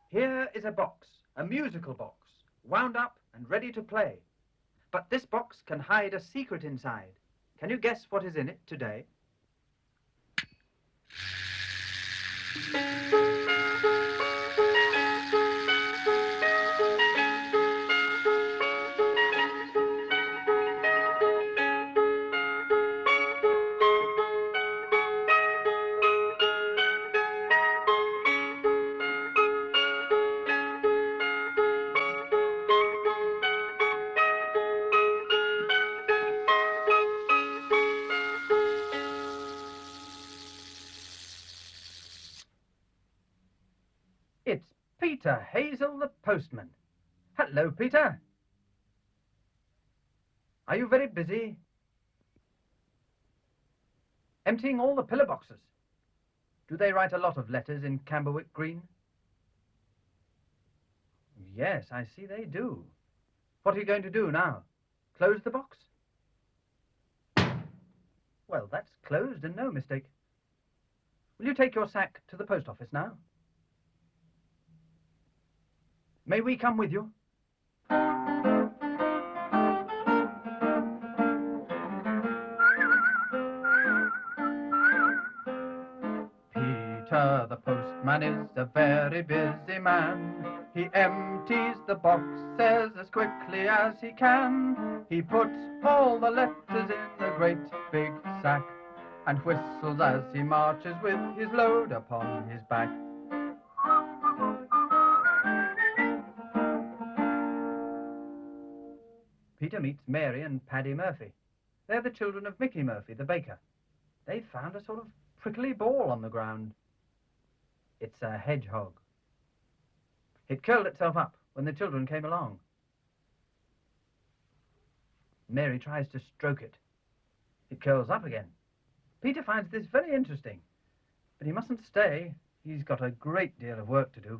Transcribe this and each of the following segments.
Here is a box, a musical box, wound up and ready to play. But this box can hide a secret inside. Can you guess what is in it today? It's Peter Hazel, the postman. Hello, Peter. Are you very busy? Emptying all the pillar boxes. Do they write a lot of letters in Camberwick Green? Yes, I see they do. What are you going to do now? Close the box? Well, that's closed and no mistake. Will you take your sack to the post office now? May we come with you? Peter, the postman, is a very busy man. He empties the boxes as quickly as he can. He puts all the letters in a great big sack and whistles as he marches with his load upon his back. Peter meets Mary and Paddy Murphy. They're the children of Mickey Murphy, the baker. They found a sort of prickly ball on the ground. It's a hedgehog. It curled itself up when the children came along. Mary tries to stroke it. It curls up again. Peter finds this very interesting, but he mustn't stay. He's got a great deal of work to do.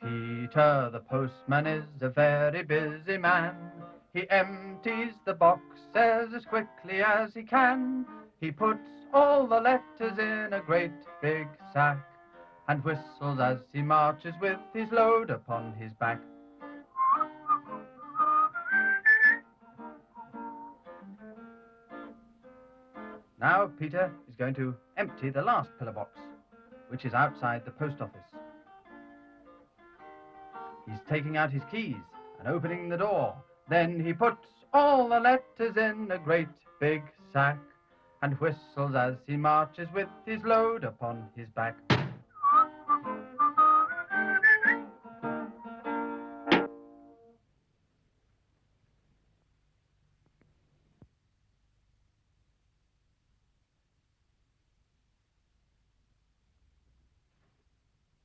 Peter, the postman, is a very busy man. He empties the boxes as quickly as he can. He puts all the letters in a great big sack and whistles as he marches with his load upon his back. Now Peter is going to empty the last pillar box, which is outside the post office. He's taking out his keys and opening the door. Then he puts all the letters in a great big sack and whistles as he marches with his load upon his back.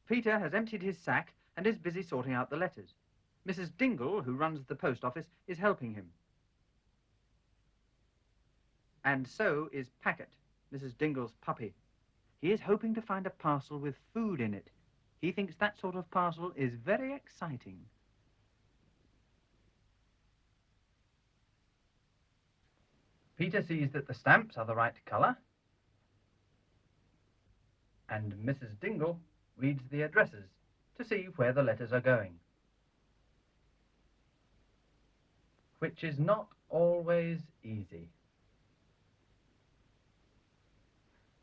Peter has emptied his sack and is busy sorting out the letters. Mrs. Dingle, who runs the post office, is helping him. And so is Packet, Mrs. Dingle's puppy. He is hoping to find a parcel with food in it. He thinks that sort of parcel is very exciting. Peter sees that the stamps are the right colour, and Mrs. Dingle reads the addresses to see where the letters are going, which is not always easy.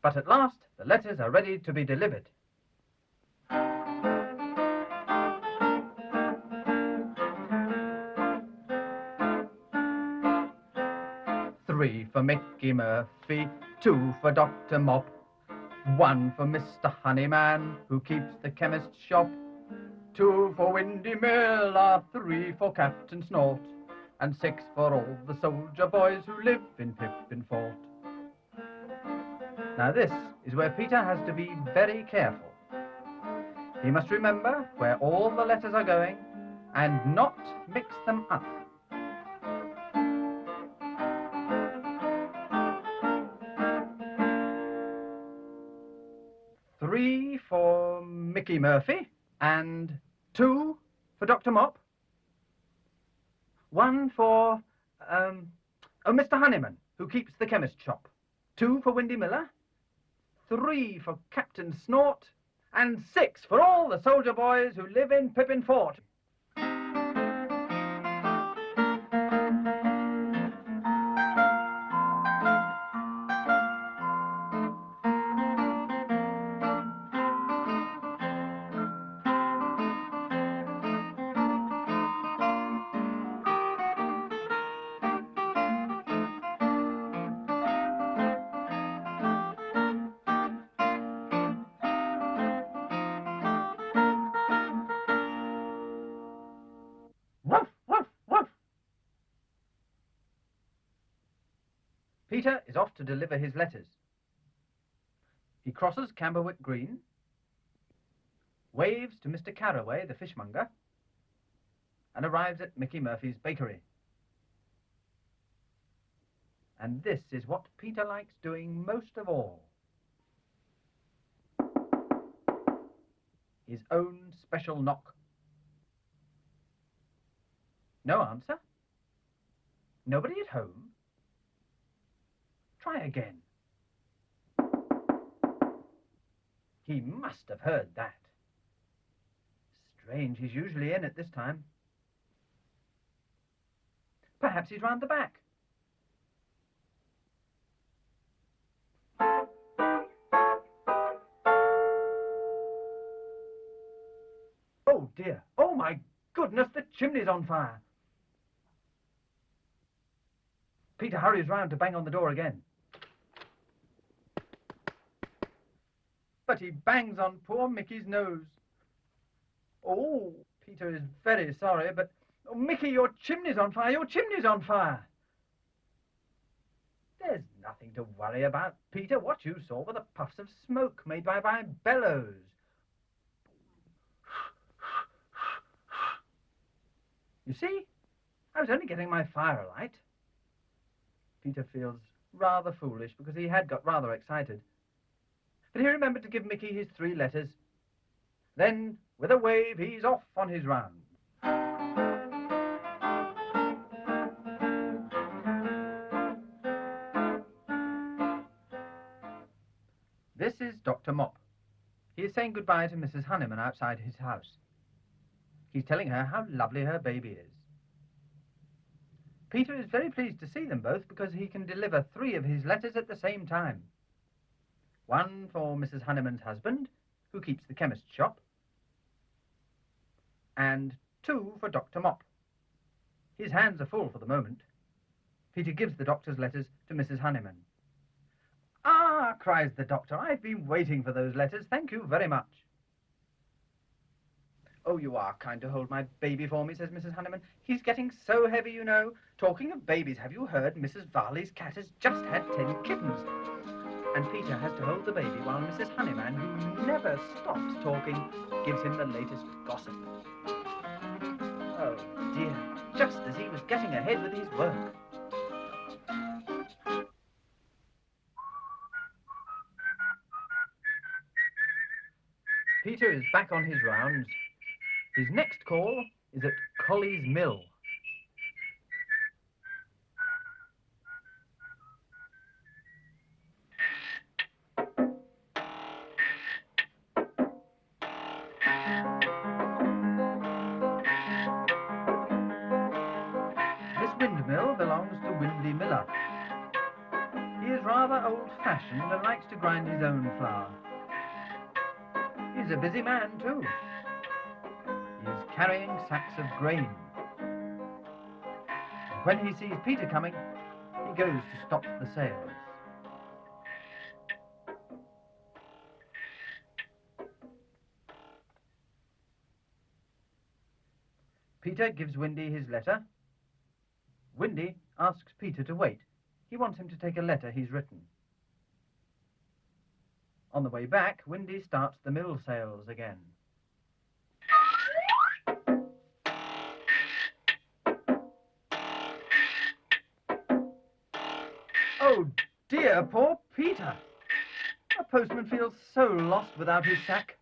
But at last, the letters are ready to be delivered. Three for Mickey Murphy, 2 for Dr. Mop, 1 for Mr. Honeyman, who keeps the chemist's shop, 2 for Windy Miller, 3 for Captain Snort, and 6 for all the soldier boys who live in Pippin Fort. Now this is where Peter has to be very careful. He must remember where all the letters are going and not mix them up. Three for Mickey Murphy and 2 for Dr. Mop. 1 for, Oh, Mr. Honeyman, who keeps the chemist shop. 2 for Windy Miller. 3 for Captain Snort. And 6 for all the soldier boys who live in Pippin Fort. Woof, woof, woof. Peter is off to deliver his letters. He crosses Camberwick Green, waves to Mr. Carraway, the fishmonger, and arrives at Mickey Murphy's bakery. And this is what Peter likes doing most of all. His own special knock. No answer? Nobody at home? Try again. He must have heard that. Strange, he's usually in at this time. Perhaps he's round the back. Oh dear, oh my goodness, the chimney's on fire. Peter hurries round to bang on the door again. But he bangs on poor Mickey's nose. Oh, Peter is very sorry, but... Oh, Mickey, your chimney's on fire, your chimney's on fire. There's nothing to worry about, Peter. What you saw were the puffs of smoke made by my bellows. You see, I was only getting my fire alight. Peter feels rather foolish because he had got rather excited. But he remembered to give Mickey his 3 letters. Then, with a wave, he's off on his round. This is Dr. Mop. He is saying goodbye to Mrs. Honeyman outside his house. He's telling her how lovely her baby is. Peter is very pleased to see them both because he can deliver 3 of his letters at the same time. 1 for Mrs. Honeyman's husband, who keeps the chemist's shop, and 2 for Dr. Mop. His hands are full for the moment. Peter gives the doctor's letters to Mrs. Honeyman. "Ah," cries the doctor, "I've been waiting for those letters. Thank you very much." "Oh, you are kind to hold my baby for me," says Mrs. Honeyman. "He's getting so heavy, you know. Talking of babies, have you heard Mrs. Varley's cat has just had 10 kittens? And Peter has to hold the baby while Mrs. Honeyman, who never stops talking, gives him the latest gossip. Oh, dear, just as he was getting ahead with his work. Peter is back on his rounds. His next call is at Colley's Mill. This windmill belongs to Windy Miller. He is rather old-fashioned and likes to grind his own flour. He's a busy man, too. He's carrying sacks of grain. And when he sees Peter coming, he goes to stop the sails. Peter gives Windy his letter. Windy asks Peter to wait. He wants him to take a letter he's written. On the way back, Windy starts the mill sails again. Oh dear, poor Peter. A postman feels so lost without his sack.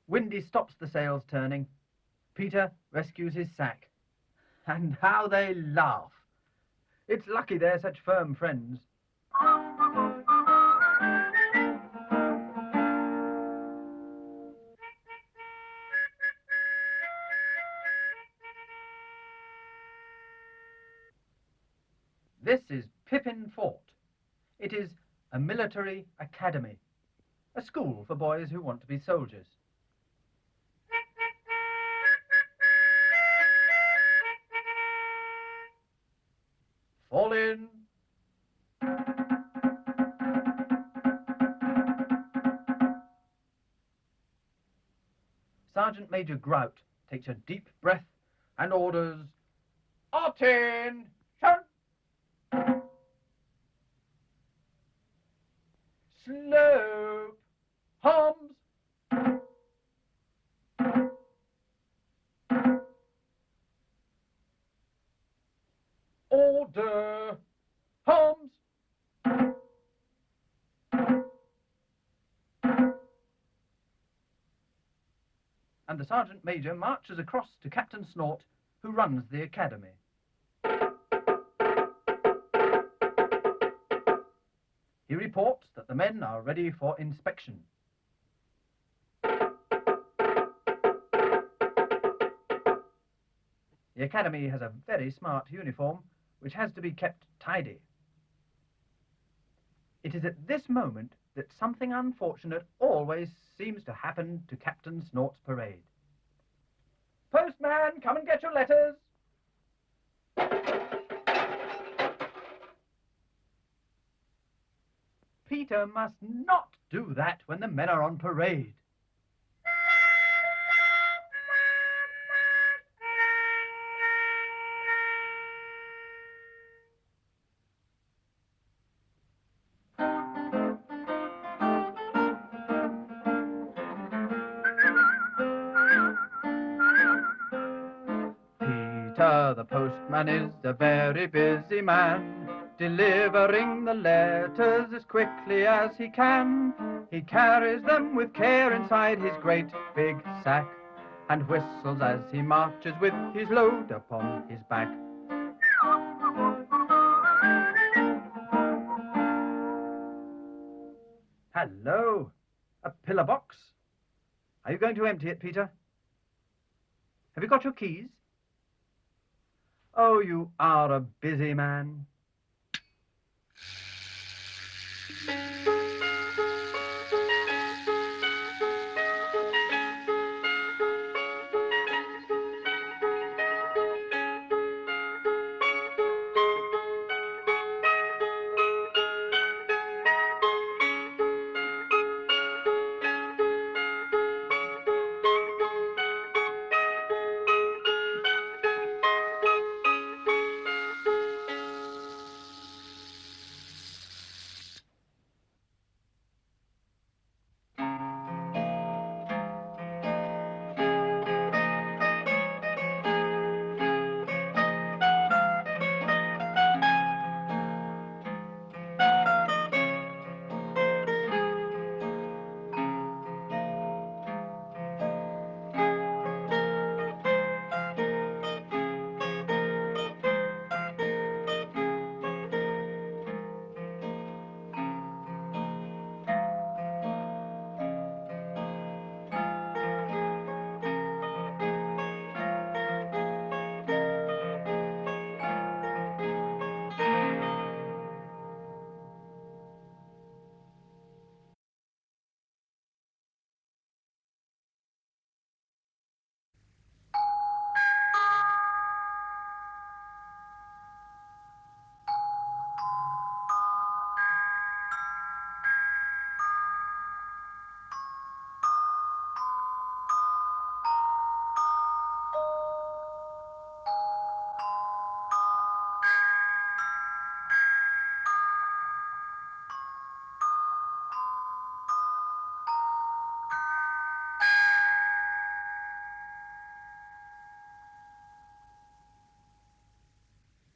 Windy stops the sails turning. Peter rescues his sack. And how they laugh. It's lucky they're such firm friends. This is Pippin Fort. It is a military academy, a school for boys who want to be soldiers. Fall in. Sergeant Major Grout takes a deep breath and orders, "Attention! Slope! Arms! Order! Arms! And the Sergeant Major marches across to Captain Snort, who runs the academy. He reports that the men are ready for inspection. The academy has a very smart uniform, which has to be kept tidy. It is at this moment that something unfortunate always seems to happen to Captain Snort's parade. Postman, come and get your letters. Peter must not do that when the men are on parade. Peter, the postman, is a very busy man, delivering the letters as quickly as he can. He carries them with care inside his great big sack, and whistles as he marches with his load upon his back. Hello, a pillar box. Are you going to empty it, Peter? Have you got your keys? Oh, you are a busy man.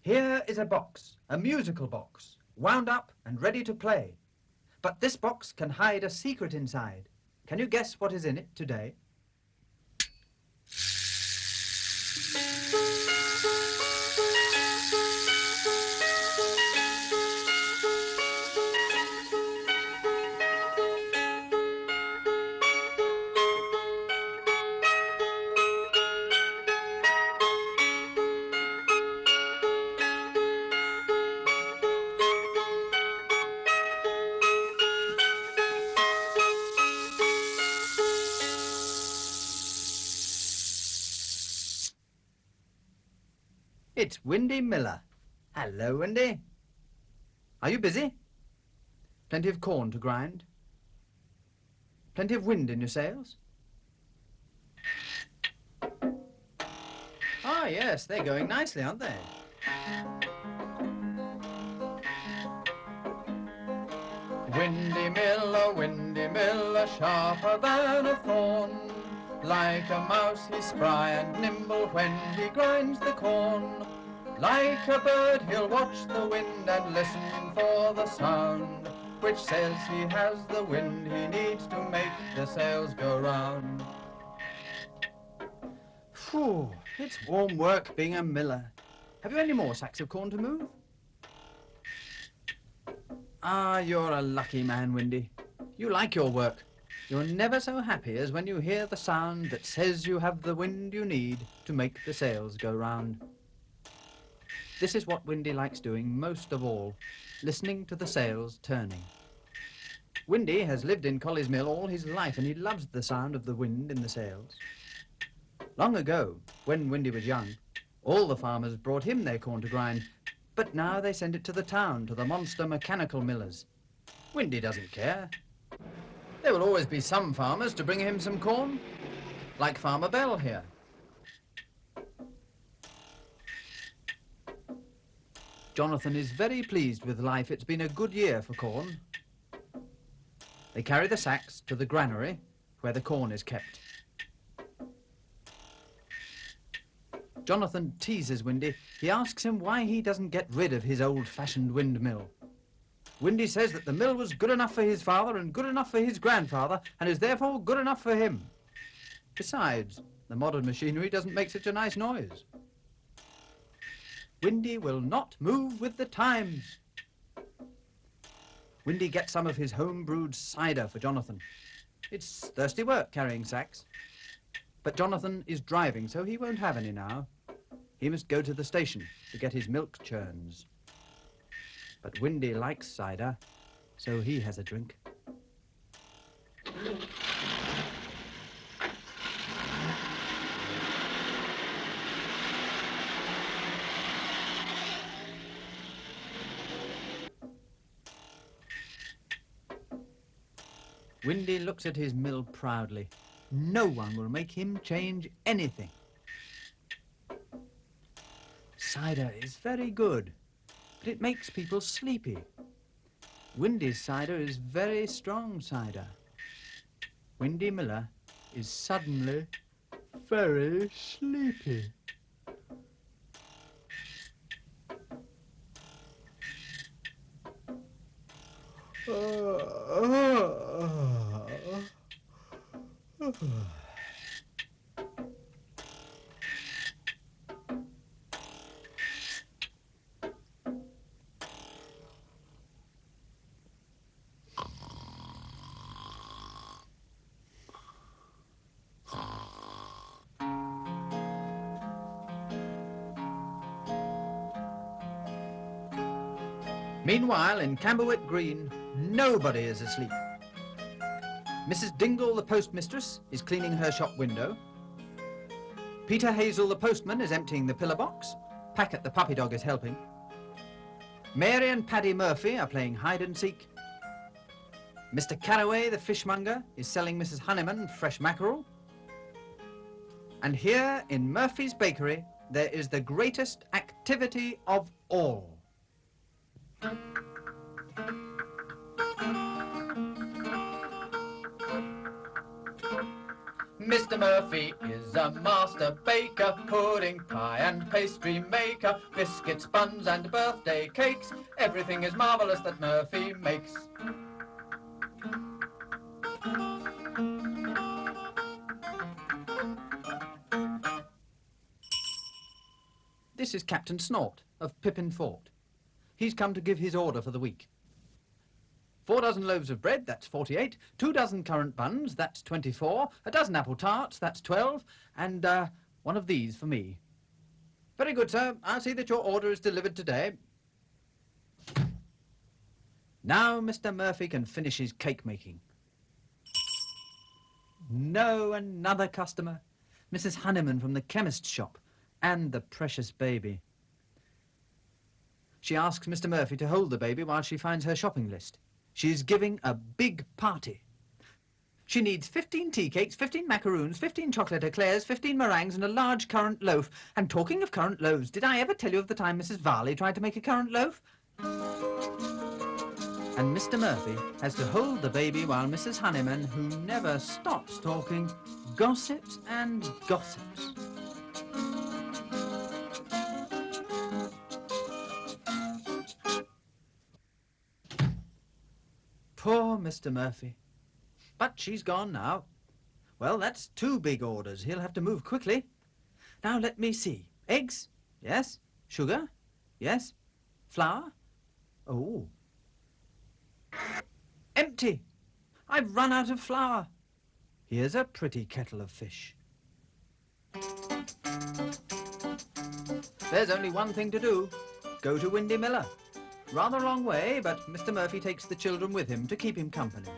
Here is a box, a musical box, wound up and ready to play. But this box can hide a secret inside. Can you guess what is in it today? It's Windy Miller. Hello, Windy. Are you busy? Plenty of corn to grind? Plenty of wind in your sails? Ah, yes, they're going nicely, aren't they? Windy Miller, sharper than a thorn. Like a mouse he's spry and nimble when he grinds the corn. Like a bird he'll watch the wind and listen for the sound, which says he has the wind he needs to make the sails go round. Phew, it's warm work being a miller. Have you any more sacks of corn to move? Ah, you're a lucky man, Windy. You like your work. You're never so happy as when you hear the sound that says you have the wind you need to make the sails go round. This is what Windy likes doing most of all, listening to the sails turning. Windy has lived in Collie's Mill all his life, and he loves the sound of the wind in the sails. Long ago, when Windy was young, all the farmers brought him their corn to grind, but now they send it to the town, to the monster mechanical millers. Windy doesn't care. There will always be some farmers to bring him some corn, like Farmer Bell here. Jonathan is very pleased with life. It's been a good year for corn. They carry the sacks to the granary, where the corn is kept. Jonathan teases Windy. He asks him why he doesn't get rid of his old-fashioned windmill. Windy says that the mill was good enough for his father and good enough for his grandfather and is therefore good enough for him. Besides, the modern machinery doesn't make such a nice noise. Windy will not move with the times. Windy gets some of his home-brewed cider for Jonathan. It's thirsty work carrying sacks. But Jonathan is driving, so he won't have any now. He must go to the station to get his milk churns. But Windy likes cider, so he has a drink. Windy looks at his mill proudly. No one will make him change anything. Cider is very good, but it makes people sleepy. Windy's cider is very strong cider. Windy Miller is suddenly very sleepy. Meanwhile, in Camberwick Green, nobody is asleep. Mrs. Dingle, the postmistress, is cleaning her shop window. Peter Hazel, the postman, is emptying the pillar box. Packet, the puppy dog, is helping. Mary and Paddy Murphy are playing hide and seek. Mr. Carraway, the fishmonger, is selling Mrs. Honeyman fresh mackerel. And here in Murphy's bakery, there is the greatest activity of all. Mr. Murphy is a master baker, pudding, pie and pastry maker, biscuits, buns and birthday cakes. Everything is marvellous that Murphy makes. This is Captain Snort of Pippin Fort. He's come to give his order for the week. 4 dozen loaves of bread, that's 48. 2 dozen currant buns, that's 24. A dozen apple tarts, that's 12. And one of these for me. Very good, sir. I'll see that your order is delivered today. Now Mr. Murphy can finish his cake making. No, another customer. Mrs. Honeyman from the chemist's shop. And the precious baby. She asks Mr. Murphy to hold the baby while she finds her shopping list. She is giving a big party. She needs 15 tea cakes, 15 macaroons, 15 chocolate eclairs, 15 meringues and a large currant loaf. And talking of currant loaves, did I ever tell you of the time Mrs. Varley tried to make a currant loaf? And Mr. Murphy has to hold the baby while Mrs. Honeyman, who never stops talking, gossips and gossips. Poor Mr. Murphy. But she's gone now. Well, that's 2 big orders. He'll have to move quickly. Now, let me see. Eggs? Yes. Sugar? Yes. Flour? Oh. Empty! I've run out of flour. Here's a pretty kettle of fish. There's only one thing to do. Go to Windy Miller. Rather a long way, but Mr. Murphy takes the children with him to keep him company.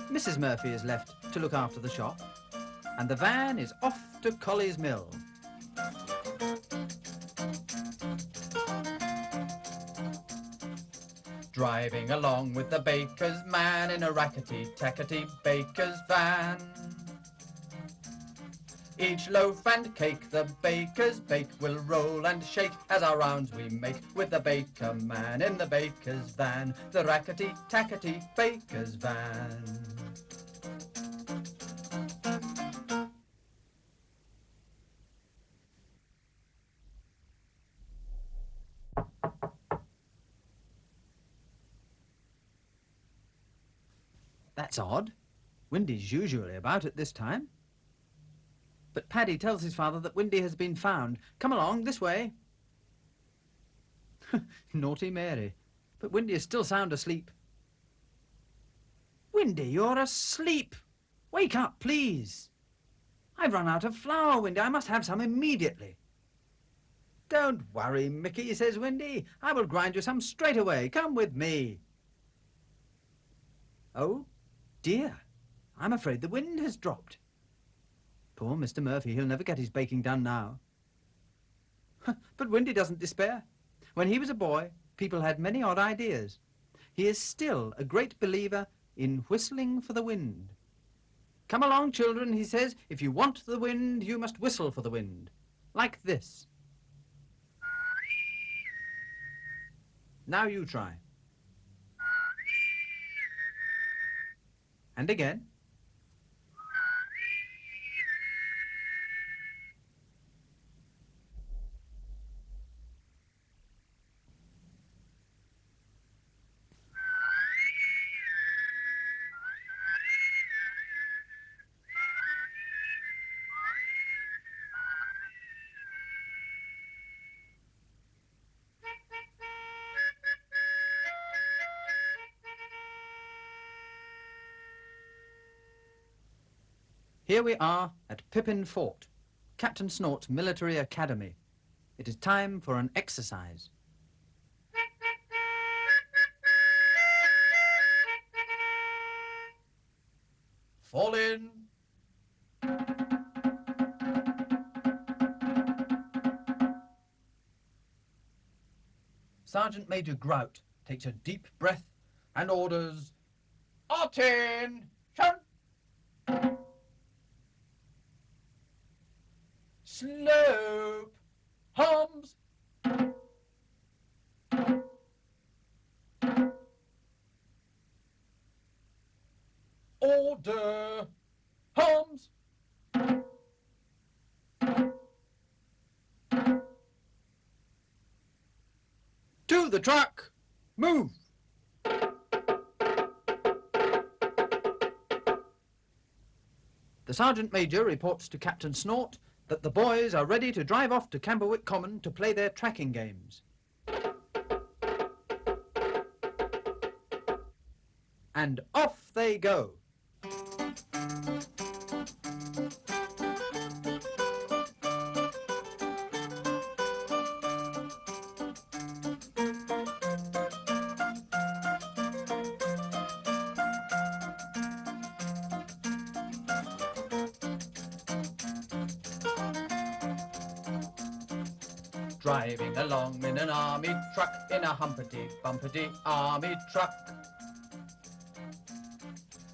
Mrs. Murphy is left to look after the shop, and the van is off to Colley's Mill. Driving along with the baker's man in a rackety-tackety baker's van. Each loaf and cake the bakers bake will roll and shake as our rounds we make with the baker man in the baker's van, the rackety-tackety baker's van. That's odd. Windy's usually about at this time. But Paddy tells his father that Windy has been found. Come along, this way. Naughty Mary. But Windy is still sound asleep. Windy, you're asleep. Wake up, please. I've run out of flour, Windy. I must have some immediately. Don't worry, Mickey, says Windy. I will grind you some straight away. Come with me. Oh, dear. I'm afraid the wind has dropped. Poor Mr. Murphy, he'll never get his baking done now. But Windy doesn't despair. When he was a boy, people had many odd ideas. He is still a great believer in whistling for the wind. Come along, children, he says. If you want the wind, you must whistle for the wind. Like this. Now you try. And again. Here we are at Pippin Fort, Captain Snort's military academy. It is time for an exercise. Fall in. Sergeant Major Grout takes a deep breath and orders, "Attention! Slope! Hums! Order! Hums! To the truck! Move! The Sergeant Major reports to Captain Snort that the boys are ready to drive off to Camberwick Common to play their tracking games. And off they go. driving along in an army truck, in a humpity-bumpity army truck.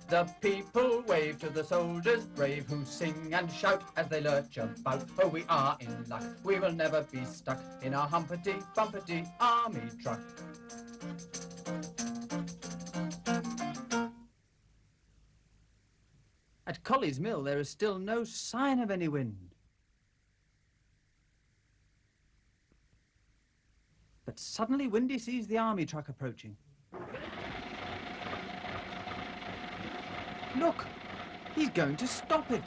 The people wave to the soldiers brave who sing and shout as they lurch about. Oh, we are in luck, we will never be stuck in a humpity-bumpity army truck. At Colley's Mill there is still no sign of any wind. But suddenly Windy sees the army truck approaching. Look, he's going to stop it.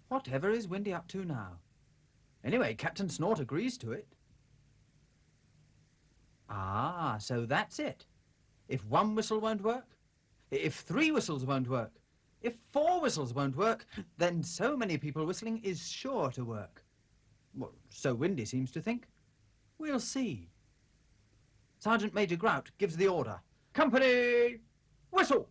Whatever is Windy up to now? Anyway, Captain Snort agrees to it. Ah, so that's it. If one whistle won't work, if 3 whistles won't work, if 4 whistles won't work, then so many people whistling is sure to work. Well, so Windy seems to think. We'll see. Sergeant Major Grout gives the order. Company, whistle!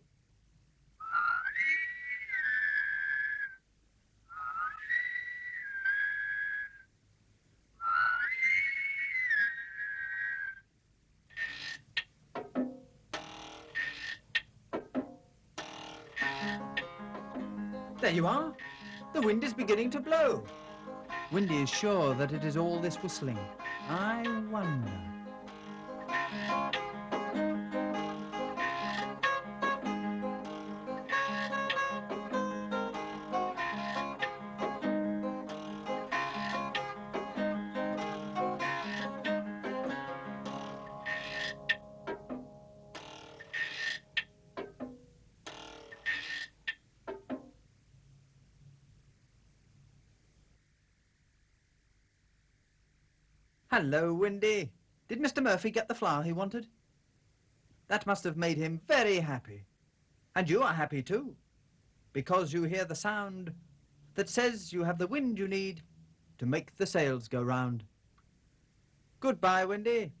There you are. The wind is beginning to blow. Windy is sure that it is all this whistling. I wonder. Hello, Windy. Did Mr. Murphy get the flower he wanted? That must have made him very happy. And you are happy too, because you hear the sound that says you have the wind you need to make the sails go round. Goodbye, Windy.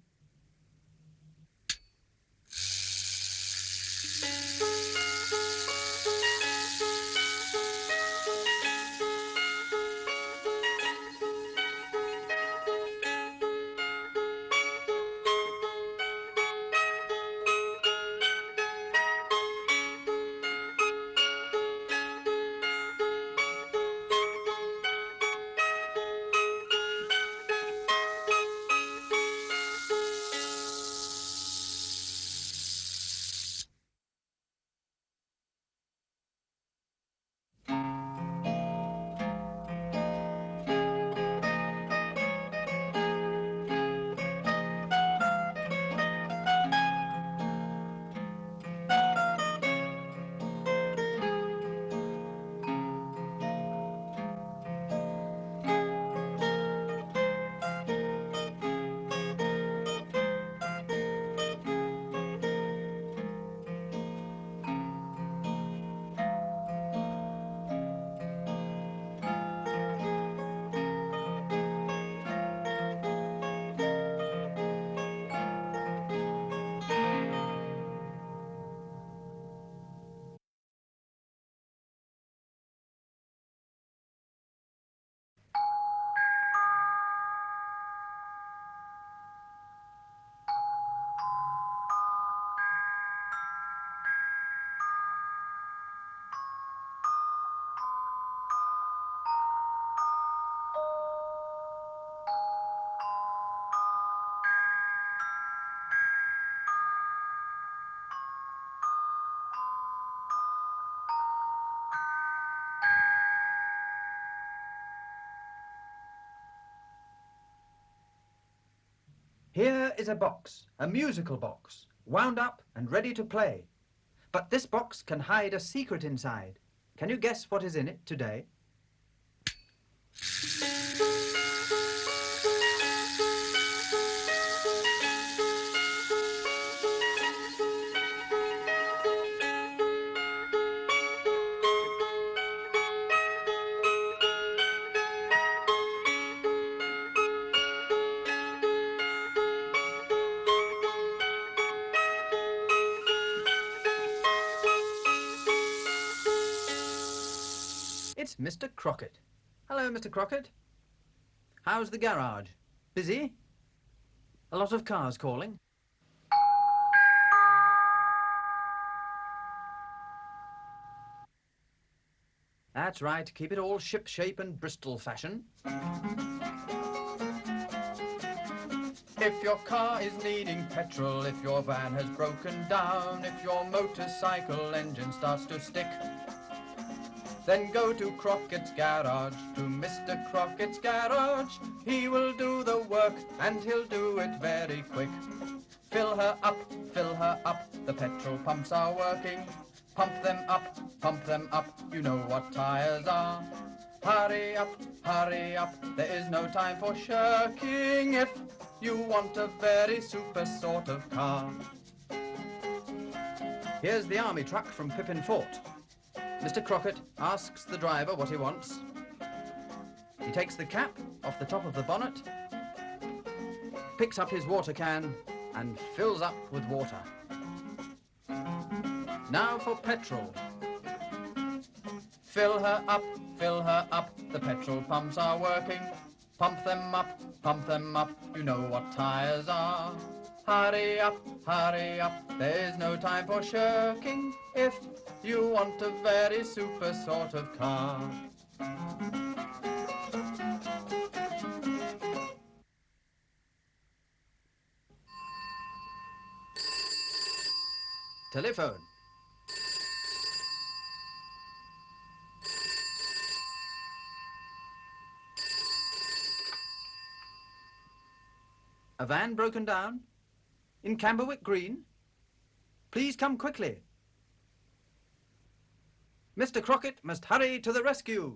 Here is a box, a musical box, wound up and ready to play. But this box can hide a secret inside. Can you guess what is in it today? It's Mr. Crockett. Hello, Mr. Crockett. How's the garage? Busy? A lot of cars calling? That's right, keep it all ship-shape and Bristol fashion. If your car is needing petrol, if your van has broken down, if your motorcycle engine starts to stick, then go to Crockett's Garage, to Mr. Crockett's Garage. He will do the work and he'll do it very quick. Fill her up, the petrol pumps are working. Pump them up, you know what tires are. Hurry up, there is no time for shirking if you want a very super sort of car. Here's the army truck from Pippin Fort. Mr. Crockett asks the driver what he wants. He takes the cap off the top of the bonnet, picks up his water can and fills up with water. Now for petrol. Fill her up, the petrol pumps are working. Pump them up, you know what tires are. Hurry up, there's no time for shirking if you want a very super sort of car. Telephone. A van broken down? In Camberwick Green? Please come quickly. Mr. Crockett must hurry to the rescue.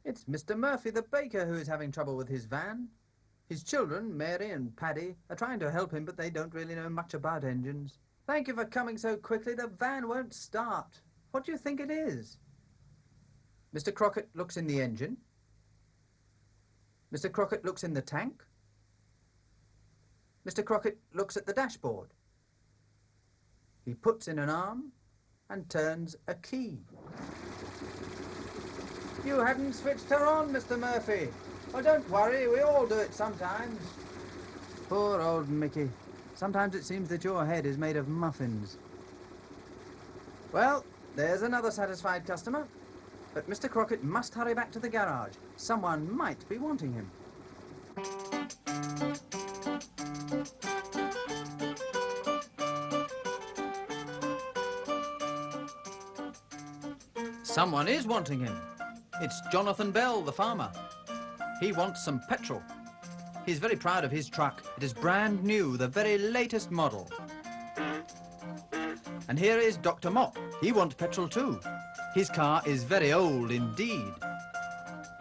It's Mr. Murphy, the baker, who is having trouble with his van. His children, Mary and Paddy, are trying to help him, but they don't really know much about engines. Thank you for coming so quickly. The van won't start. What do you think it is? Mr. Crockett looks in the engine. Mr. Crockett looks in the tank. Mr. Crockett looks at the dashboard. He puts in an arm and turns a key. You hadn't switched her on, Mr. Murphy. Oh, don't worry, we all do it sometimes. Poor old Mickey. Sometimes it seems that your head is made of muffins. Well, there's another satisfied customer. But Mr. Crockett must hurry back to the garage. Someone might be wanting him. Someone is wanting him. It's Jonathan Bell, the farmer. He wants some petrol. He's very proud of his truck. It is brand new, the very latest model. And here is Dr. Mop. He wants petrol too. His car is very old indeed.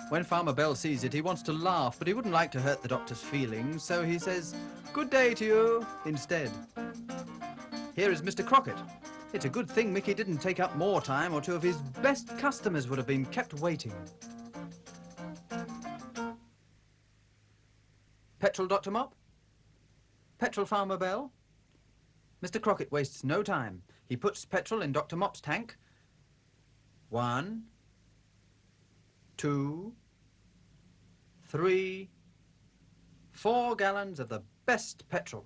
When Farmer Bell sees it, he wants to laugh, but he wouldn't like to hurt the doctor's feelings, so he says, "Good day to you," instead. Here is Mr. Crockett. It's a good thing Mickey didn't take up more time, or two of his best customers would have been kept waiting. Petrol, Dr. Mop? Petrol, Farmer Bell? Mr. Crockett wastes no time. He puts petrol in Dr. Mop's tank. 1, 2, 3, 4 gallons of the best petrol.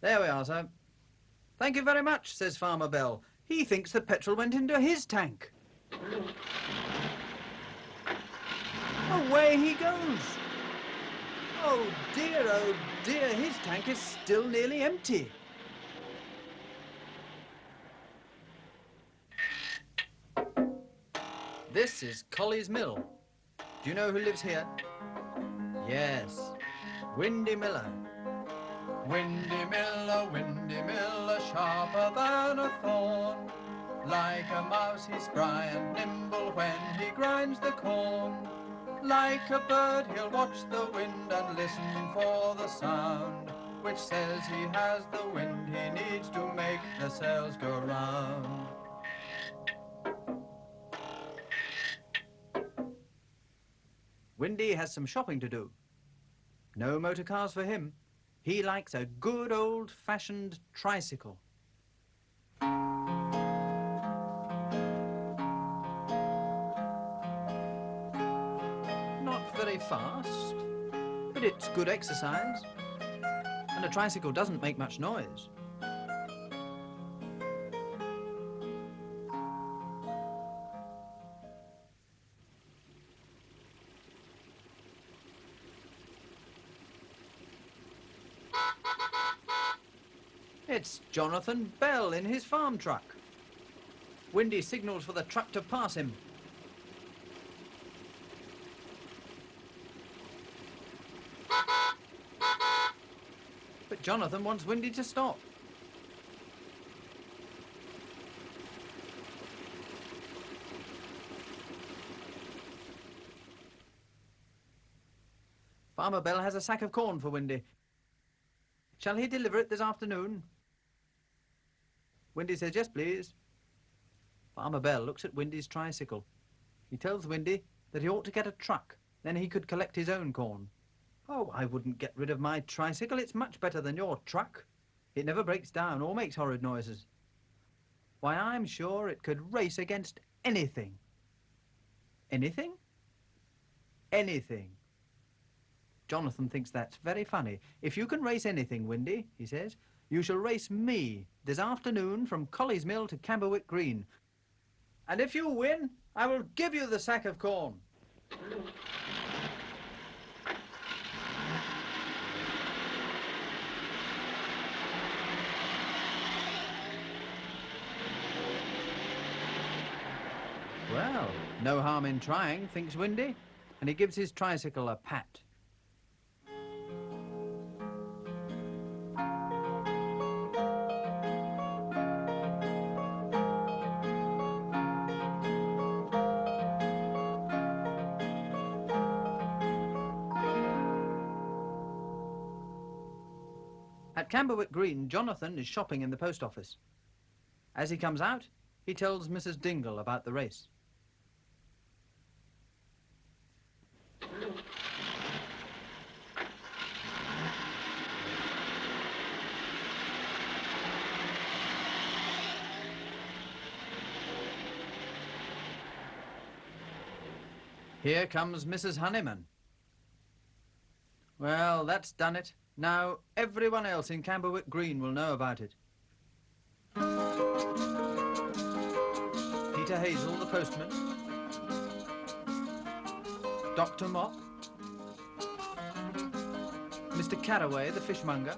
There we are, sir. Thank you very much, says Farmer Bell. He thinks the petrol went into his tank. Away he goes. Oh dear, his tank is still nearly empty. This is Colley's Mill. Do you know who lives here? Yes, Windy Miller. Windy Miller, sharper than a thorn. Like a mouse he's spry and nimble when he grinds the corn. Like a bird he'll watch the wind and listen for the sound, which says he has the wind he needs to make the sails go round. Windy has some shopping to do. No motor cars for him. He likes a good old-fashioned tricycle. Not very fast, but it's good exercise. And a tricycle doesn't make much noise. It's Jonathan Bell in his farm truck. Windy signals for the truck to pass him. But Jonathan wants Windy to stop. Farmer Bell has a sack of corn for Windy. Shall he deliver it this afternoon? Windy says, yes, please. Farmer Bell looks at Windy's tricycle. He tells Windy that he ought to get a truck. Then he could collect his own corn. Oh, I wouldn't get rid of my tricycle. It's much better than your truck. It never breaks down or makes horrid noises. Why, I'm sure it could race against anything. Anything? Anything. Jonathan thinks that's very funny. If you can race anything, Windy, he says, you shall race me this afternoon from Colley's Mill to Camberwick Green. And if you win, I will give you the sack of corn. Well, no harm in trying, thinks Windy, and he gives his tricycle a pat. At Camberwick Green, Jonathan is shopping in the post office. As he comes out, he tells Mrs. Dingle about the race. Here comes Mrs. Honeyman. Well, that's done it. Now, everyone else in Camberwick Green will know about it. Peter Hazel, the postman. Dr. Mop. Mr. Carraway, the fishmonger.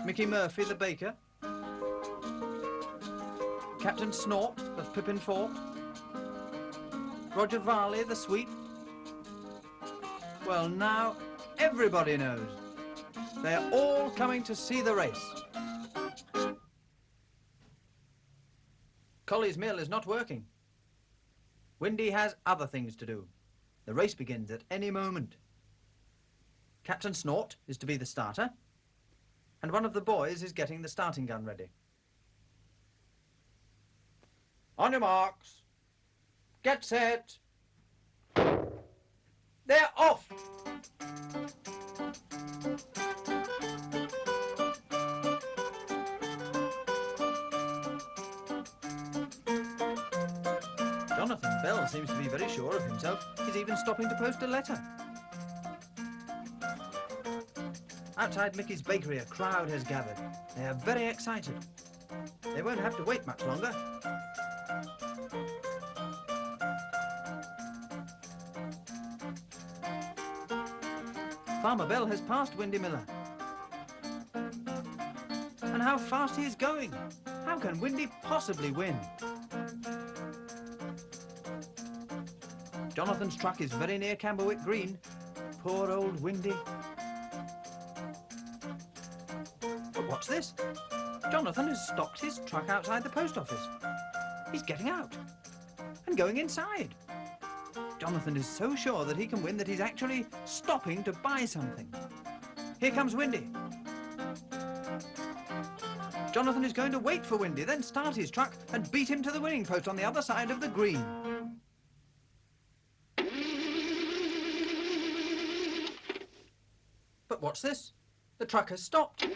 Mickey Murphy, the baker. Captain Snort of Pippin Fork. Roger Varley, the sweep. Well, now everybody knows. They're all coming to see the race. Colley's Mill is not working. Windy has other things to do. The race begins at any moment. Captain Snort is to be the starter, and one of the boys is getting the starting gun ready. On your marks. Get set. They're off! Jonathan Bell seems to be very sure of himself. He's even stopping to post a letter. Outside Mickey's bakery, a crowd has gathered. They are very excited. They won't have to wait much longer. Farmer Bell has passed Windy Miller. And how fast he is going! How can Windy possibly win? Jonathan's truck is very near Camberwick Green. Poor old Windy. But what's this? Jonathan has stopped his truck outside the post office. He's getting out and going inside. Jonathan is so sure that he can win that he's actually stopping to buy something. Here comes Windy. Jonathan is going to wait for Windy, then start his truck and beat him to the winning post on the other side of the green. But what's this? The truck has stopped.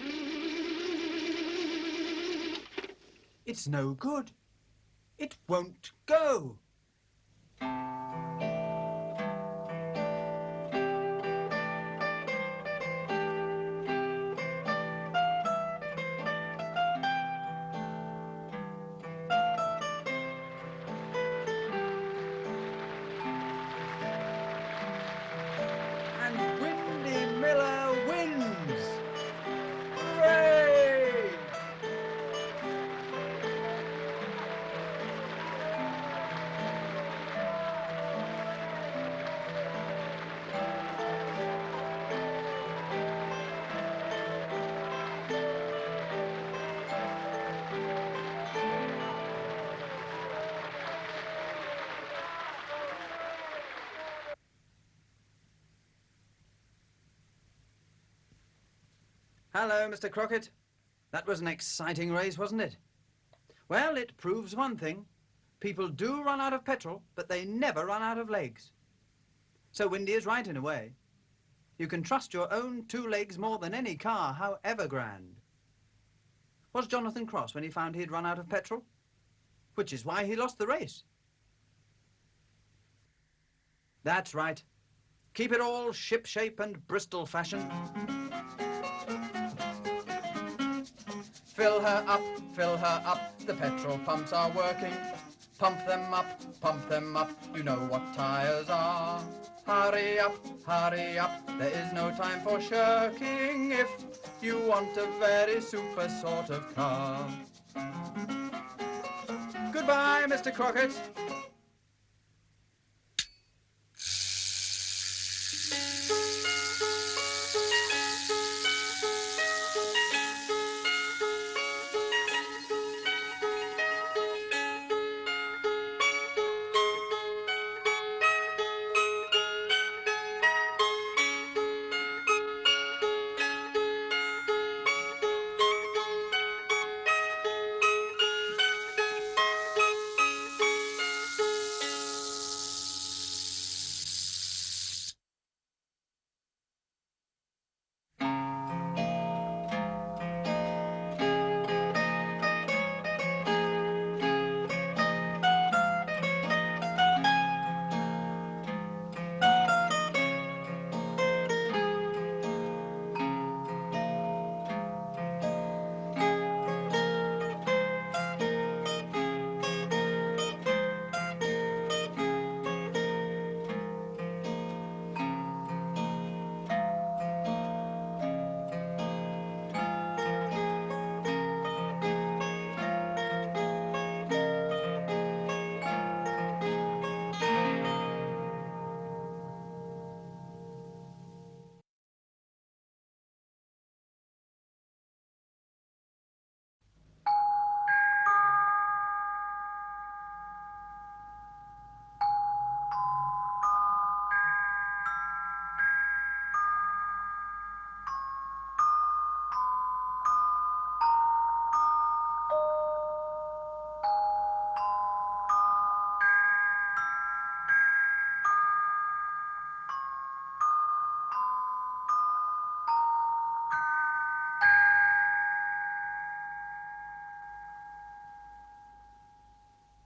It's no good. It won't go. And Windy Miller wins! Hooray! Hello, Mr. Crockett. That was an exciting race, wasn't it? Well, it proves one thing. People do run out of petrol, but they never run out of legs. So Windy is right in a way. You can trust your own 2 legs more than any car, however grand. Was Jonathan cross when he found he'd run out of petrol? Which is why he lost the race. That's right. Keep it all ship-shape and Bristol fashion. Fill her up, the petrol pumps are working. Pump them up, you know what tyres are. Hurry up, there is no time for shirking if you want a very super sort of car. Goodbye, Mr. Crockett.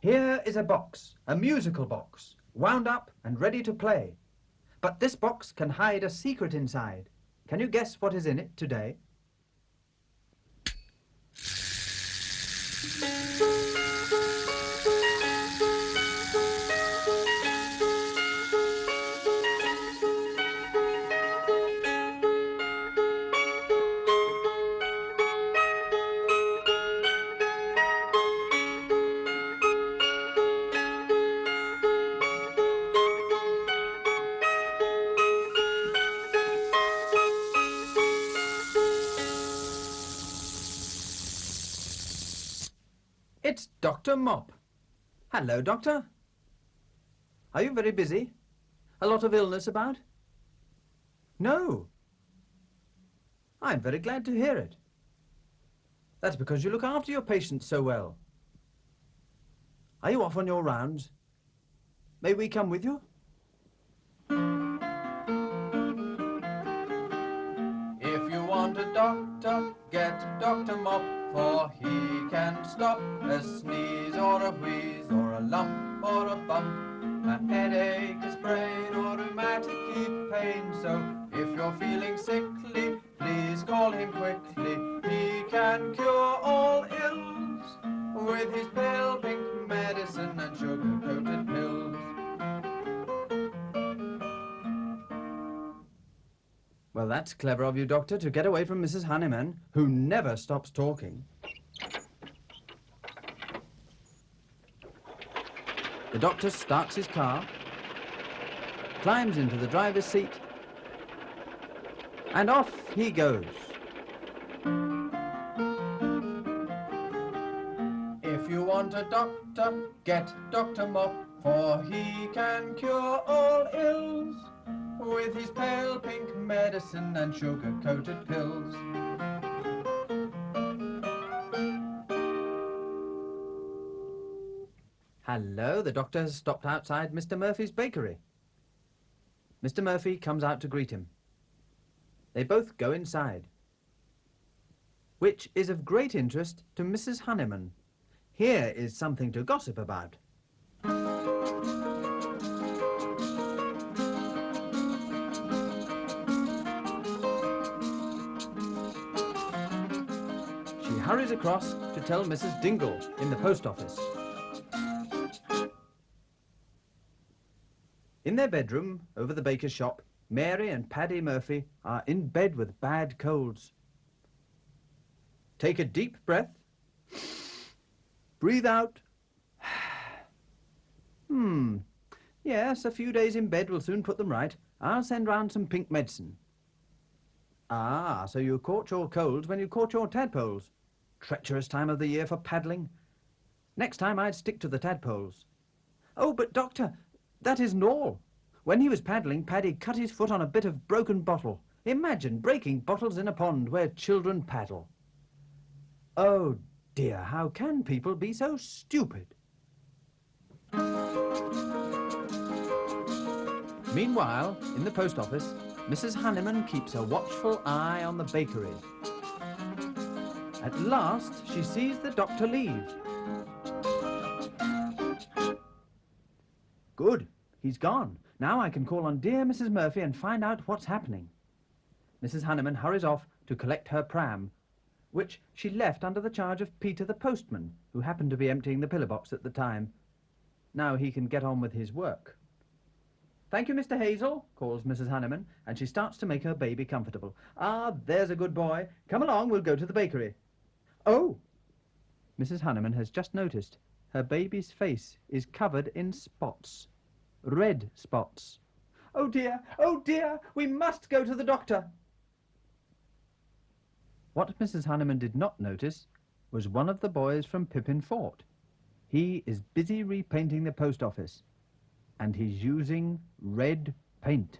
Here is a box, a musical box, wound up and ready to play. But this box can hide a secret inside. Can you guess what is in it today? Dr. Mop. Hello, Doctor. Are you very busy? A lot of illness about? No. I'm very glad to hear it. That's because you look after your patients so well. Are you off on your rounds? May we come with you? If you want a doctor, get Dr. Mop, for he can stop a sneeze or a wheeze or a lump or a bump, a headache, a sprain or rheumatic pain. So if you're feeling sickly, please call him quickly. He can cure all ills with his pale pink medicine and sugar-coated pills. Well, that's clever of you, Doctor, to get away from Mrs. Honeyman, who never stops talking. The doctor starts his car, climbs into the driver's seat, and off he goes. If you want a doctor, get Dr. Mop, for he can cure all ills with his pale pink medicine and sugar-coated pills. Hello, the doctor has stopped outside Mr. Murphy's bakery. Mr. Murphy comes out to greet him. They both go inside, which is of great interest to Mrs. Honeyman. Here is something to gossip about. She hurries across to tell Mrs. Dingle in the post office. In their bedroom, over the baker's shop, Mary and Paddy Murphy are in bed with bad colds. Take a deep breath. Breathe out. Yes, a few days in bed will soon put them right. I'll send round some pink medicine. Ah, so you caught your colds when you caught your tadpoles. Treacherous time of the year for paddling. Next time I'd stick to the tadpoles. Oh, but Doctor, that isn't all. When he was paddling, Paddy cut his foot on a bit of broken bottle. Imagine breaking bottles in a pond where children paddle. Oh dear, how can people be so stupid? Meanwhile, in the post office, Mrs. Honeyman keeps a watchful eye on the bakery. At last, she sees the doctor leave. Good, he's gone. Now I can call on dear Mrs. Murphy and find out what's happening. Mrs. Honeyman hurries off to collect her pram, which she left under the charge of Peter the postman, who happened to be emptying the pillar box at the time. Now he can get on with his work. Thank you, Mr. Hazel, calls Mrs. Honeyman, and she starts to make her baby comfortable. Ah, there's a good boy. Come along, we'll go to the bakery. Oh! Mrs. Honeyman has just noticed her baby's face is covered in spots. Red spots. Oh dear, we must go to the doctor. What Mrs. Honeyman did not notice was one of the boys from Pippin Fort. He is busy repainting the post office, and he's using red paint.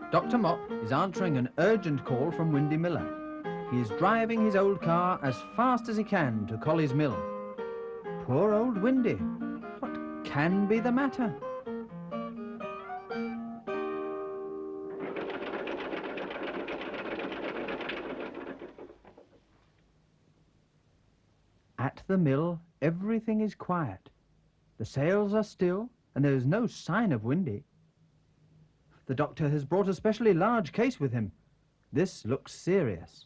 Dr. Mop is answering an urgent call from Windy Miller. He is driving his old car as fast as he can to Colley's Mill. Poor old Windy. What can be the matter? At the mill, everything is quiet. The sails are still, and there is no sign of Windy. The doctor has brought a specially large case with him. This looks serious.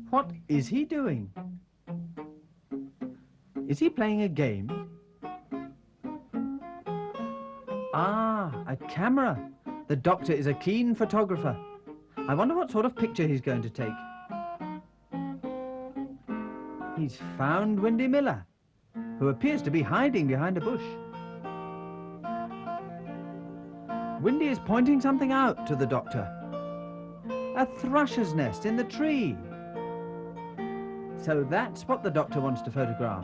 What is he doing? Is he playing a game? Ah, a camera. The doctor is a keen photographer. I wonder what sort of picture he's going to take. He's found Windy Miller, who appears to be hiding behind a bush. Windy is pointing something out to the doctor. A thrush's nest in the tree. So that's what the doctor wants to photograph.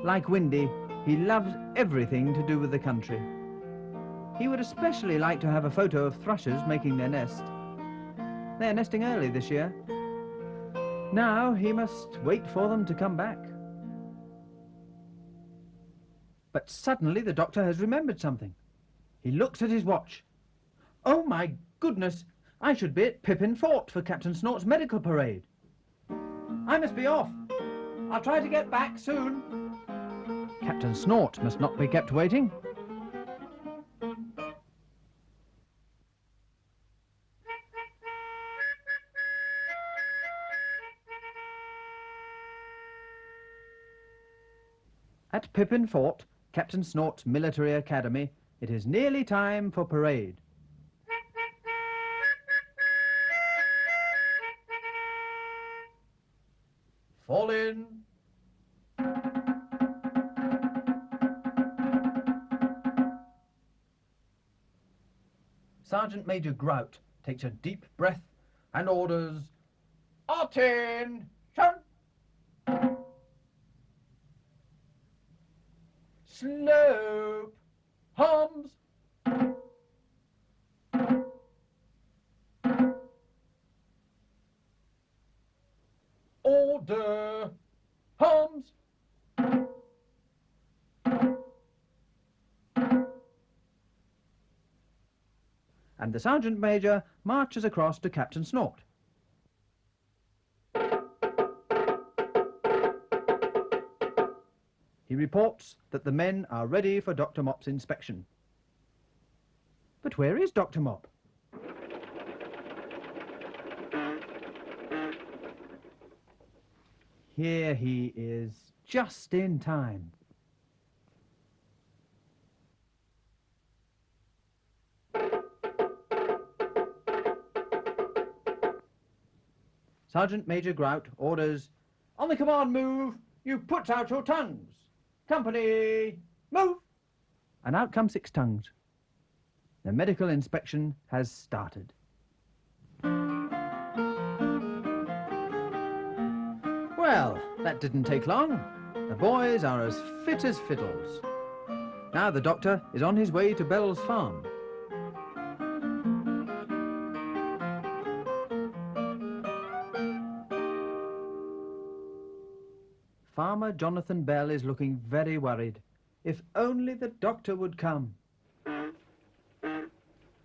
Like Windy, he loves everything to do with the country. He would especially like to have a photo of thrushes making their nest. They're nesting early this year. Now he must wait for them to come back. But suddenly the doctor has remembered something. He looks at his watch. Oh my goodness, I should be at Pippin Fort for Captain Snort's medical parade. I must be off. I'll try to get back soon. Captain Snort must not be kept waiting. At Pippin Fort, Captain Snort's military academy, it is nearly time for parade. Fall in. Sergeant Major Grout takes a deep breath and orders, "Attention!" Slope, hums. Order, hums. And the Sergeant Major marches across to Captain Snort. He reports that the men are ready for Dr. Mop's inspection. But where is Dr. Mop? Here he is, just in time. Sergeant Major Grout orders, "On the command move, you put out your tongues. Company, move!" And out come 6 tongues. The medical inspection has started. Well, that didn't take long. The boys are as fit as fiddles. Now the doctor is on his way to Bell's farm. Farmer Jonathan Bell is looking very worried. If only the doctor would come.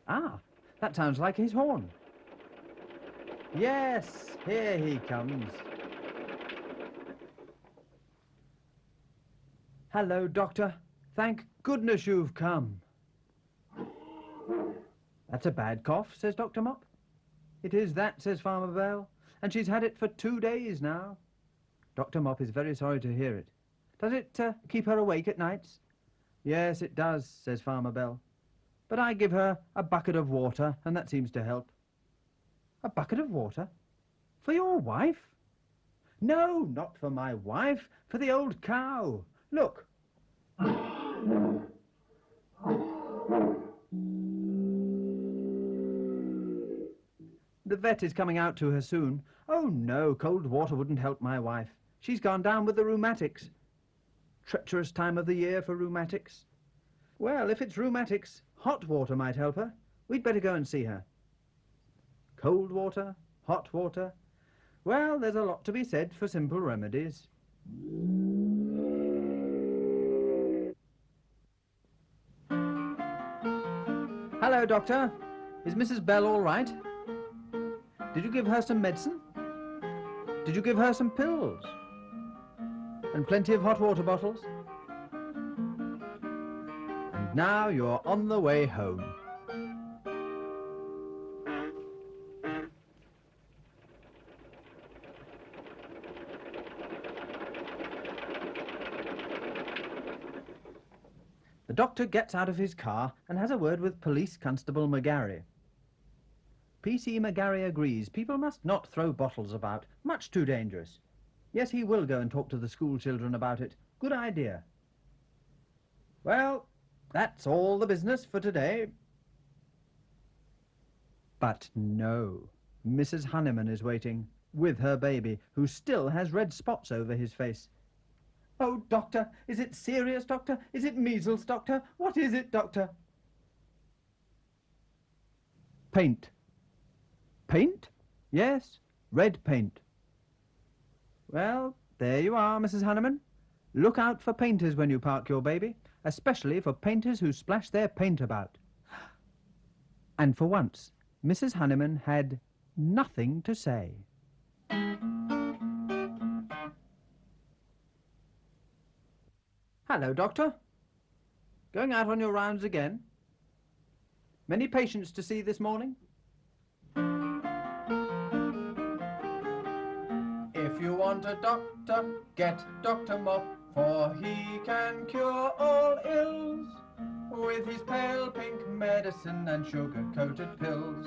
Ah, that sounds like his horn. Yes, here he comes. Hello, Doctor. Thank goodness you've come. That's a bad cough, says Dr. Mop. It is that, says Farmer Bell, and she's had it for 2 days now. Dr. Mop is very sorry to hear it. Does it keep her awake at nights? Yes, it does, says Farmer Bell. But I give her a bucket of water, and that seems to help. A bucket of water? For your wife? No, not for my wife, for the old cow. Look. The vet is coming out to her soon. Oh no, cold water wouldn't help my wife. She's gone down with the rheumatics. Treacherous time of the year for rheumatics. Well, if it's rheumatics, hot water might help her. We'd better go and see her. Cold water, hot water. Well, there's a lot to be said for simple remedies. Hello, Doctor. Is Mrs. Bell all right? Did you give her some medicine? Did you give her some pills? And plenty of hot water bottles? And now you're on the way home. The doctor gets out of his car and has a word with Police Constable McGarry. P.C. McGarry agrees people must not throw bottles about. Much too dangerous. Yes, he will go and talk to the school children about it. Good idea. Well, that's all the business for today. But no, Mrs. Honeyman is waiting, with her baby, who still has red spots over his face. "Oh, doctor, is it serious, doctor? Is it measles, doctor? What is it, doctor?" Paint. Paint? Yes, red paint. Well, there you are, Mrs. Honeyman. Look out for painters when you park your baby, especially for painters who splash their paint about. And for once, Mrs. Honeyman had nothing to say. "Hello, doctor. Going out on your rounds again? Many patients to see this morning?" "If you want a doctor, get Dr. Mop, for he can cure all ills with his pale pink medicine and sugar-coated pills."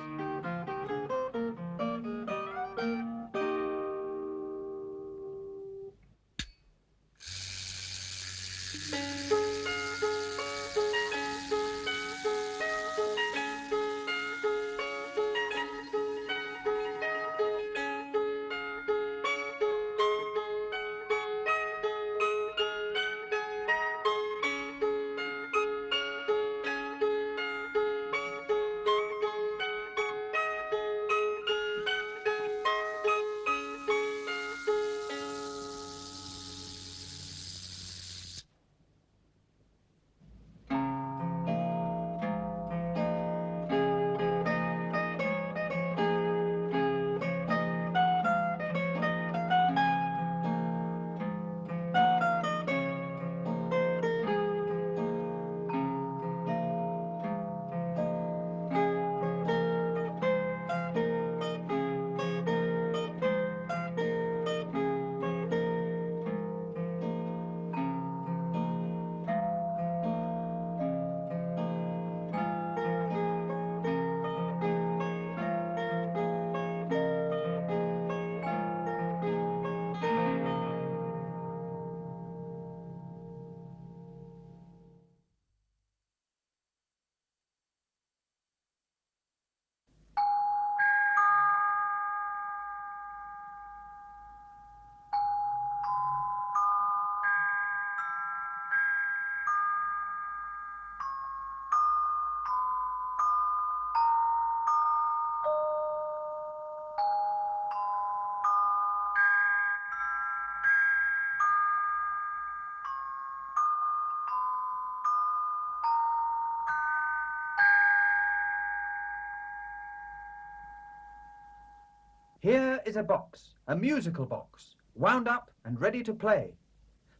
"Here is a box, a musical box, wound up and ready to play.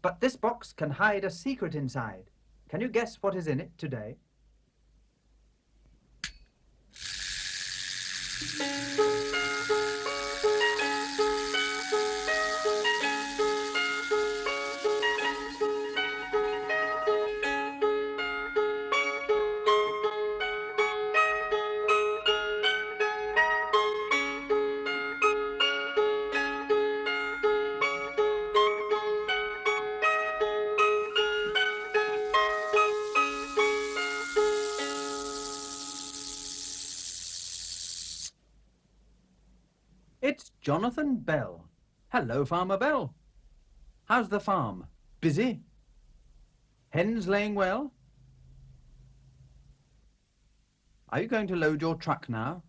But this box can hide a secret inside. Can you guess what is in it today?" It's Jonathan Bell. Hello, Farmer Bell. How's the farm? Busy? Hens laying well? Are you going to load your truck now?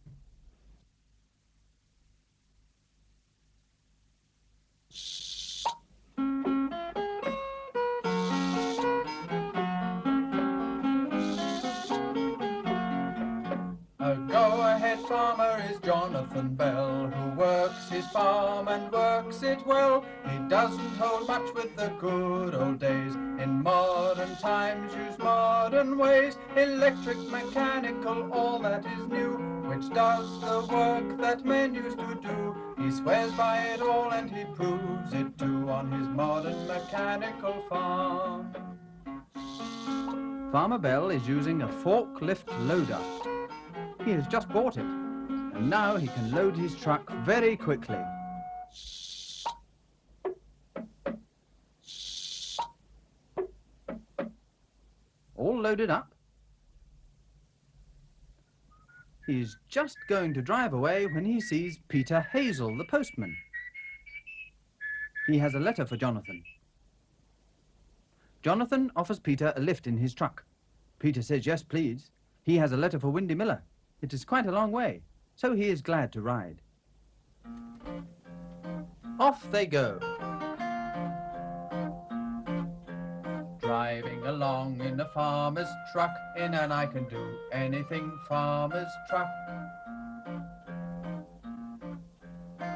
A go-ahead farmer is Jonathan Bell, who works his farm and works it well. He doesn't hold much with the good old days. In modern times use modern ways. Electric, mechanical, all that is new, which does the work that men used to do. He swears by it all and he proves it too on his modern mechanical farm. Farmer Bell is using a forklift loader. He has just bought it, and now he can load his truck very quickly. All loaded up? He's just going to drive away when he sees Peter Hazel, the postman. He has a letter for Jonathan. Jonathan offers Peter a lift in his truck. Peter says, yes, please. He has a letter for Windy Miller. It is quite a long way, so he is glad to ride. Off they go. Driving along in a farmer's truck, in an I can do anything farmer's truck.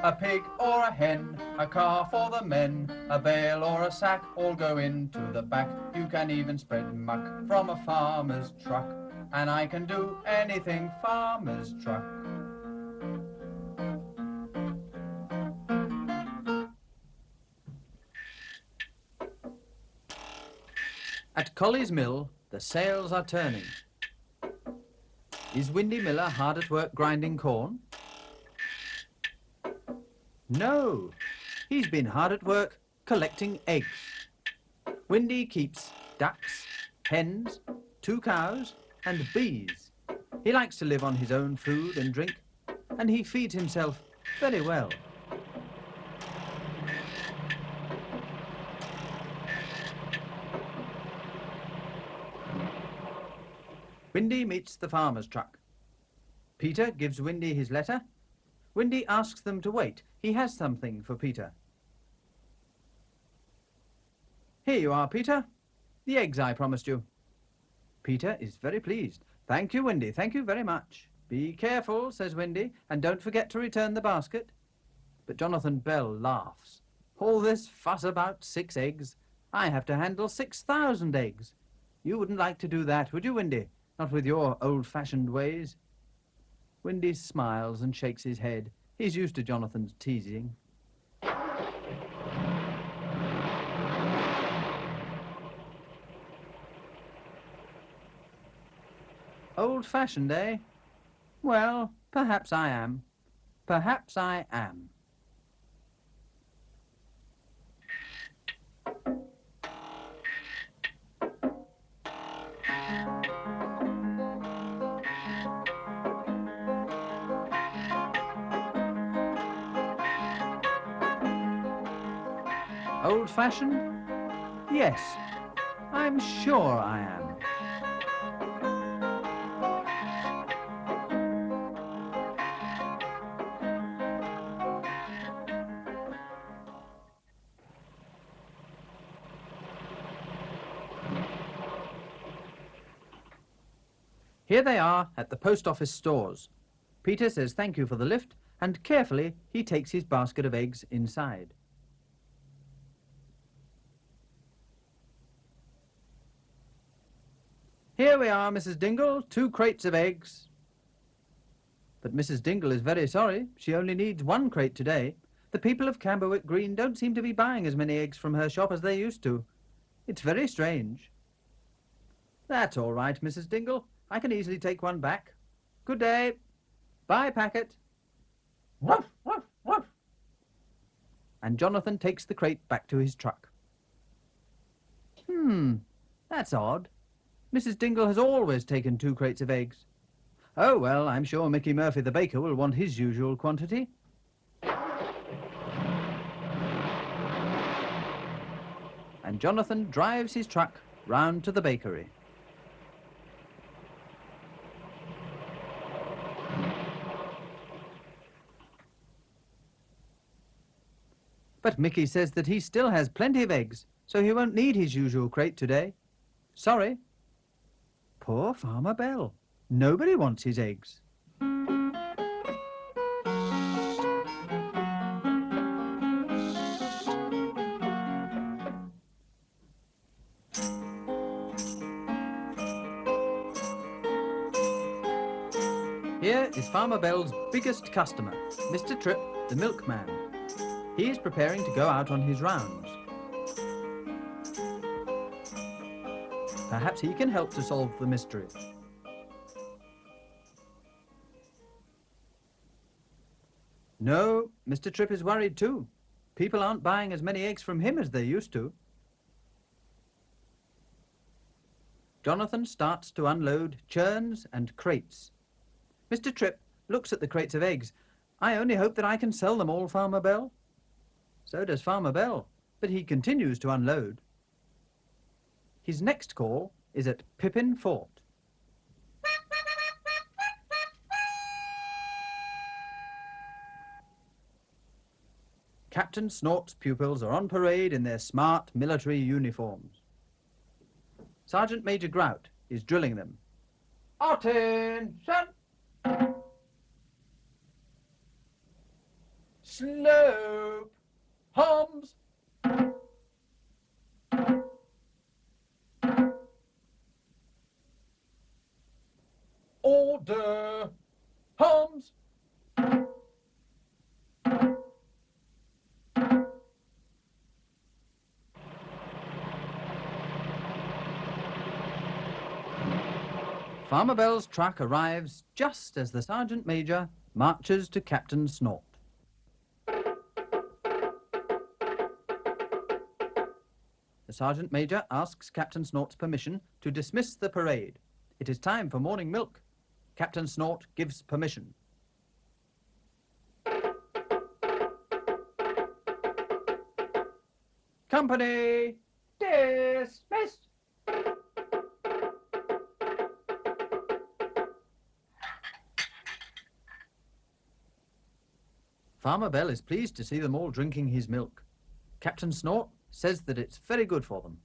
A pig or a hen, a car for the men, a bale or a sack, all go into the back. You can even spread muck from a farmer's truck, and I can do anything farmer's truck. At Colley's Mill, the sails are turning. Is Windy Miller hard at work grinding corn? No, he's been hard at work collecting eggs. Windy keeps ducks, hens, 2 cows and bees. He likes to live on his own food and drink, and he feeds himself very well. Windy meets the farmer's truck. Peter gives Windy his letter. Windy asks them to wait. He has something for Peter. Here you are, Peter. The eggs I promised you. Peter is very pleased. Thank you, Windy. Thank you very much. Be careful, says Windy, and don't forget to return the basket. But Jonathan Bell laughs. All this fuss about 6 eggs. I have to handle 6,000 eggs. You wouldn't like to do that, would you, Windy? Not with your old-fashioned ways. Windy smiles and shakes his head. He's used to Jonathan's teasing. Old-fashioned, eh? Well, perhaps I am. Perhaps I am. Old-fashioned? Yes, I'm sure I am. Here they are at the post office stores. Peter says thank you for the lift, and carefully he takes his basket of eggs inside. Here we are, Mrs. Dingle, 2 crates of eggs. But Mrs. Dingle is very sorry. She only needs 1 crate today. The people of Camberwick Green don't seem to be buying as many eggs from her shop as they used to. It's very strange. That's all right, Mrs. Dingle. I can easily take 1 back. Good day. Bye, packet. Woof, woof, woof. And Jonathan takes the crate back to his truck. That's odd. Mrs. Dingle has always taken 2 crates of eggs. Oh, well, I'm sure Mickey Murphy the baker will want his usual quantity. And Jonathan drives his truck round to the bakery. But Mickey says that he still has plenty of eggs, so he won't need his usual crate today. Sorry. Poor Farmer Bell. Nobody wants his eggs. Here is Farmer Bell's biggest customer, Mr. Tripp, the milkman. He is preparing to go out on his rounds. Perhaps he can help to solve the mystery. No, Mr. Tripp is worried too. People aren't buying as many eggs from him as they used to. Jonathan starts to unload churns and crates. Mr. Tripp looks at the crates of eggs. I only hope that I can sell them all, Farmer Bell. So does Farmer Bell, but he continues to unload. His next call is at Pippin Fort. Captain Snort's pupils are on parade in their smart military uniforms. Sergeant Major Grout is drilling them. Attention! Slope! Hums! Order! Hums! Farmer Bell's truck arrives just as the Sergeant Major marches to Captain Snort. The Sergeant Major asks Captain Snort's permission to dismiss the parade. It is time for morning milk. Captain Snort gives permission. Company dismissed. Farmer Bell is pleased to see them all drinking his milk. Captain Snort says that it's very good for them.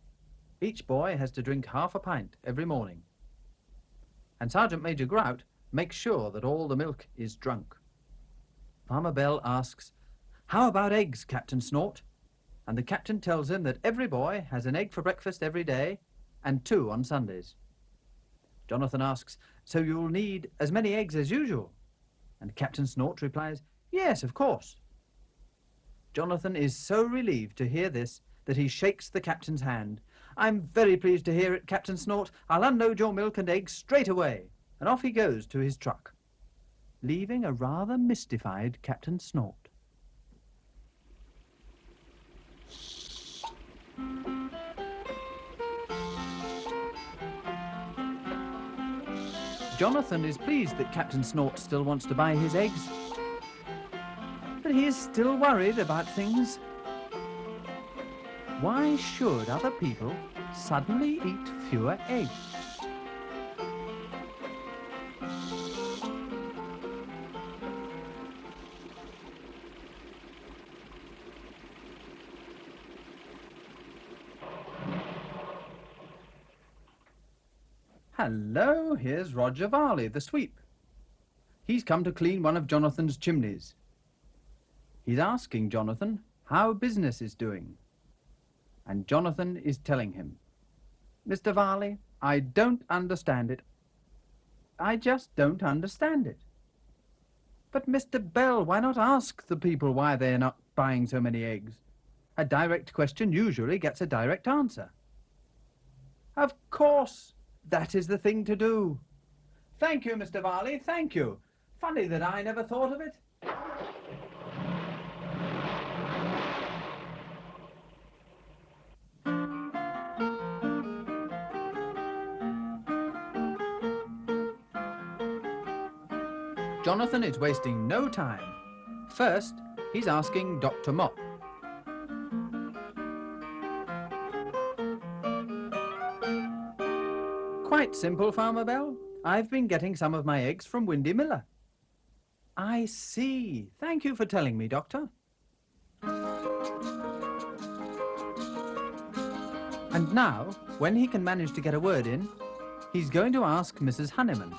Each boy has to drink half a pint every morning. And Sergeant Major Grout makes sure that all the milk is drunk. Farmer Bell asks, "How about eggs, Captain Snort?" And the captain tells him that every boy has an egg for breakfast every day and 2 on Sundays. Jonathan asks, "So you'll need as many eggs as usual?" And Captain Snort replies, "Yes, of course." Jonathan is so relieved to hear this that he shakes the captain's hand. "I'm very pleased to hear it, Captain Snort. I'll unload your milk and eggs straight away." And off he goes to his truck, leaving a rather mystified Captain Snort. Jonathan is pleased that Captain Snort still wants to buy his eggs. But he is still worried about things. Why should other people suddenly eat fewer eggs? Hello, here's Roger Varley, the sweep. He's come to clean one of Jonathan's chimneys. He's asking Jonathan how business is doing. And Jonathan is telling him, "Mr. Varley, I don't understand it. I just don't understand it." "But Mr. Bell, why not ask the people why they're not buying so many eggs? A direct question usually gets a direct answer." "Of course, that is the thing to do." "Thank you, Mr. Varley, thank you. Funny that I never thought of it." Jonathan is wasting no time. First, he's asking Dr. Mop. "Quite simple, Farmer Bell. I've been getting some of my eggs from Windy Miller." "I see. Thank you for telling me, Doctor." And now, when he can manage to get a word in, he's going to ask Mrs. Honeyman.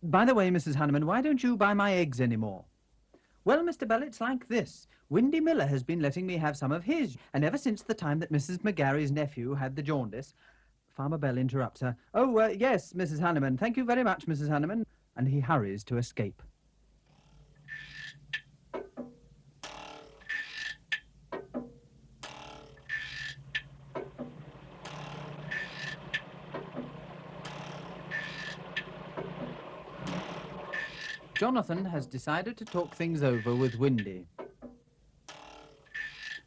By the way, Mrs. Honeyman, why don't you buy my eggs anymore?" "Well, Mr. Bell, it's like this. Windy Miller has been letting me have some of his, and ever since the time that Mrs. McGarry's nephew had the jaundice..." Farmer Bell interrupts her. "Oh, yes, Mrs. Honeyman. Thank you very much, Mrs. Honeyman." And he hurries to escape. Jonathan has decided to talk things over with Windy.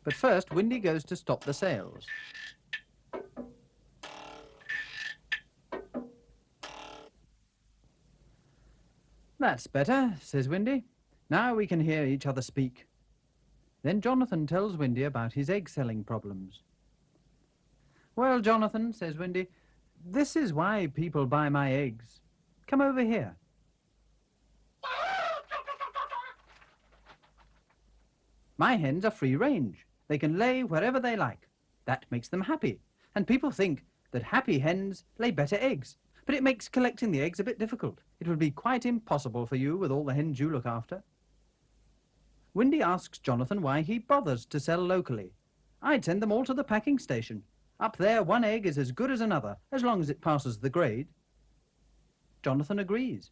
But first, Windy goes to stop the sales. That's better, says Windy. Now we can hear each other speak. Then Jonathan tells Windy about his egg-selling problems. Well, Jonathan, says Windy, this is why people buy my eggs. Come over here. My hens are free range. They can lay wherever they like. That makes them happy. And people think that happy hens lay better eggs. But it makes collecting the eggs a bit difficult. It would be quite impossible for you with all the hens you look after. Windy asks Jonathan why he bothers to sell locally. I'd send them all to the packing station. Up there, one egg is as good as another, as long as it passes the grade. Jonathan agrees.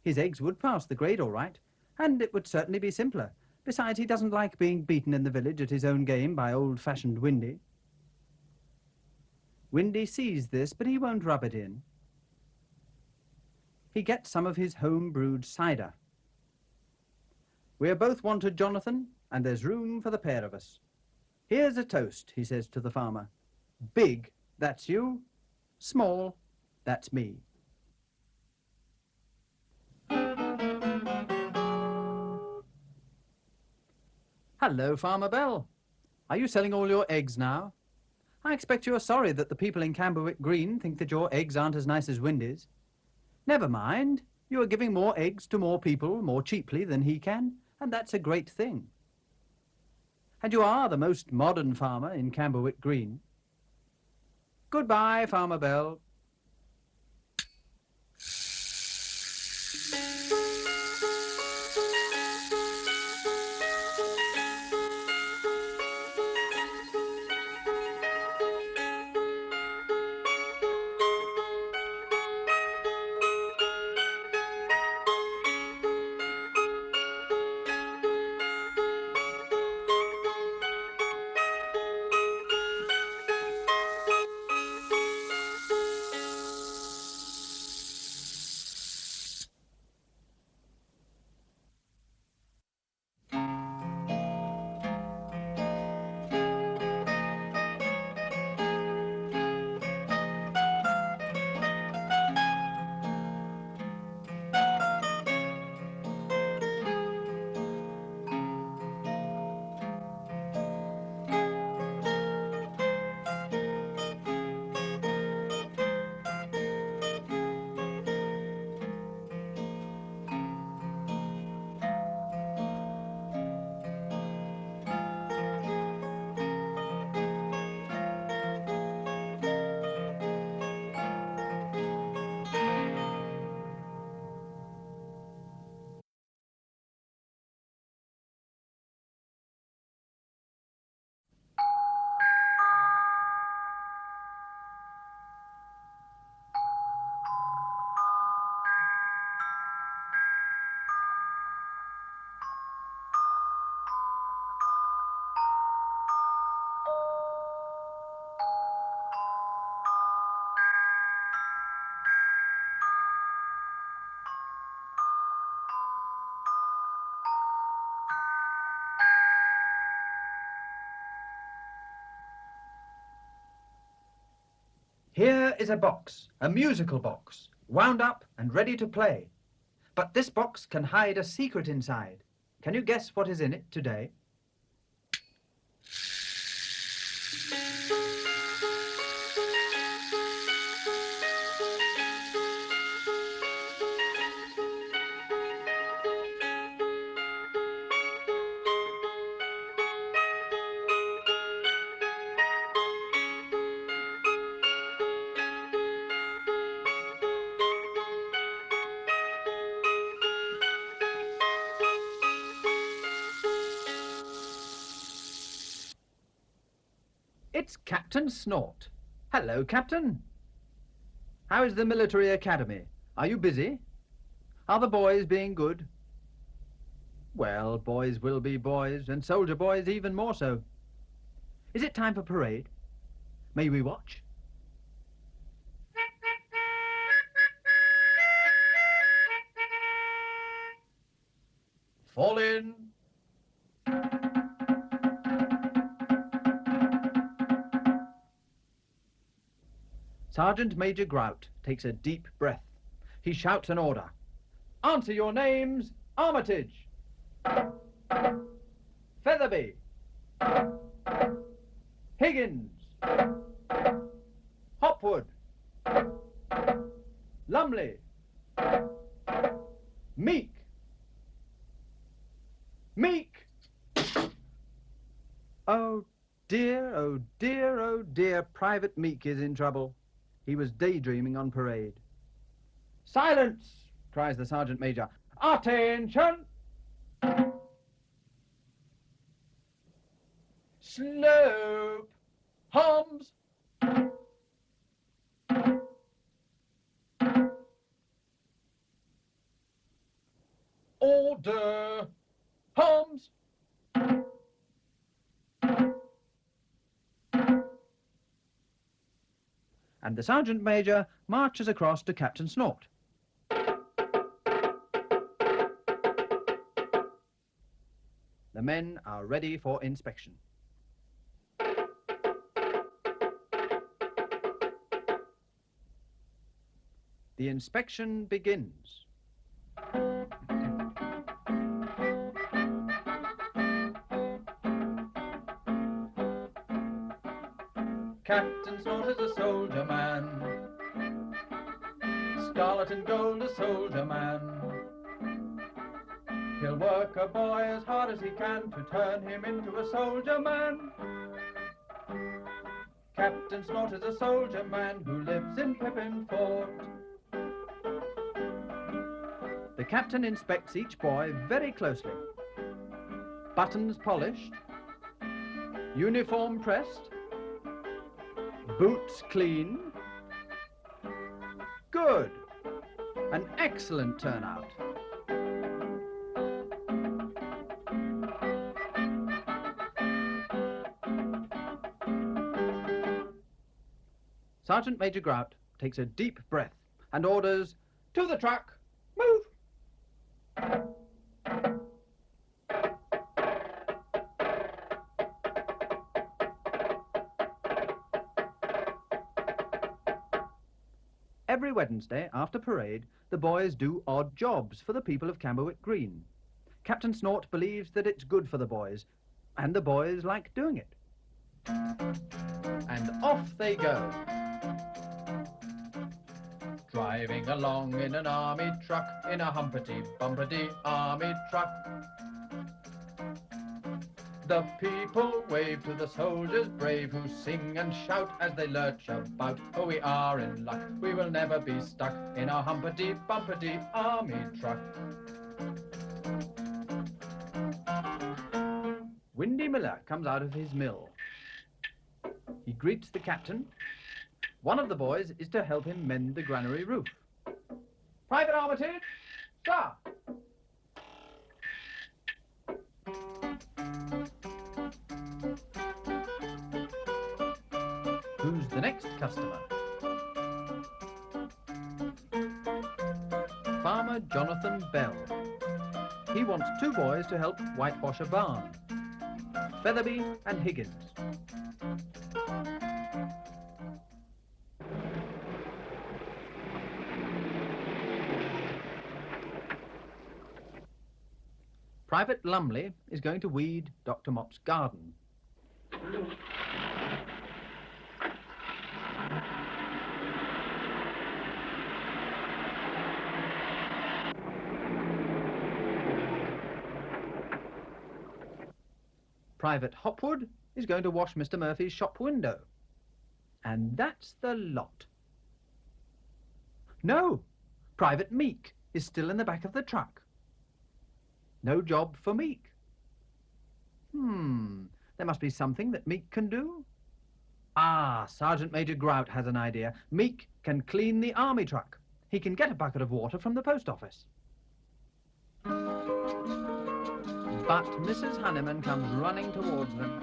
His eggs would pass the grade all right, and it would certainly be simpler. Besides, he doesn't like being beaten in the village at his own game by old-fashioned Windy. Windy sees this, but he won't rub it in. He gets some of his home-brewed cider. We're both wanted, Jonathan, and there's room for the pair of us. Here's a toast, he says to the farmer. Big, that's you. Small, that's me. Hello, Farmer Bell. Are you selling all your eggs now? I expect you're sorry that the people in Camberwick Green think that your eggs aren't as nice as Windy's. Never mind. You are giving more eggs to more people more cheaply than he can, and that's a great thing. And you are the most modern farmer in Camberwick Green. Goodbye, Farmer Bell. Here is a box, a musical box, wound up and ready to play. But this box can hide a secret inside. Can you guess what is in it today? It's Captain Snort. Hello, Captain. How is the military academy? Are you busy? Are the boys being good? Well, boys will be boys, and soldier boys even more so. Is it time for parade? May we watch? Fall in. Sergeant Major Grout takes a deep breath. He shouts an order. Answer your names. Armitage. Featherby. Higgins. Hopwood. Lumley. Meek. Meek! Oh dear, oh dear, oh dear, Private Meek is in trouble. He was daydreaming on parade. Silence! Cries the Sergeant Major. Attention! Slope! Hums! Order! Hums! And the Sergeant Major marches across to Captain Snort. The men are ready for inspection. The inspection begins. Captain Snort is a soldier man, scarlet and gold a soldier man. He'll work a boy as hard as he can to turn him into a soldier man. Captain Snort is a soldier man who lives in Pippin Fort. The captain inspects each boy very closely. Buttons polished, uniform pressed, boots clean. Good. An excellent turnout. Sergeant Major Grout takes a deep breath and orders, "To the truck, move!" Every Wednesday, after parade, the boys do odd jobs for the people of Camberwick Green. Captain Snort believes that it's good for the boys, and the boys like doing it. And off they go. Driving along in an army truck, in a humpity-bumpity army truck. The people wave to the soldiers brave who sing and shout as they lurch about. Oh, we are in luck, we will never be stuck in a humpity-bumpity army truck. Windy Miller comes out of his mill. He greets the captain. One of the boys is to help him mend the granary roof. Private Armitage, sir! Who's the next customer? Farmer Jonathan Bell. He wants two boys to help whitewash a barn. Featherby and Higgins. Private Lumley is going to weed Dr. Mop's garden. Private Hopwood is going to wash Mr. Murphy's shop window. And that's the lot. No, Private Meek is still in the back of the truck. No job for Meek. There must be something that Meek can do. Ah, Sergeant Major Grout has an idea. Meek can clean the army truck. He can get a bucket of water from the post office. But Mrs. Honeyman comes running towards them.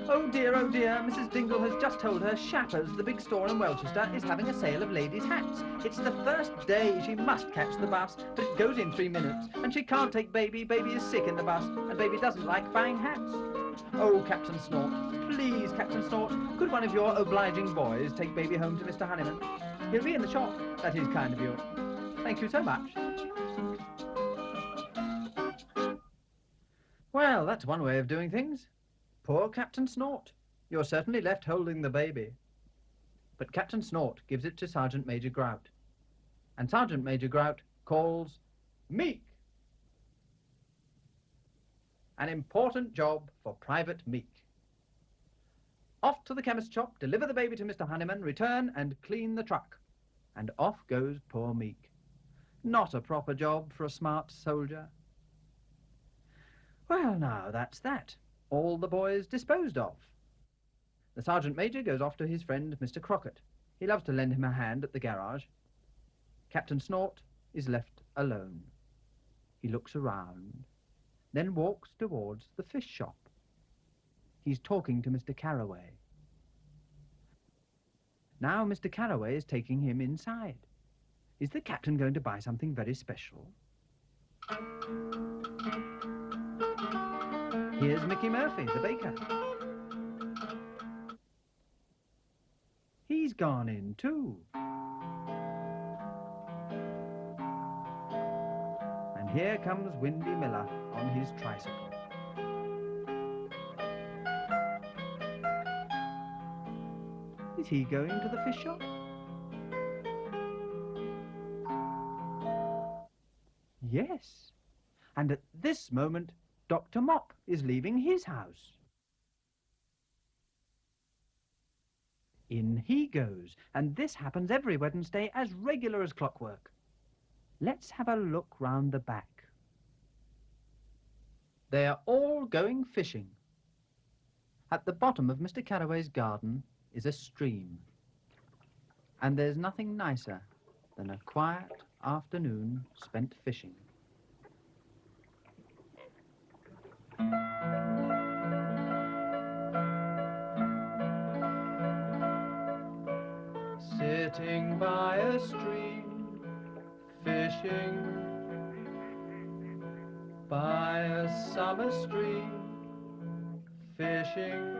Oh dear, Mrs. Dingle has just told her Shappers, the big store in Welchester, is having a sale of ladies' hats. It's the first day. She must catch the bus, but it goes in 3 minutes, and she can't take Baby. Baby is sick in the bus, and Baby doesn't like buying hats. Oh, Captain Snort, please, Captain Snort, could one of your obliging boys take Baby home to Mr. Honeyman? He'll be in the shop. That is kind of you. Thank you so much. Well, that's one way of doing things. Poor Captain Snort. You're certainly left holding the baby. But Captain Snort gives it to Sergeant Major Grout. And Sergeant Major Grout calls Meek. An important job for Private Meek. Off to the chemist's shop, deliver the baby to Mr. Honeyman, return and clean the truck. And off goes poor Meek. Not a proper job for a smart soldier. Well, now, that's that. All the boys disposed of. The Sergeant Major goes off to his friend, Mr. Crockett. He loves to lend him a hand at the garage. Captain Snort is left alone. He looks around, then walks towards the fish shop. He's talking to Mr. Carraway. Now Mr. Carraway is taking him inside. Is the captain going to buy something very special? Here's Mickey Murphy, the baker. He's gone in too. And here comes Windy Miller on his tricycle. Is he going to the fish shop? Yes. And at this moment, Dr. Mop is leaving his house. In he goes, and this happens every Wednesday as regular as clockwork. Let's have a look round the back. They are all going fishing. At the bottom of Mr. Carraway's garden is a stream. And there's nothing nicer than a quiet afternoon spent fishing. Sitting by a stream, fishing by a summer stream, fishing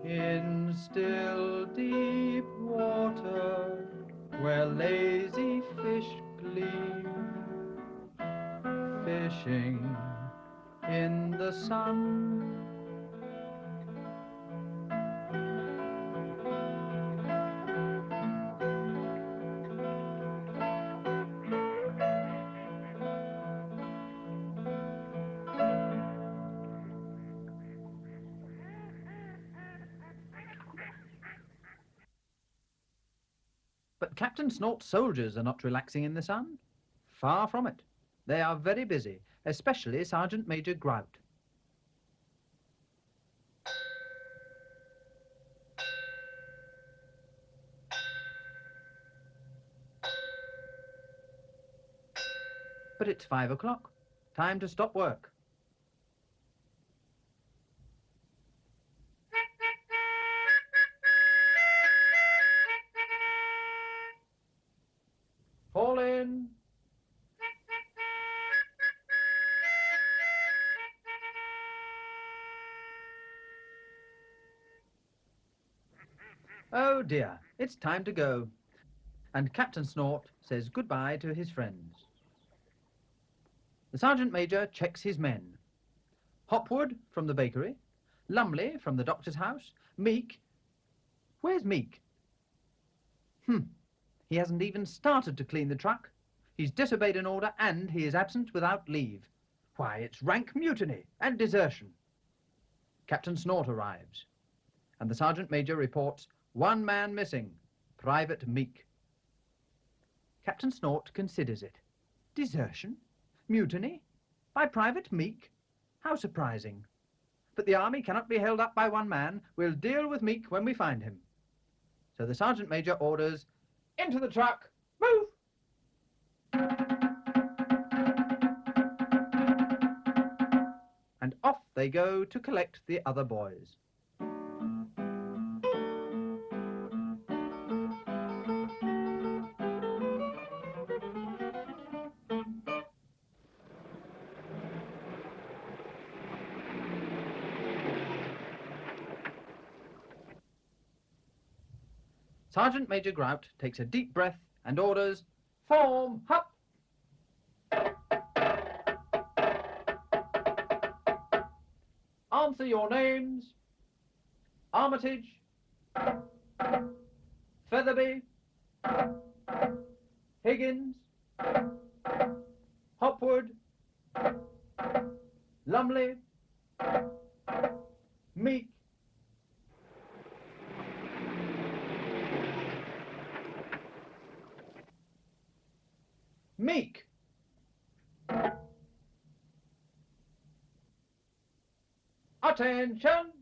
in still deep water where lazy fish gleam, fishing in the sun. But Captain Snort's soldiers are not relaxing in the sun. Far from it. They are very busy, especially Sergeant Major Grout. But it's 5 o'clock. Time to stop work. Fall in. Oh dear, it's time to go. And Captain Snort says goodbye to his friends. The Sergeant Major checks his men. Hopwood from the bakery, Lumley from the doctor's house, Meek. Where's Meek? He hasn't even started to clean the truck. He's disobeyed an order and he is absent without leave. Why, it's rank mutiny and desertion. Captain Snort arrives, and the Sergeant Major reports 1 man missing, Private Meek. Captain Snort considers it. Desertion? Mutiny? By Private Meek? How surprising. But the army cannot be held up by 1 man. We'll deal with Meek when we find him. So the Sergeant Major orders, into the truck, move! And off they go to collect the other boys. Sergeant Major Grout takes a deep breath and orders, form, hop! Answer your names. Armitage, Featherby, Higgins, Hopwood, Lumley, Meek. Meek. Attention!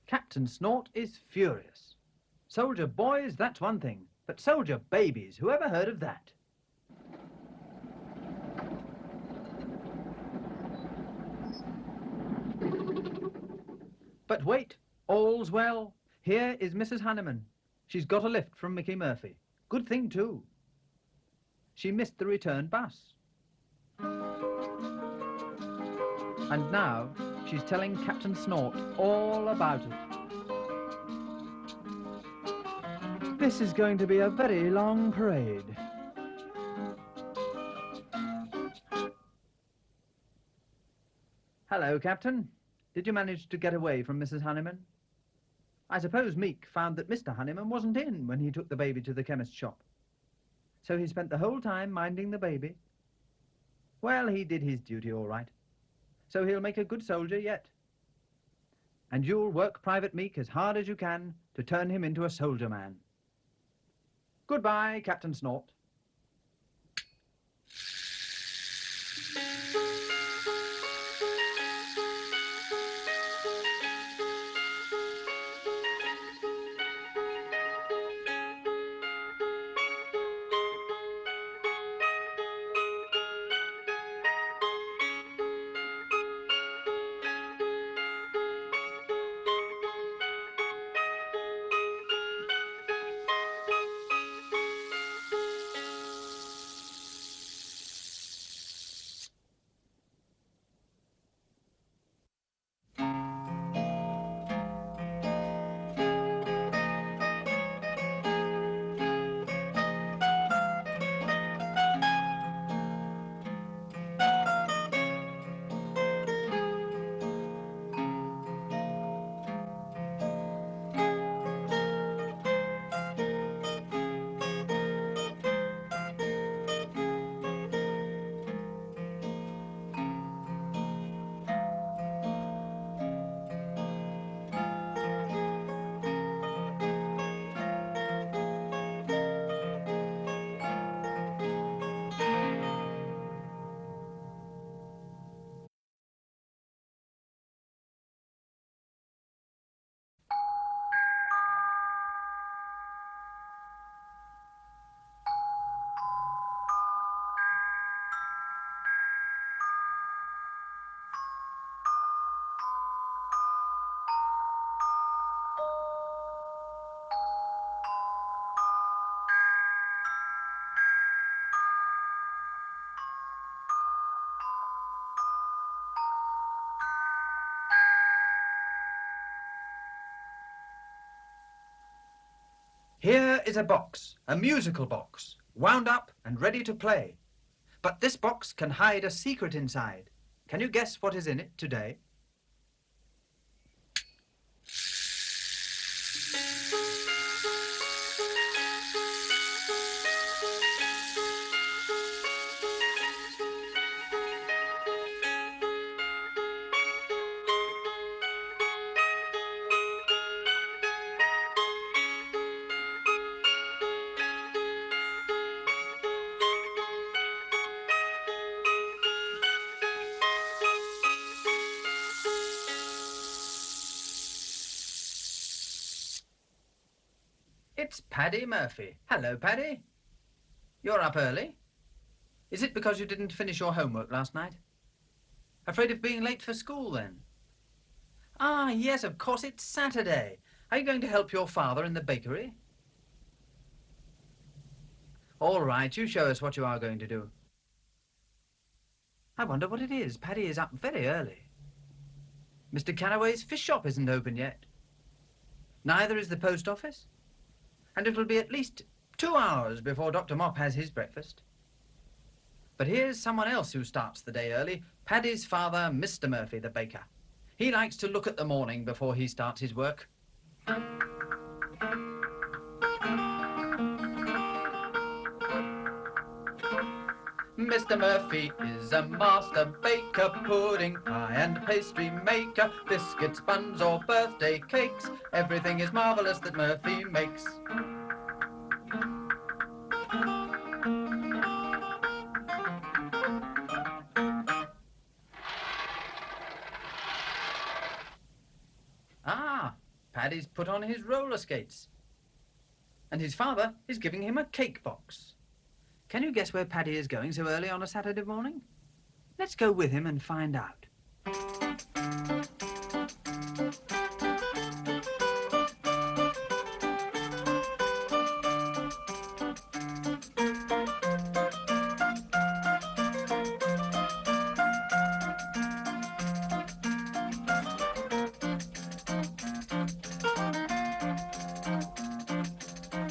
Captain Snort is furious. Soldier boys, that's one thing, but soldier babies, whoever heard of that? But wait, all's well. Here is Mrs. Hanneman. She's got a lift from Mickey Murphy. Good thing, too. She missed the return bus. And now she's telling Captain Snort all about it. This is going to be a very long parade. Hello, Captain. Did you manage to get away from Mrs. Hanneman? I suppose Meek found that Mr. Hanneman wasn't in when he took the baby to the chemist's shop. So he spent the whole time minding the baby. Well, he did his duty all right. So he'll make a good soldier yet. And you'll work Private Meek as hard as you can to turn him into a soldier man. Goodbye, Captain Snort. Here is a box, a musical box, wound up and ready to play. But this box can hide a secret inside. Can you guess what is in it today? It's Paddy Murphy. Hello, Paddy. You're up early. Is it because you didn't finish your homework last night? Afraid of being late for school, then? Ah, yes, of course, it's Saturday. Are you going to help your father in the bakery? All right, you show us what you are going to do. I wonder what it is. Paddy is up very early. Mr. Carraway's fish shop isn't open yet. Neither is the post office. And it'll be at least 2 hours before Dr. Mop has his breakfast. But here's someone else who starts the day early, Paddy's father, Mr. Murphy, the baker. He likes to look at the morning before he starts his work. Mr. Murphy is a master baker, pudding, pie and pastry maker, biscuits, buns or birthday cakes. Everything is marvellous that Murphy makes. Ah, Paddy's put on his roller skates. And his father is giving him a cake box. Can you guess where Paddy is going so early on a Saturday morning? Let's go with him and find out.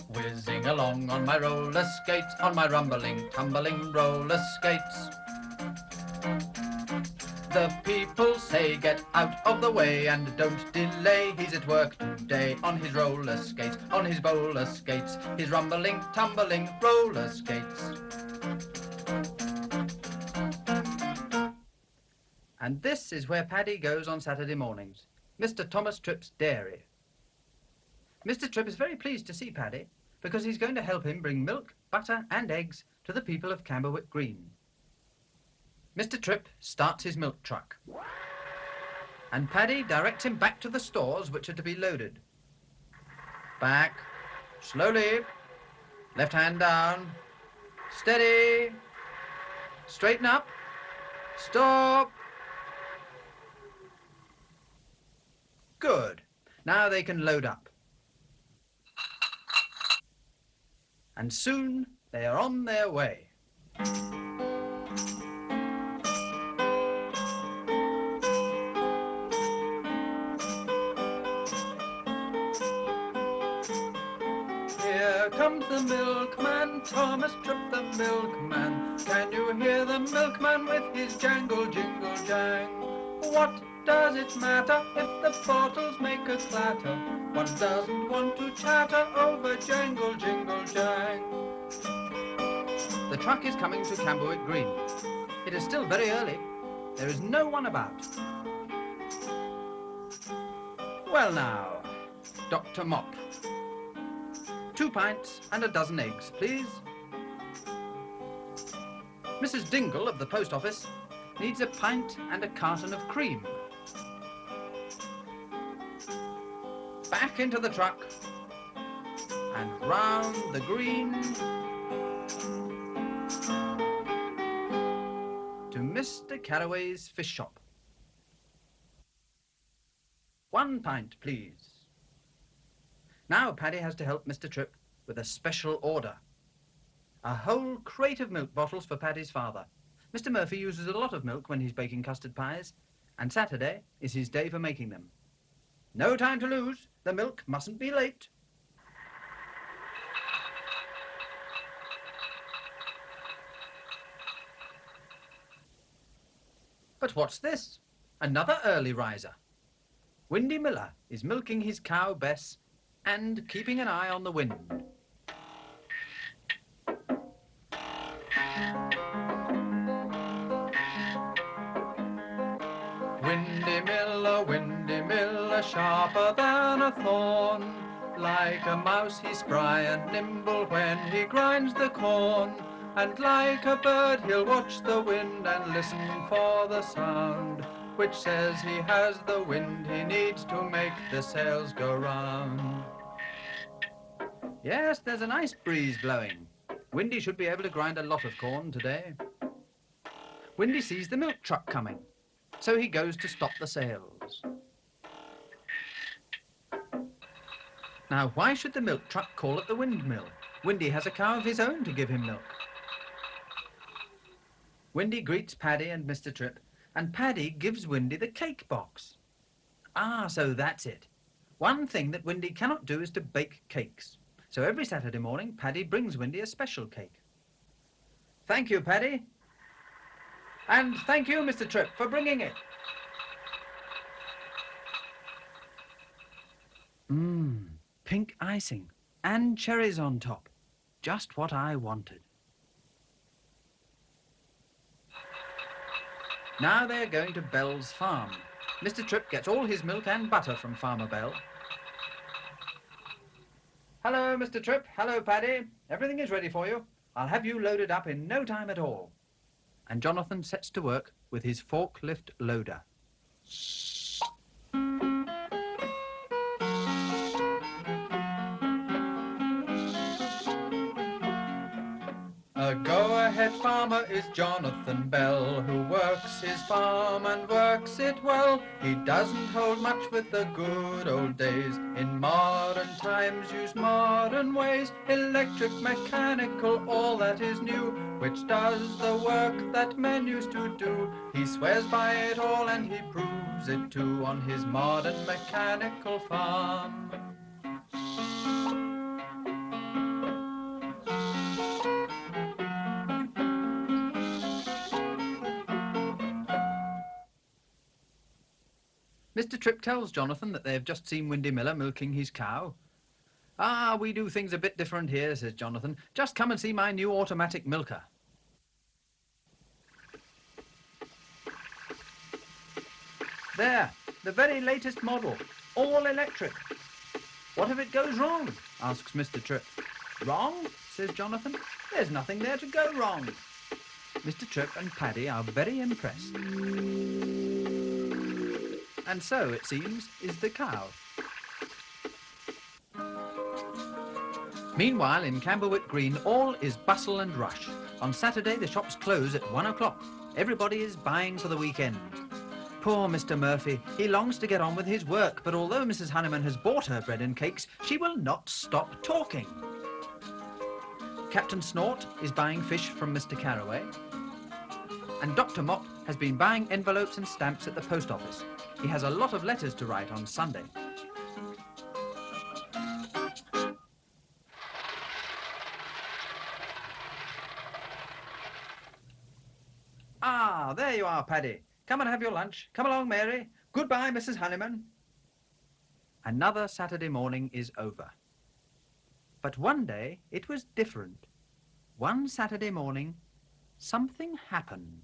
Whizzing along on my roller skates, on my rumbling, tumbling roller skates. The people say, get out of the way and don't delay. He's at work today on his roller skates, on his bowler skates, his rumbling, tumbling roller skates. And this is where Paddy goes on Saturday mornings, Mr. Thomas Tripp's dairy. Mr. Tripp is very pleased to see Paddy because he's going to help him bring milk, butter and eggs to the people of Camberwick Green. Mr. Tripp starts his milk truck and Paddy directs him back to the stores which are to be loaded. Back, slowly, left hand down, steady, straighten up, stop. Good. Now they can load up. And soon they are on their way. Here comes the milkman, Thomas Tripp the milkman. Can you hear the milkman with his jangle, jingle, jang? What does it matter if the bottles make a clatter? One doesn't want to chatter over jangle, jingle, jang. The truck is coming to Camberwick Green. It is still very early. There is no one about. Well now, Dr. Mop. 2 pints and a dozen eggs, please. Mrs. Dingle of the post office needs a pint and a carton of cream. Back into the truck and round the green to Mr. Carraway's fish shop. 1 pint, please. Now Paddy has to help Mr. Tripp with a special order. A whole crate of milk bottles for Paddy's father. Mr. Murphy uses a lot of milk when he's baking custard pies, and Saturday is his day for making them. No time to lose. The milk mustn't be late. But what's this? Another early riser. Windy Miller is milking his cow Bess and keeping an eye on the wind. Windy Miller, sharper than a thorn. Like a mouse he's spry and nimble when he grinds the corn. And like a bird he'll watch the wind and listen for the sound, which says he has the wind he needs to make the sails go round. Yes, there's a nice breeze blowing. Windy should be able to grind a lot of corn today. Windy sees the milk truck coming, so he goes to stop the sails. Now, why should the milk truck call at the windmill? Windy has a cow of his own to give him milk. Windy greets Paddy and Mr. Tripp, and Paddy gives Windy the cake box. Ah, so that's it. One thing that Windy cannot do is to bake cakes. So every Saturday morning, Paddy brings Windy a special cake. Thank you, Paddy. And thank you, Mr. Tripp, for bringing it. Pink icing and cherries on top. Just what I wanted. Now they're going to Bell's farm. Mr. Tripp gets all his milk and butter from Farmer Bell. Hello, Mr. Tripp. Hello, Paddy. Everything is ready for you. I'll have you loaded up in no time at all. And Jonathan sets to work with his forklift loader. A go-ahead farmer is Jonathan Bell, who works his farm and works it well. He doesn't hold much with the good old days. In modern times use modern ways. Electric, mechanical, all that is new, which does the work that men used to do. He swears by it all and he proves it too on his modern mechanical farm. Mr. Tripp tells Jonathan that they've just seen Windy Miller milking his cow. Ah, we do things a bit different here, says Jonathan. Just come and see my new automatic milker. There, the very latest model, all electric. What if it goes wrong? Asks Mr. Tripp. Wrong? Says Jonathan. There's nothing there to go wrong. Mr. Tripp and Paddy are very impressed. And so, it seems, is the cow. Meanwhile, in Camberwick Green, all is bustle and rush. On Saturday, the shops close at 1 o'clock. Everybody is buying for the weekend. Poor Mr. Murphy. He longs to get on with his work, but although Mrs. Honeyman has bought her bread and cakes, she will not stop talking. Captain Snort is buying fish from Mr. Carraway. And Dr. Mop has been buying envelopes and stamps at the post office. He has a lot of letters to write on Sunday. Ah, there you are, Paddy. Come and have your lunch. Come along, Mary. Goodbye, Mrs. Honeyman. Another Saturday morning is over. But one day it was different. One Saturday morning, something happened.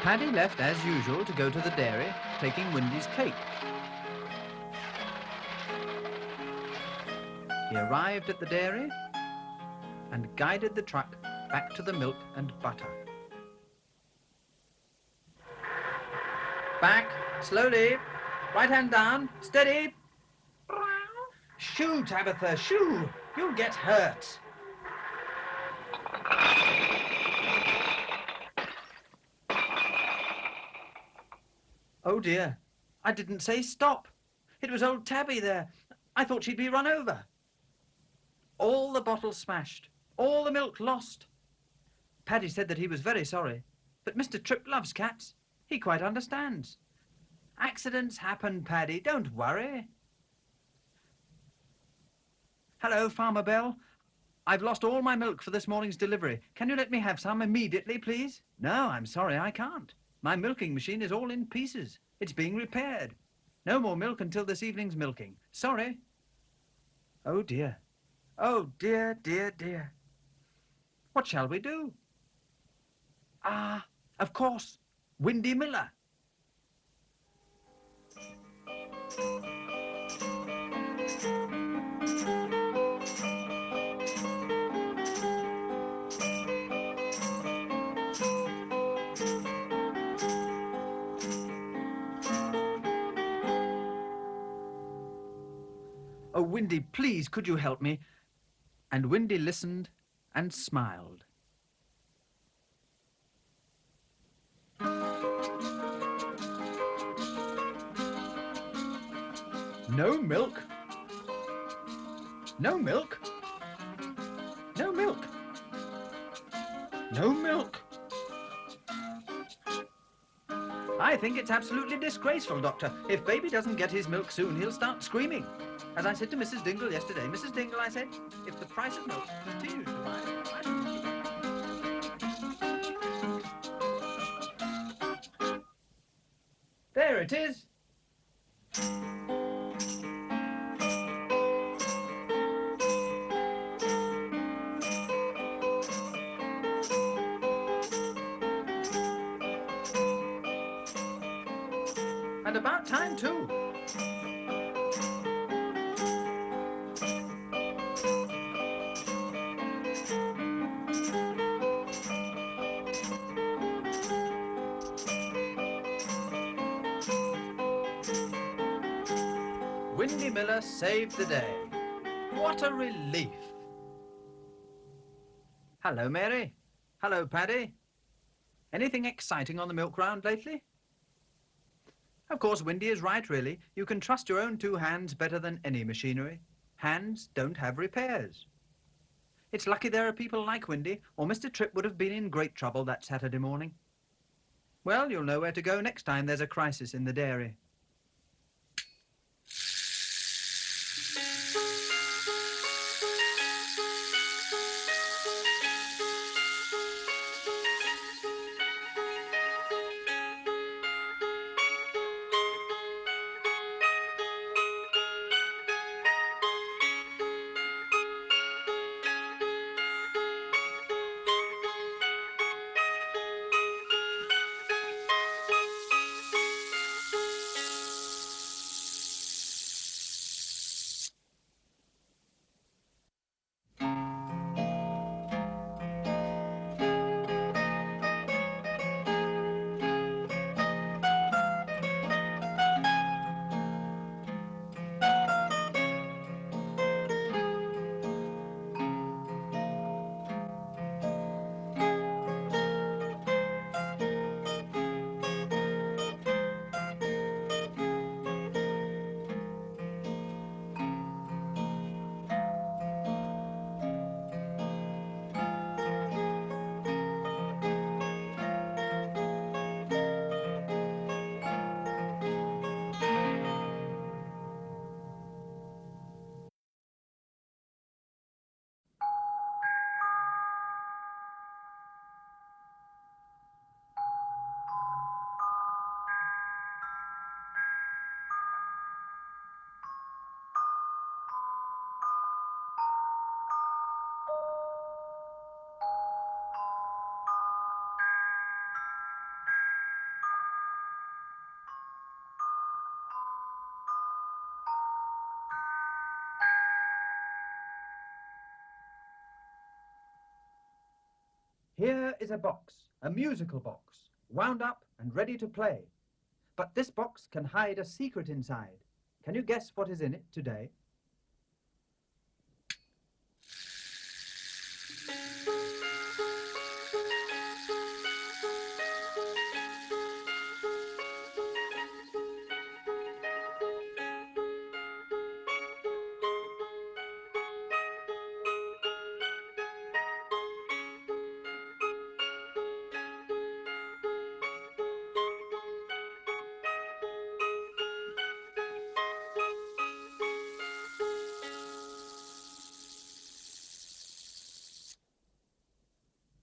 Paddy left as usual to go to the dairy, taking Windy's cake. He arrived at the dairy and guided the truck back to the milk and butter. Back, slowly, right hand down, steady. Shoo, Tabitha, shoo, you'll get hurt. Oh dear, I didn't say stop. It was old Tabby there. I thought she'd be run over. All the bottles smashed, all the milk lost. Paddy said that he was very sorry, but Mr. Tripp loves cats. He quite understands. Accidents happen, Paddy, don't worry. Hello, Farmer Bell. I've lost all my milk for this morning's delivery. Can you let me have some immediately, please? No, I'm sorry, I can't. My milking machine is all in pieces. It's being repaired. No more milk until this evening's milking. Sorry. Oh, dear. Oh, dear, dear, dear. What shall we do? Ah, of course, Windy Miller. Oh, Windy, please, could you help me? And Windy listened and smiled. No milk? No milk? No milk? No milk? I think it's absolutely disgraceful, Doctor. If baby doesn't get his milk soon, he'll start screaming. As I said to Mrs. Dingle yesterday, Mrs. Dingle, I said, if the price of milk continues to rise, There it is. And about time, too. Windy Miller saved the day. What a relief. Hello, Mary. Hello, Paddy. Anything exciting on the milk round lately? Of course, Windy is right, really. You can trust your own two hands better than any machinery. Hands don't have repairs. It's lucky there are people like Windy, or Mr. Tripp would have been in great trouble that Saturday morning. Well, you'll know where to go next time there's a crisis in the dairy. Here is a box, a musical box, wound up and ready to play. But this box can hide a secret inside. Can you guess what is in it today?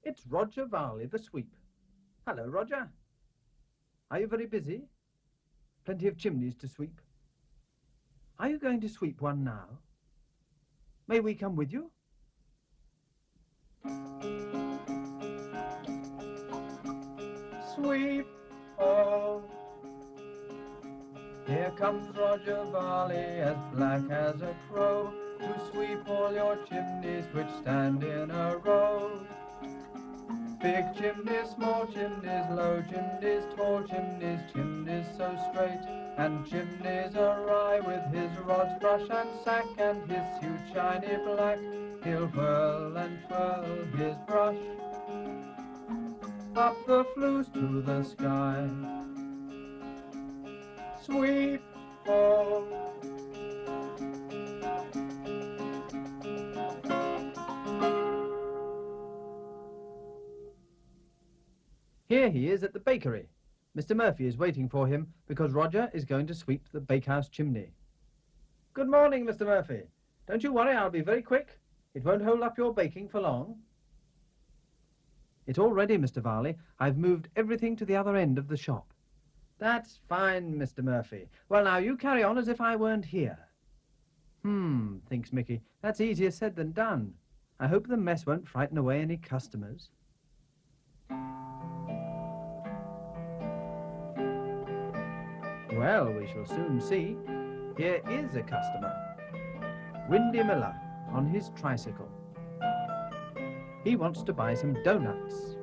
It's Roger Varley, the sweep. Hello, Roger. Are you very busy? Plenty of chimneys to sweep. Are you going to sweep one now? May we come with you? Sweep, oh. Here comes Roger Varley, as black as a crow, to sweep all your chimneys which stand in a row. Big chimneys, small chimneys, low chimneys, tall chimneys, chimneys so straight, and chimneys awry. With his rods, brush and sack, and his suit shiny black, he'll whirl and twirl his brush up the flues to the sky. Sweep, oh. Here he is at the bakery. Mr. Murphy is waiting for him because Roger is going to sweep the bakehouse chimney. Good morning, Mr. Murphy. Don't you worry, I'll be very quick. It won't hold up your baking for long. It's all ready, Mr. Varley. I've moved everything to the other end of the shop. That's fine, Mr. Murphy. Well, now, you carry on as if I weren't here. Thinks Mickey. That's easier said than done. I hope the mess won't frighten away any customers. Well, we shall soon see. Here is a customer. Windy Miller on his tricycle. He wants to buy some doughnuts.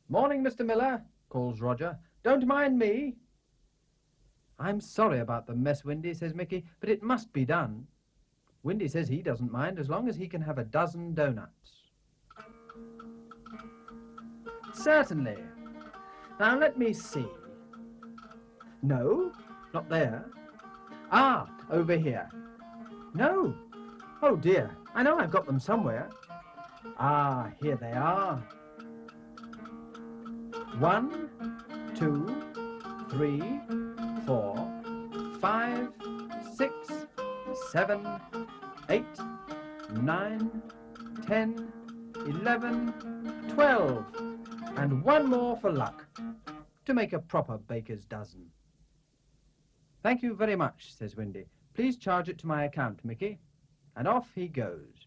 Morning, Mr. Miller, calls Roger. Don't mind me. I'm sorry about the mess, Windy, says Mickey, but it must be done. Windy says he doesn't mind as long as he can have a dozen doughnuts. Certainly. Now let me see. No, not there. Ah, over here. No. Oh dear, I know I've got them somewhere. Ah, here they are. 1, 2, 3, 4, 5, 6, 7, 8, 9, 10, 11, 12, and one more for luck, to make a proper baker's dozen. Thank you very much, says Windy. Please charge it to my account, Mickey. And off he goes.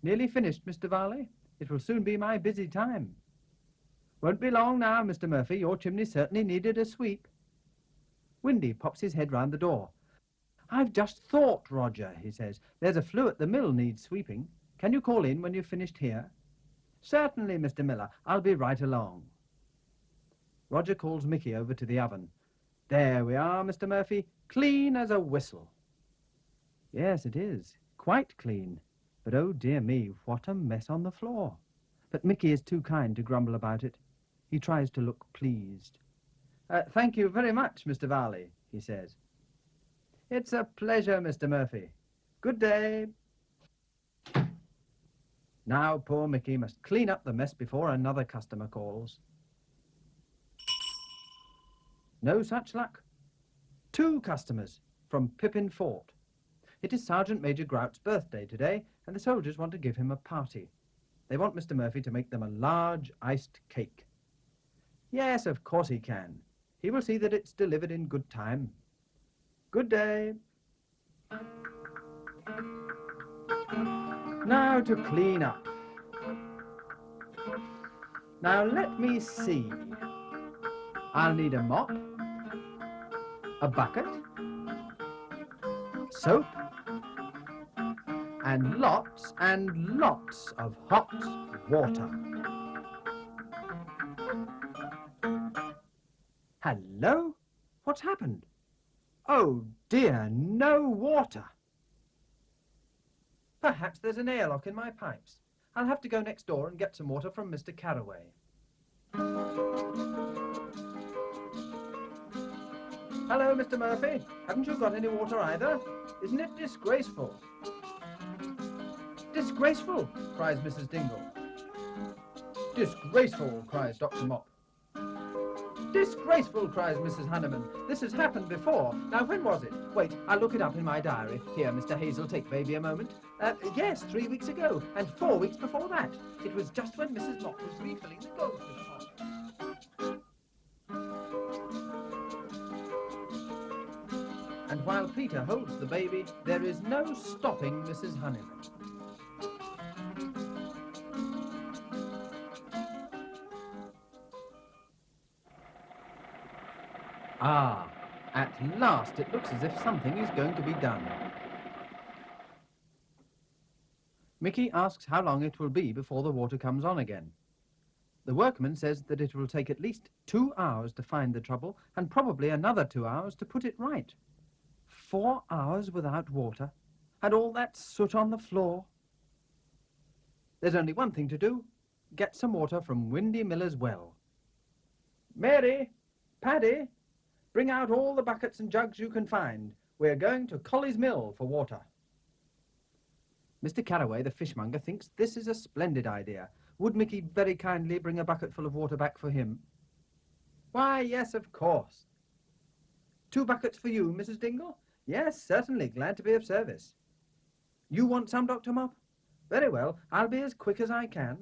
Nearly finished, Mr. Varley. It will soon be my busy time. Won't be long now, Mr. Murphy. Your chimney certainly needed a sweep. Windy pops his head round the door. I've just thought, Roger, he says. There's a flue at the mill needs sweeping. Can you call in when you've finished here? Certainly, Mr. Miller. I'll be right along. Roger calls Mickey over to the oven. There we are, Mr. Murphy. Clean as a whistle. Yes, it is. Quite clean. But oh dear me, what a mess on the floor. But Mickey is too kind to grumble about it. He tries to look pleased. Thank you very much, Mr. Varley, he says. It's a pleasure, Mr. Murphy. Good day. Now poor Mickey must clean up the mess before another customer calls. No such luck. 2 customers from Pippin Fort. It is Sergeant Major Grout's birthday today, and the soldiers want to give him a party. They want Mr. Murphy to make them a large iced cake. Yes, of course he can. He will see that it's delivered in good time. Good day. Now to clean up. Now let me see. I'll need a mop, a bucket, soap, and lots of hot water. Hello? What's happened? Oh dear, no water. Perhaps there's an airlock in my pipes. I'll have to go next door and get some water from Mr. Carraway. Hello, Mr. Murphy. Haven't you got any water either? Isn't it disgraceful? Disgraceful, cries Mrs. Dingle. Disgraceful, cries Dr. Mop. Disgraceful, cries Mrs. Hanneman. This has happened before. Now, when was it? Wait, I'll look it up in my diary. Here, Mr. Hazel, take baby a moment. Yes, 3 weeks ago, and 4 weeks before that. It was just when Mrs. Mop was refilling the goldfish pot. And while Peter holds the baby, there is no stopping Mrs. Hanneman. Ah, at last it looks as if something is going to be done. Mickey asks how long it will be before the water comes on again. The workman says that it will take at least 2 hours to find the trouble and probably another 2 hours to put it right. 4 hours without water and all that soot on the floor. There's only one thing to do. Get some water from Windy Miller's well. Mary, Paddy, bring out all the buckets and jugs you can find. We're going to Colley's Mill for water. Mr. Carraway, the fishmonger, thinks this is a splendid idea. Would Mickey very kindly bring a bucket full of water back for him? Why, yes, of course. 2 buckets for you, Mrs. Dingle? Yes, certainly. Glad to be of service. You want some, Dr. Mop? Very well. I'll be as quick as I can.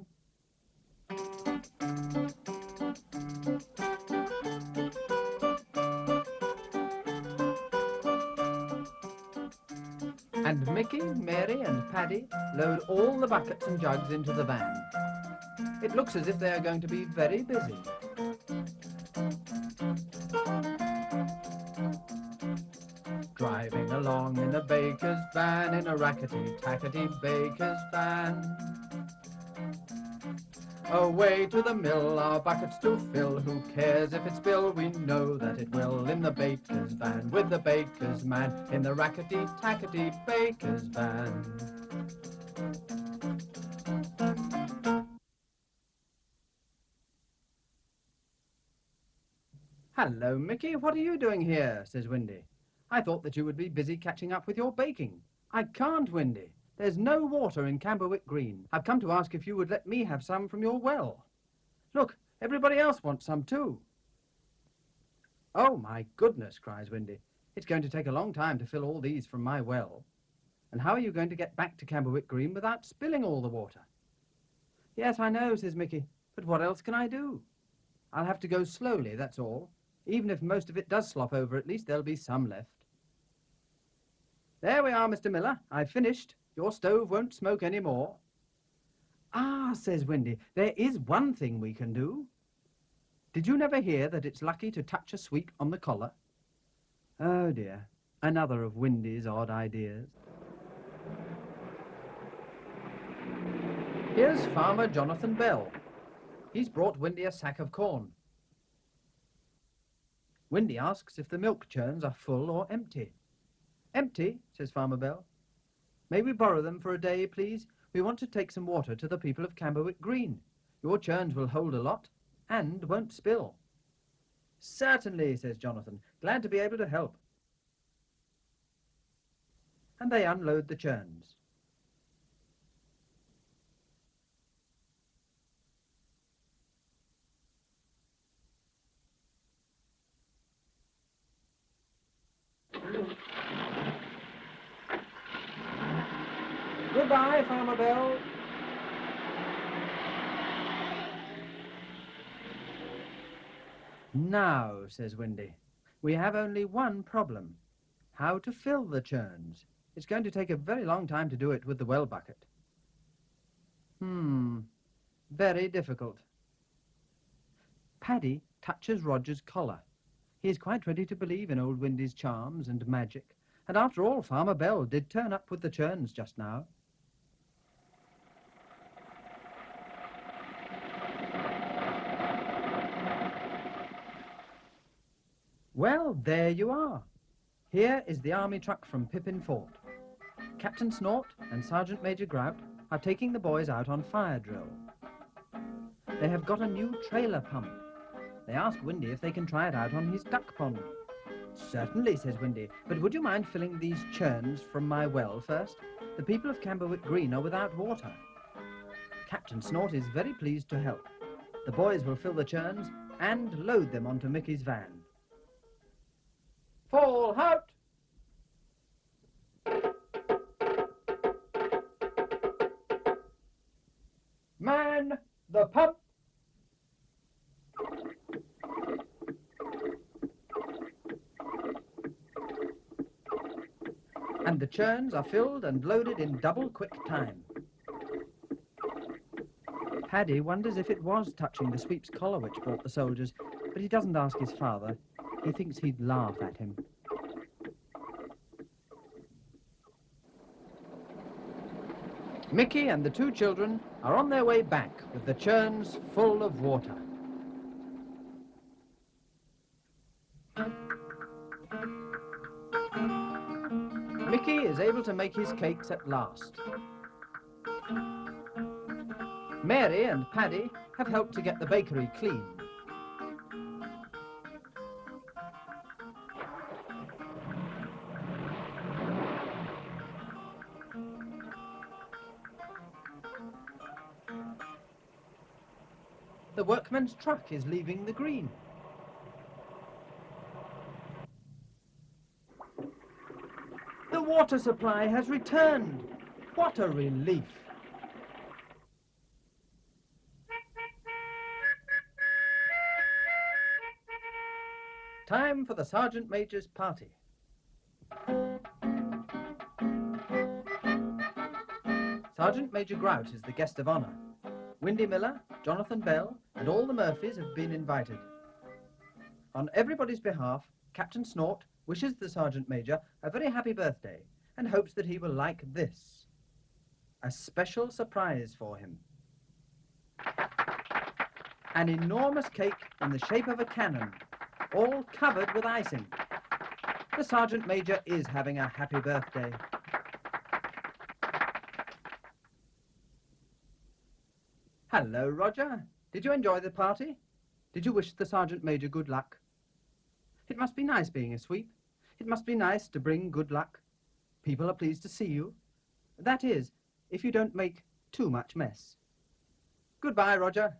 And Mickey, Mary and Paddy load all the buckets and jugs into the van. It looks as if they are going to be very busy. Driving along in a baker's van, in a rackety-tackety baker's van. Away to the mill, our buckets to fill. Who cares if it spill? We know that it will. In the baker's van, with the baker's man, in the rackety-tackety baker's van. Hello, Mickey. What are you doing here? Says Windy. I thought that you would be busy catching up with your baking. I can't, Windy. There's no water in Camberwick Green. I've come to ask if you would let me have some from your well. Look, everybody else wants some too. Oh, my goodness, cries Windy. It's going to take a long time to fill all these from my well. And how are you going to get back to Camberwick Green without spilling all the water? Yes, I know, says Mickey, but what else can I do? I'll have to go slowly, that's all. Even if most of it does slop over, at least there'll be some left. There we are, Mr. Miller. I've finished. Your stove won't smoke any more. Ah, says Windy, there is one thing we can do. Did you never hear that it's lucky to touch a sweep on the collar? Oh, dear. Another of Windy's odd ideas. Here's Farmer Jonathan Bell. He's brought Windy a sack of corn. Windy asks if the milk churns are full or empty. Empty, says Farmer Bell. May we borrow them for a day, please? We want to take some water to the people of Camberwick Green. Your churns will hold a lot and won't spill. Certainly, says Jonathan. Glad to be able to help. And they unload the churns. Goodbye, Farmer Bell. Now, says Windy, we have only one problem. How to fill the churns. It's going to take a very long time to do it with the well bucket. Very difficult. Paddy touches Roger's collar. He is quite ready to believe in old Windy's charms and magic. And after all, Farmer Bell did turn up with the churns just now. Well, there you are. Here is the army truck from Pippin Fort. Captain Snort and Sergeant Major Grout are taking the boys out on fire drill. They have got a new trailer pump. They ask Windy if they can try it out on his duck pond. Certainly, says Windy, but would you mind filling these churns from my well first? The people of Camberwick Green are without water. Captain Snort is very pleased to help. The boys will fill the churns and load them onto Mickey's van. Fall out! Man the pump! And the churns are filled and loaded in double quick time. Paddy wonders if it was touching the sweep's collar which brought the soldiers, but he doesn't ask his father. He thinks he'd laugh at him. Mickey and the 2 children are on their way back with the churns full of water. Mickey is able to make his cakes at last. Mary and Paddy have helped to get the bakery clean. The workman's truck is leaving the green. The water supply has returned. What a relief. Time for the Sergeant Major's party. Sergeant Major Grout is the guest of honour. Windy Miller, Jonathan Bell, and all the Murphys have been invited. On everybody's behalf, Captain Snort wishes the Sergeant Major a very happy birthday and hopes that he will like this. A special surprise for him. An enormous cake in the shape of a cannon, all covered with icing. The Sergeant Major is having a happy birthday. Hello, Roger. Did you enjoy the party? Did you wish the Sergeant Major good luck? It must be nice being a sweep. It must be nice to bring good luck. People are pleased to see you. That is, if you don't make too much mess. Goodbye, Roger.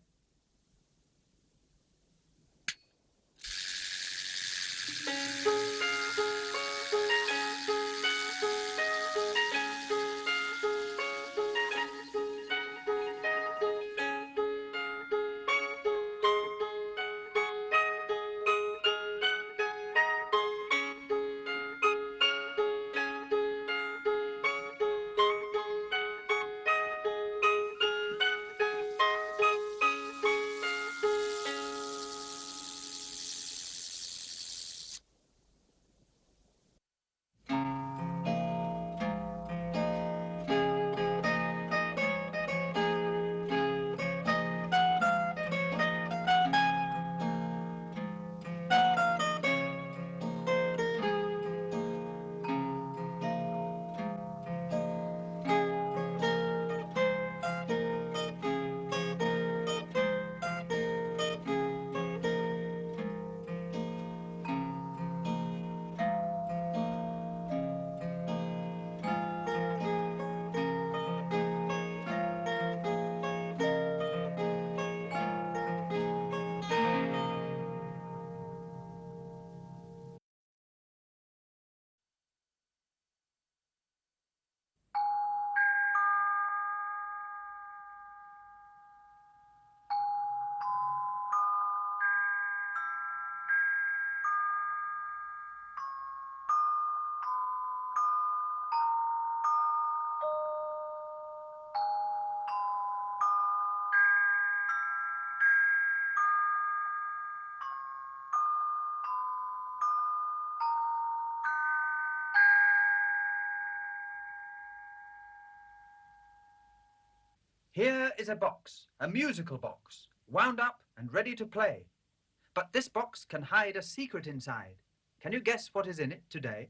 Here is a box, a musical box, wound up and ready to play. But this box can hide a secret inside. Can you guess what is in it today?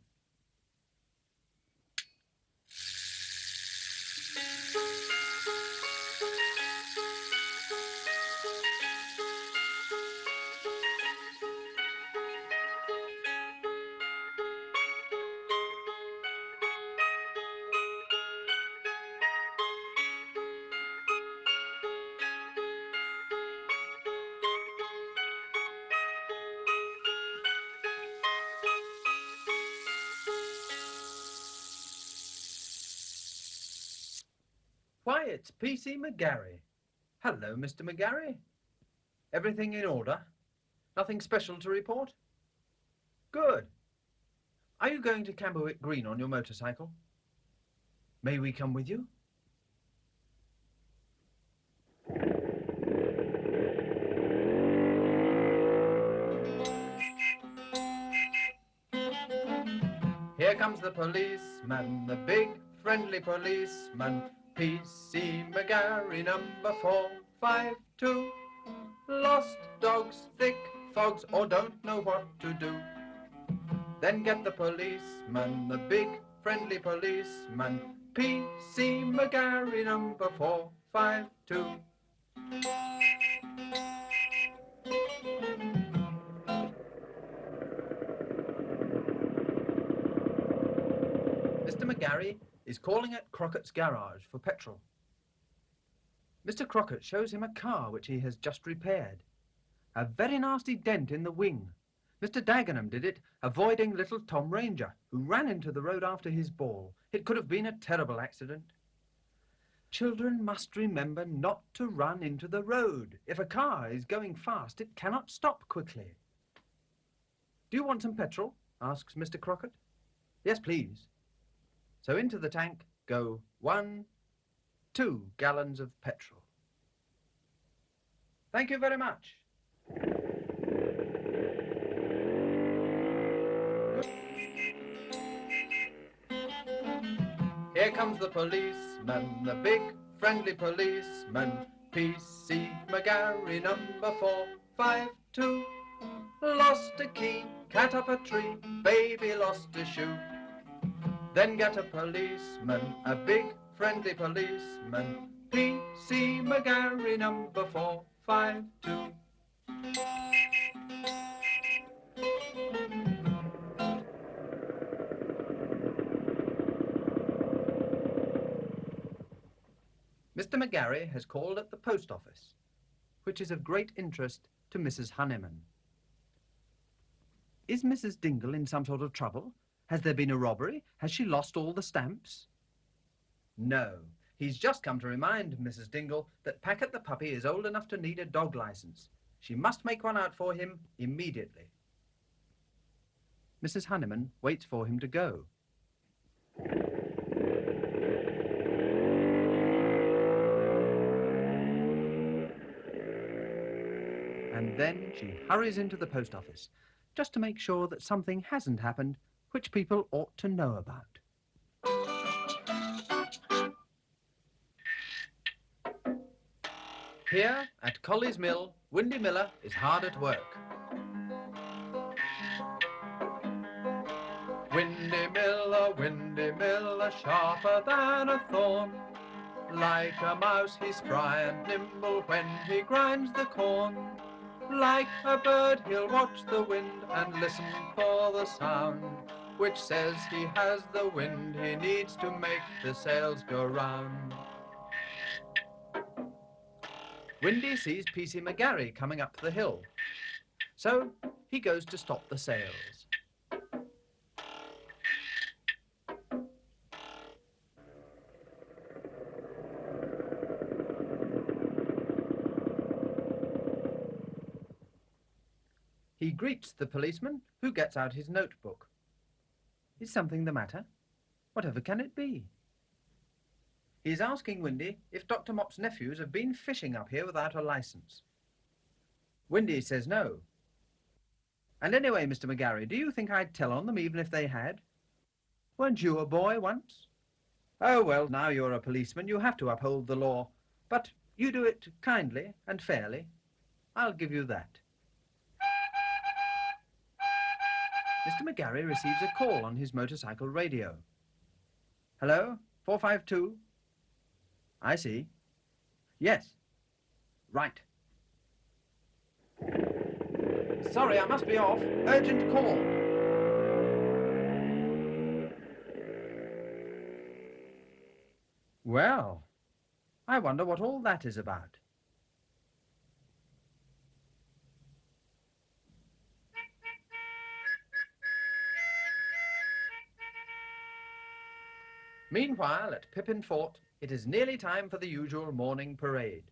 Why, it's P.C. McGarry. Hello, Mr. McGarry. Everything in order? Nothing special to report? Good. Are you going to Camberwick Green on your motorcycle? May we come with you? Here comes the policeman, the big friendly policeman, P.C. McGarry number 452. Lost dogs, thick fogs, or don't know what to do. Then get the policeman, the big friendly policeman, P.C. McGarry number 452. Mr. McGarry is calling at Crockett's garage for petrol. Mr. Crockett shows him a car which he has just repaired. A very nasty dent in the wing. Mr. Dagenham did it, avoiding little Tom Ranger, who ran into the road after his ball. It could have been a terrible accident. Children must remember not to run into the road. If a car is going fast, it cannot stop quickly. Do you want some petrol? Asks Mr. Crockett. Yes, please. So into the tank go 1, 2 gallons of petrol. Thank you very much. Here comes the policeman, the big friendly policeman. P.C. McGarry, number 452. Lost a key, cat up a tree, baby lost a shoe. Then get a policeman, a big friendly policeman. P.C. McGarry, number 452. Mr. McGarry has called at the post office, which is of great interest to Mrs. Honeyman. Is Mrs. Dingle in some sort of trouble? Has there been a robbery? Has she lost all the stamps? No. He's just come to remind Mrs. Dingle that Packet the puppy is old enough to need a dog license. She must make one out for him immediately. Mrs. Honeyman waits for him to go. And then she hurries into the post office, just to make sure that something hasn't happened which people ought to know about. Here at Colley's Mill, Windy Miller is hard at work. Windy Miller, sharper than a thorn. Like a mouse he's spry and nimble when he grinds the corn. Like a bird he'll watch the wind and listen for the sound, which says he has the wind he needs to make the sails go round. Windy sees P.C. McGarry coming up the hill, so he goes to stop the sails. He greets the policeman, who gets out his notebook. Is something the matter? Whatever can it be? He's asking Windy if Dr. Mop's nephews have been fishing up here without a license. Windy says no. And anyway, Mr. McGarry, do you think I'd tell on them even if they had? Weren't you a boy once? Oh, well, now you're a policeman, you have to uphold the law. But you do it kindly and fairly. I'll give you that. Mr. McGarry receives a call on his motorcycle radio. Hello, 452? I see. Yes. Right. Sorry, I must be off. Urgent call. Well, I wonder what all that is about. Meanwhile, at Pippin Fort, it is nearly time for the usual morning parade.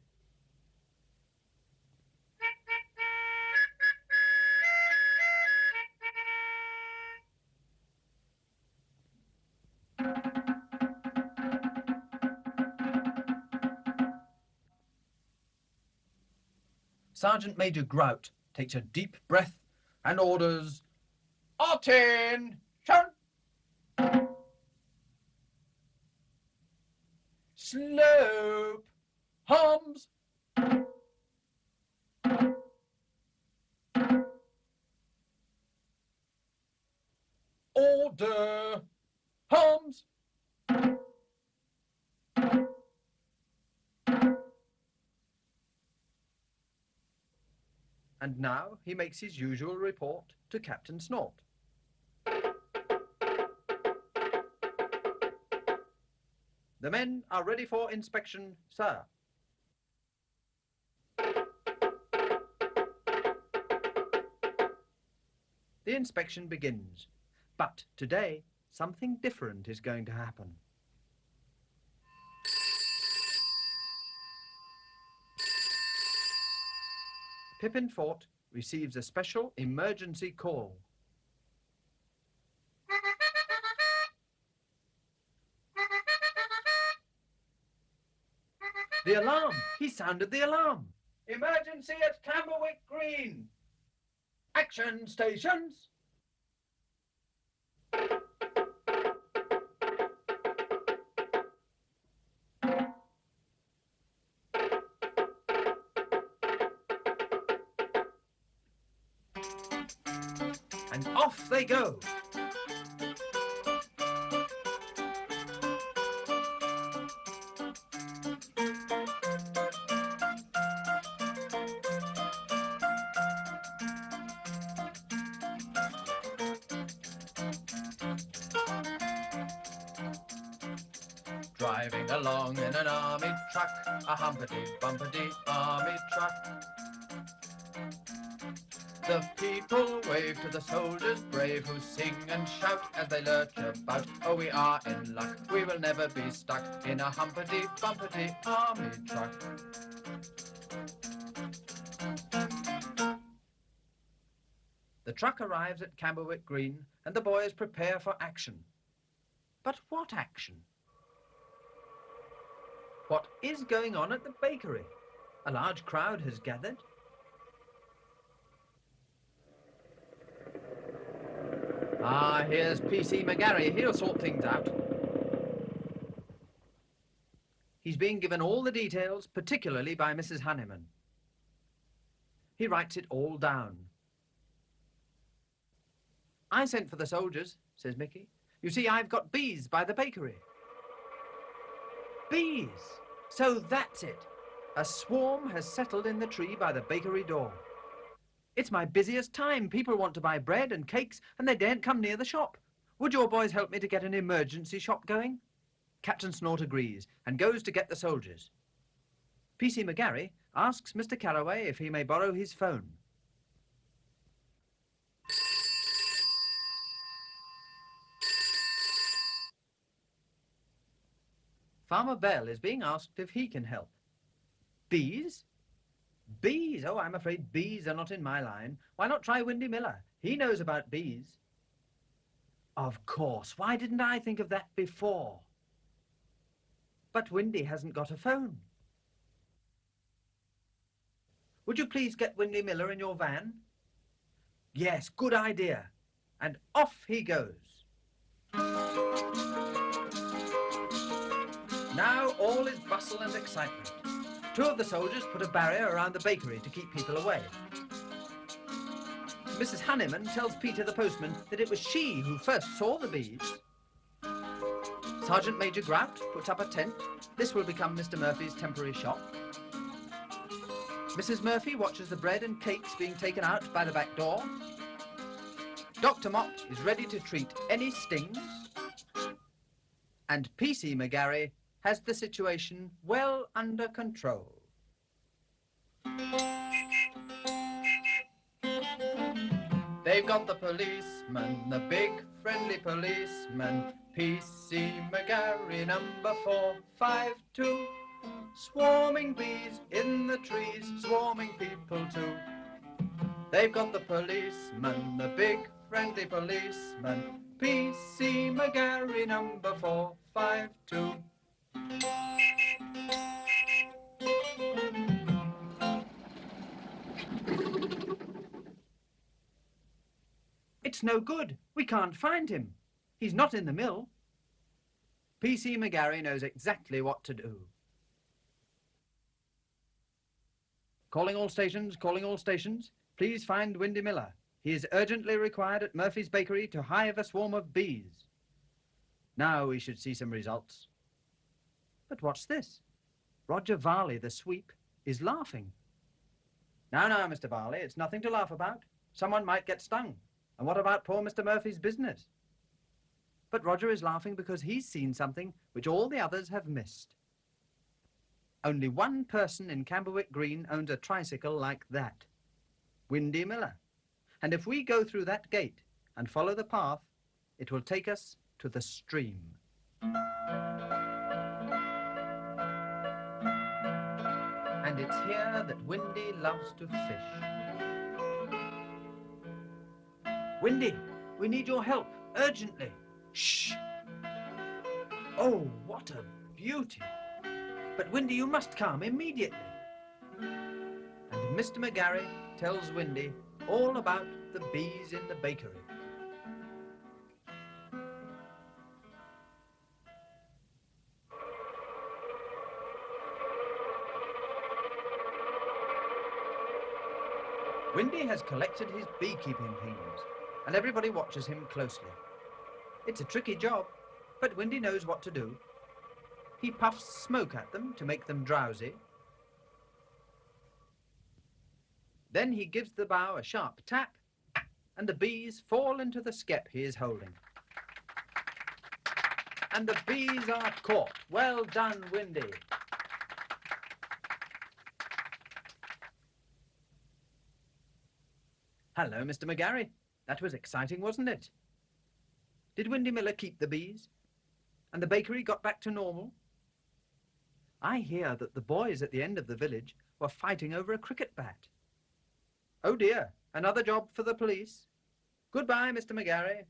Sergeant Major Grout takes a deep breath and orders, "Attention! Slope! Hums! Order! Hums!" And now he makes his usual report to Captain Snort. The men are ready for inspection, sir. The inspection begins. But today, something different is going to happen. Pippin Fort receives a special emergency call. The alarm! He sounded the alarm! Emergency at Camberwick Green! Action, stations! And off they go! Driving along in an army truck, a humpity-bumpity army truck. The people wave to the soldiers brave who sing and shout as they lurch about. Oh, we are in luck, we will never be stuck in a humpity-bumpity army truck. The truck arrives at Camberwick Green and the boys prepare for action. But what action? What is going on at the bakery? A large crowd has gathered. Ah, here's P.C. McGarry. He'll sort things out. He's being given all the details, particularly by Mrs. Honeyman. He writes it all down. I sent for the soldiers, says Mickey. You see, I've got bees by the bakery. Bees! So that's it. A swarm has settled in the tree by the bakery door. It's my busiest time. People want to buy bread and cakes, and they daren't come near the shop. Would your boys help me to get an emergency shop going? Captain Snort agrees and goes to get the soldiers. P.C. McGarry asks Mr. Carraway if he may borrow his phone. Farmer Bell is being asked if he can help. Bees? Bees? Oh, I'm afraid bees are not in my line. Why not try Windy Miller? He knows about bees. Of course. Why didn't I think of that before? But Windy hasn't got a phone. Would you please get Windy Miller in your van? Yes, good idea. And off he goes. Now all is bustle and excitement. Two of the soldiers put a barrier around the bakery to keep people away. Mrs. Honeyman tells Peter the postman that it was she who first saw the bees. Sergeant Major Grout puts up a tent. This will become Mr. Murphy's temporary shop. Mrs. Murphy watches the bread and cakes being taken out by the back door. Dr. Mott is ready to treat any stings. And P.C. McGarry has the situation well under control. They've got the policeman, the big friendly policeman, P.C. McGarry, number 452. Swarming bees in the trees, swarming people too. They've got the policeman, the big friendly policeman, P.C. McGarry, number 452. It's no good. We can't find him. He's not in the mill. P.C. McGarry knows exactly what to do. Calling all stations, calling all stations. Please find Windy Miller. He is urgently required at Murphy's Bakery to hive a swarm of bees. Now we should see some results. But what's this? Roger Varley, the sweep, is laughing. Now, Mr. Varley, it's nothing to laugh about. Someone might get stung. And what about poor Mr. Murphy's business? But Roger is laughing because he's seen something which all the others have missed. Only one person in Camberwick Green owns a tricycle like that. Windy Miller. And if we go through that gate and follow the path, it will take us to the stream. And it's here that Windy loves to fish. Windy, we need your help, urgently. Shh! Oh, what a beauty! But Windy, you must come immediately. And Mr. McGarry tells Windy all about the bees in the bakery. Windy has collected his beekeeping things, and everybody watches him closely. It's a tricky job, but Windy knows what to do. He puffs smoke at them to make them drowsy. Then he gives the bough a sharp tap, and the bees fall into the skep he is holding. And the bees are caught. Well done, Windy. Hello, Mr. McGarry. That was exciting, wasn't it? Did Windy Miller keep the bees? And the bakery got back to normal? I hear that the boys at the end of the village were fighting over a cricket bat. Oh dear, another job for the police. Goodbye, Mr. McGarry.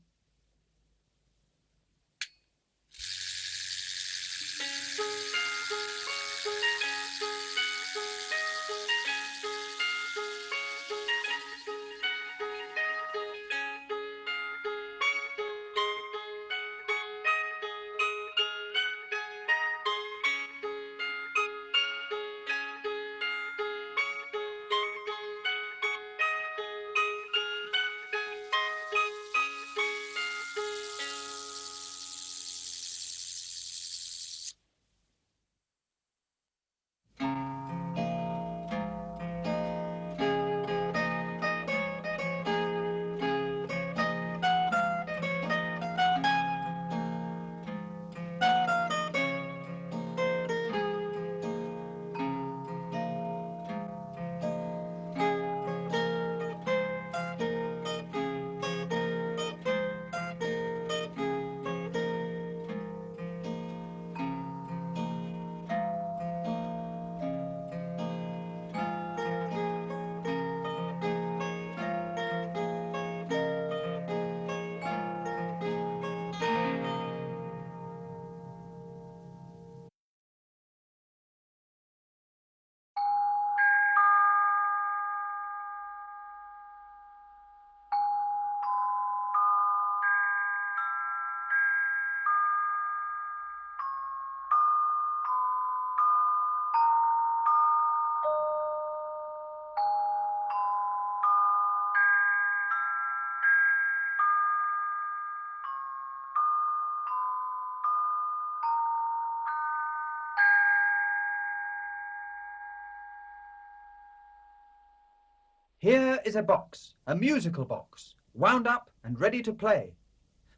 Here is a box, a musical box, wound up and ready to play.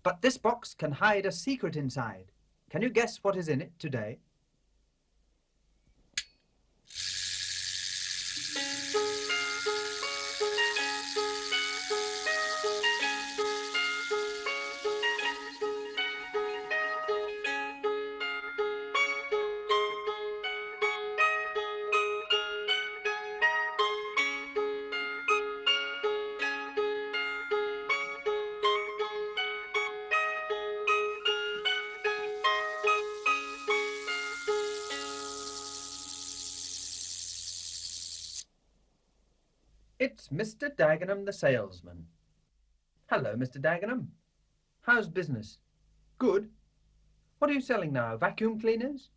But this box can hide a secret inside. Can you guess what is in it today? It's Mr. Dagenham the salesman. Hello, Mr. Dagenham. How's business? Good. What are you selling now? Vacuum cleaners?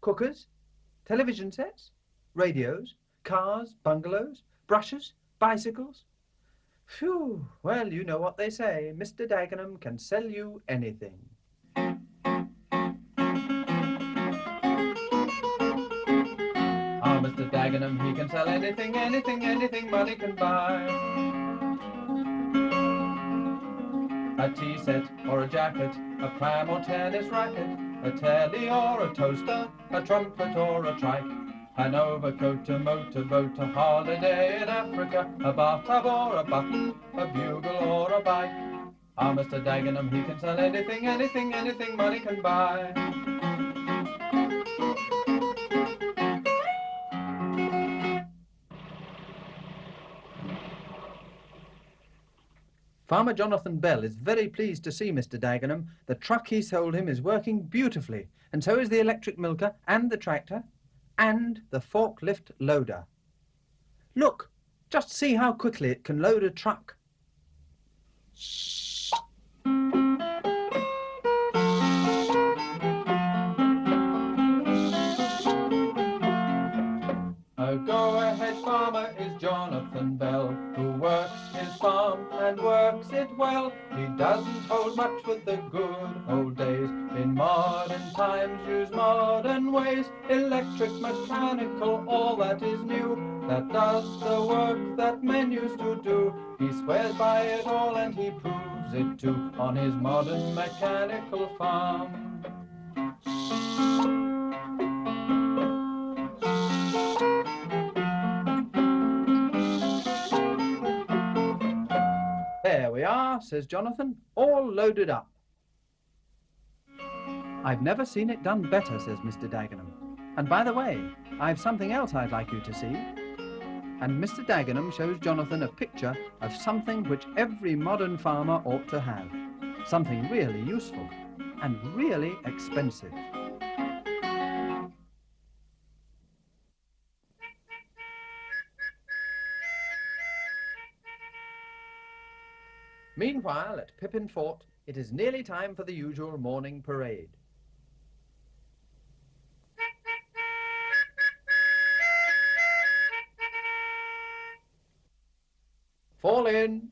Cookers? Television sets? Radios? Cars? Bungalows? Brushes? Bicycles? Phew, well, you know what they say. Mr. Dagenham can sell you anything. Ah, Mr. Dagenham, he can sell anything, anything, anything money can buy. A tea set or a jacket, a pram or tennis racket, a telly or a toaster, a trumpet or a trike. An overcoat, a motorboat, a holiday in Africa, a bathtub or a button, a bugle or a bike. Ah, Mr. Dagenham, he can sell anything, anything, anything money can buy. Farmer Jonathan Bell is very pleased to see Mr. Dagenham. The truck he sold him is working beautifully, and so is the electric milker and the tractor and the forklift loader. Look, just see how quickly it can load a truck. A go-ahead farmer is Jonathan Bell, who works his farm and works it well. He doesn't hold much with the good old days. In modern times use modern ways. Electric, mechanical, all that is new. That does the work that men used to do. He swears by it all and he proves it too on his modern mechanical farm. There we are, says Jonathan, all loaded up. I've never seen it done better, says Mr. Dagenham. And by the way, I've something else I'd like you to see. And Mr. Dagenham shows Jonathan a picture of something which every modern farmer ought to have. Something really useful and really expensive. Meanwhile, at Pippin Fort, it is nearly time for the usual morning parade. Fall in.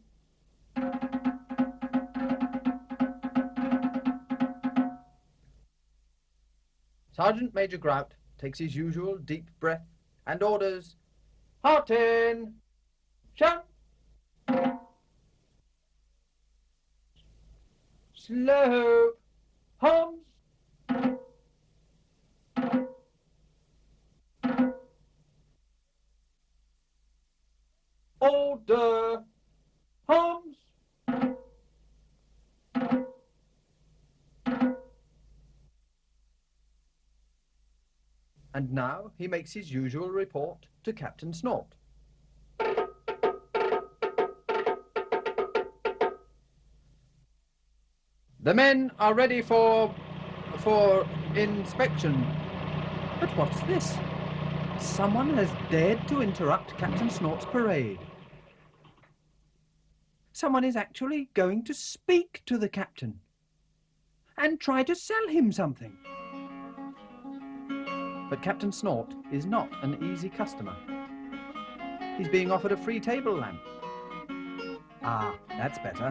Sergeant Major Grout takes his usual deep breath and orders, "Heart in! Shout! Slow! Hums! Order! Hums!" And now he makes his usual report to Captain Snort. The men are ready for inspection. But what's this? Someone has dared to interrupt Captain Snort's parade. Someone is actually going to speak to the captain and try to sell him something. But Captain Snort is not an easy customer. He's being offered a free table lamp. Ah, that's better.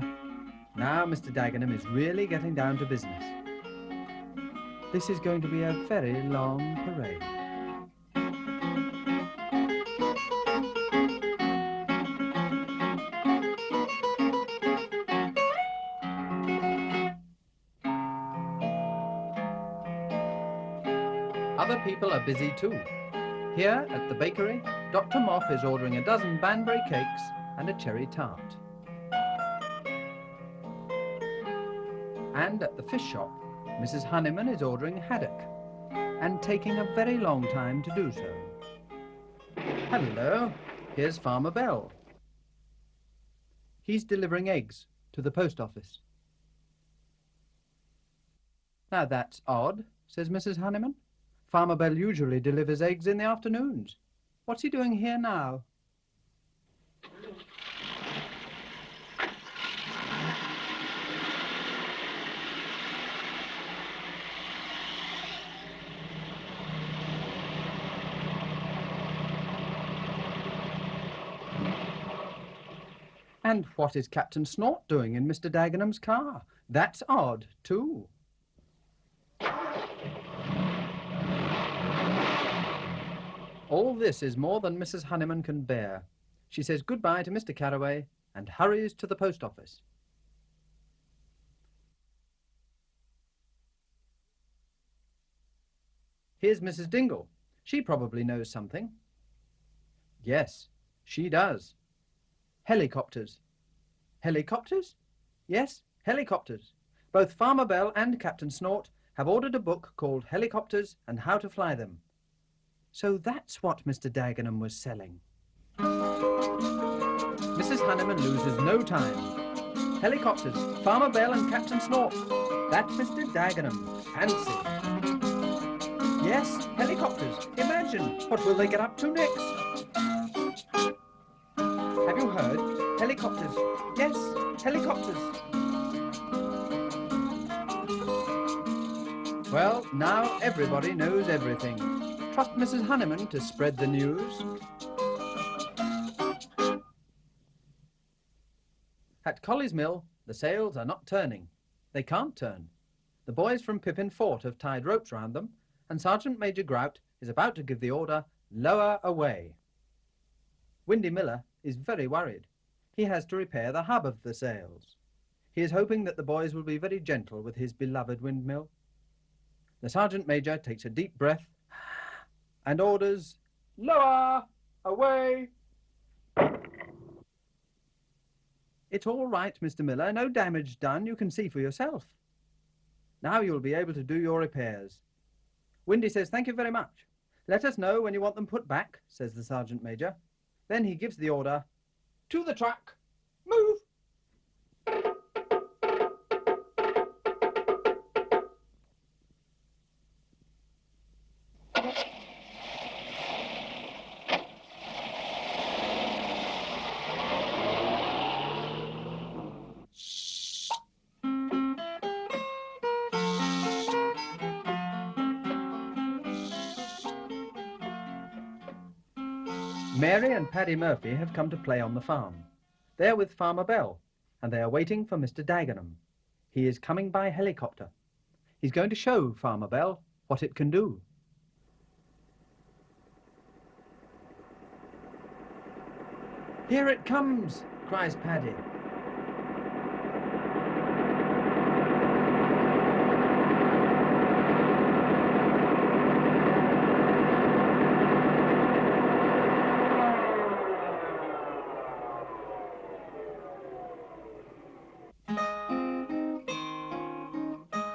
Now Mr. Dagenham is really getting down to business. This is going to be a very long parade. Other people are busy too. Here at the bakery, Dr. Moff is ordering a dozen Banbury cakes and a cherry tart. And at the fish shop, Mrs. Honeyman is ordering haddock and taking a very long time to do so. Hello, here's Farmer Bell. He's delivering eggs to the post office. Now that's odd, says Mrs. Honeyman. Farmer Bell usually delivers eggs in the afternoons. What's he doing here now? And what is Captain Snort doing in Mr. Dagenham's car? That's odd, too. All this is more than Mrs. Honeyman can bear. She says goodbye to Mr. Carraway and hurries to the post office. Here's Mrs. Dingle. She probably knows something. Yes, she does. Helicopters. Helicopters? Yes, helicopters. Both Farmer Bell and Captain Snort have ordered a book called Helicopters and How to Fly Them. So that's what Mr. Dagenham was selling. Mrs. Honeyman loses no time. Helicopters, Farmer Bell and Captain Snort. That's Mr. Dagenham. Fancy. Yes, helicopters. Imagine, what will they get up to next? Have you heard? Helicopters. Yes, helicopters. Well, now everybody knows everything. Trust Mrs. Honeyman to spread the news. At Collie's Mill, the sails are not turning. They can't turn. The boys from Pippin Fort have tied ropes round them, and Sergeant Major Grout is about to give the order, lower away. Windy Miller is very worried. He has to repair the hub of the sails. He is hoping that the boys will be very gentle with his beloved windmill. The Sergeant Major takes a deep breath and orders, lower away. It's all right, Mr. Miller. No damage done. You can see for yourself. Now you'll be able to do your repairs. Windy says, thank you very much. Let us know when you want them put back, says the Sergeant Major. Then he gives the order, to the truck, move. Mary and Paddy Murphy have come to play on the farm. They're with Farmer Bell, and they are waiting for Mr. Dagenham. He is coming by helicopter. He's going to show Farmer Bell what it can do. Here it comes, cries Paddy.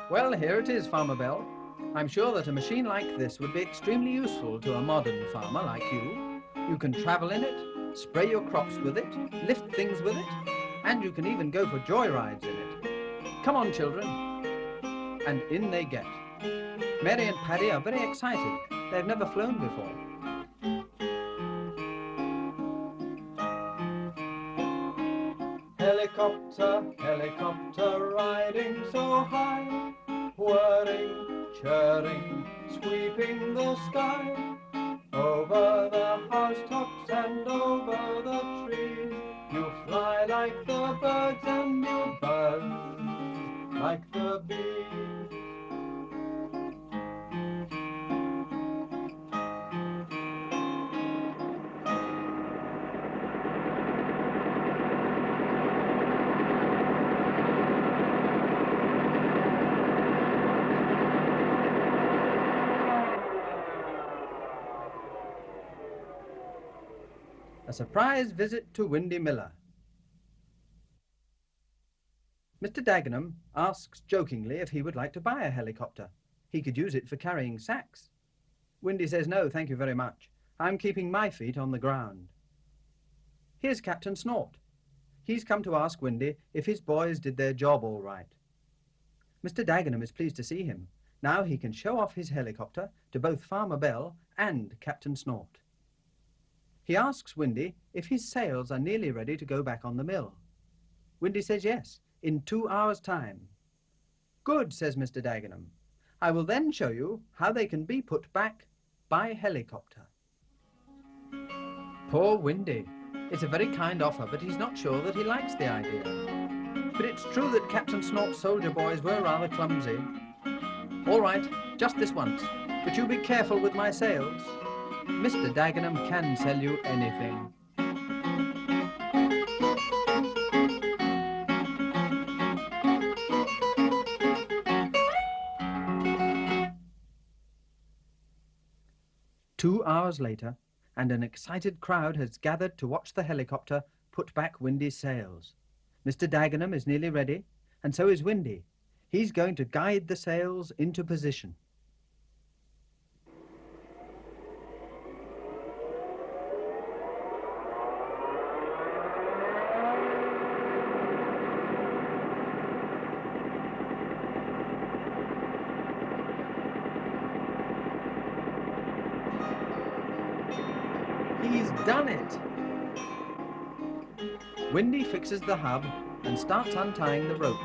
Well, here it is, Farmer Bell. I'm sure that a machine like this would be extremely useful to a modern farmer like you. You can travel in it, spray your crops with it, lift things with it, and you can even go for joyrides in it. Come on, children. And in they get. Mary and Paddy are very excited. They've never flown before. Helicopter, helicopter, riding so high, whirring, churring, sweeping the sky. Over the housetops and over the trees, you fly like the birds and you buzz like the bees. A surprise visit to Windy Miller. Mr. Dagenham asks jokingly if he would like to buy a helicopter. He could use it for carrying sacks. Windy says, no, thank you very much. I'm keeping my feet on the ground. Here's Captain Snort. He's come to ask Windy if his boys did their job all right. Mr. Dagenham is pleased to see him. Now he can show off his helicopter to both Farmer Bell and Captain Snort. He asks Windy if his sails are nearly ready to go back on the mill. Windy says yes, in 2 hours' time. Good, says Mr. Dagenham. I will then show you how they can be put back by helicopter. Poor Windy. It's a very kind offer, but he's not sure that he likes the idea. But it's true that Captain Snort's soldier boys were rather clumsy. All right, just this once, but you be careful with my sails. Mr. Dagenham can sell you anything. 2 hours later, and an excited crowd has gathered to watch the helicopter put back Windy's sails. Mr. Dagenham is nearly ready, and so is Windy. He's going to guide the sails into position. He's done it! Windy fixes the hub and starts untying the rope.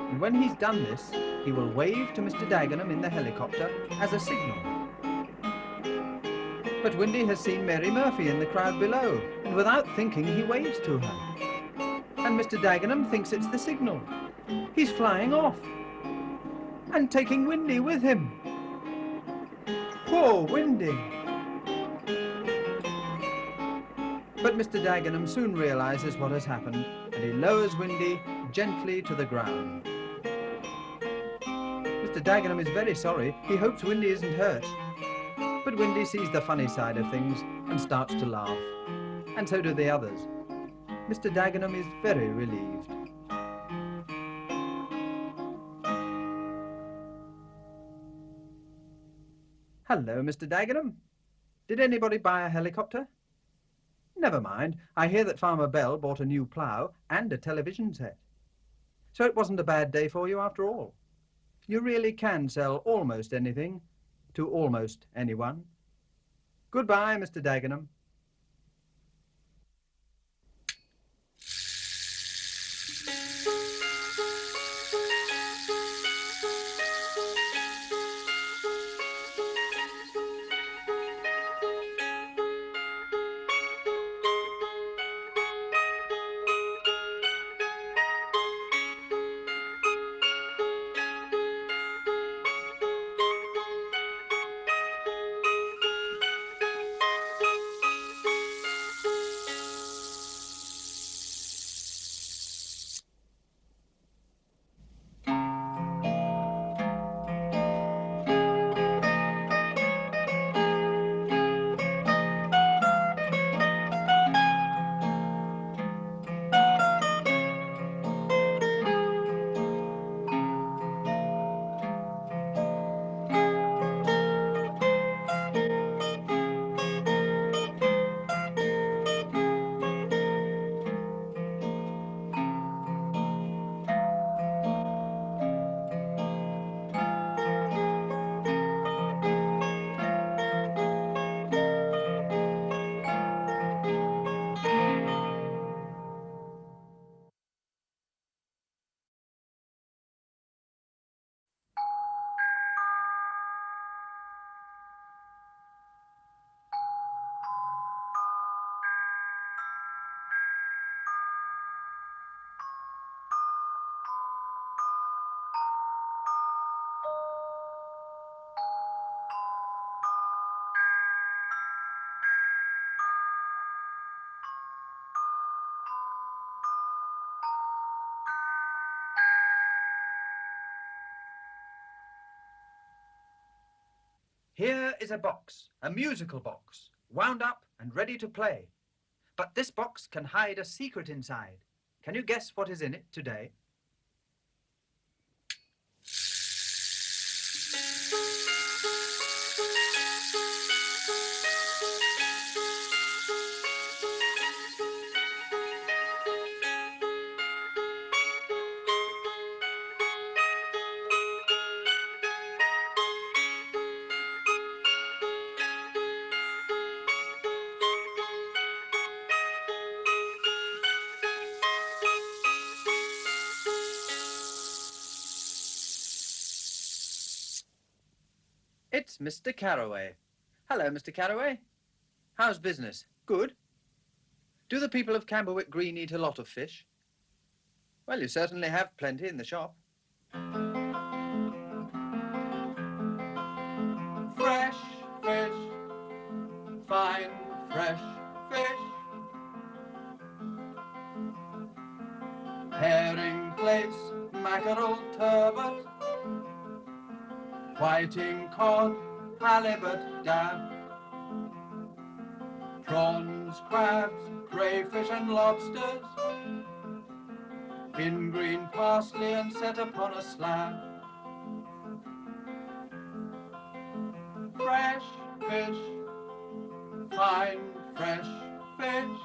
And when he's done this, he will wave to Mr. Dagenham in the helicopter as a signal. But Windy has seen Mary Murphy in the crowd below, and without thinking, he waves to her. And Mr. Dagenham thinks it's the signal. He's flying off and taking Windy with him. Poor Windy! But Mr. Dagenham soon realizes what has happened, and he lowers Windy gently to the ground. Mr. Dagenham is very sorry. He hopes Windy isn't hurt. But Windy sees the funny side of things and starts to laugh. And so do the others. Mr. Dagenham is very relieved. Hello, Mr. Dagenham. Did anybody buy a helicopter? Never mind. I hear that Farmer Bell bought a new plough and a television set. So it wasn't a bad day for you after all. You really can sell almost anything to almost anyone. Goodbye, Mr. Dagenham. Here is a box, a musical box, wound up and ready to play. But this box can hide a secret inside. Can you guess what is in it today? It's Mr. Carraway. Hello, Mr. Carraway. How's business? Good? Do the people of Camberwick Green eat a lot of fish? Well, you certainly have plenty in the shop. Fresh fish, fine fresh fish. Herring plaice, mackerel, turbot, whiting cod, halibut, dab, prawns, crabs, crayfish and lobsters, in green parsley and set upon a slab. Fresh fish, fine fresh fish.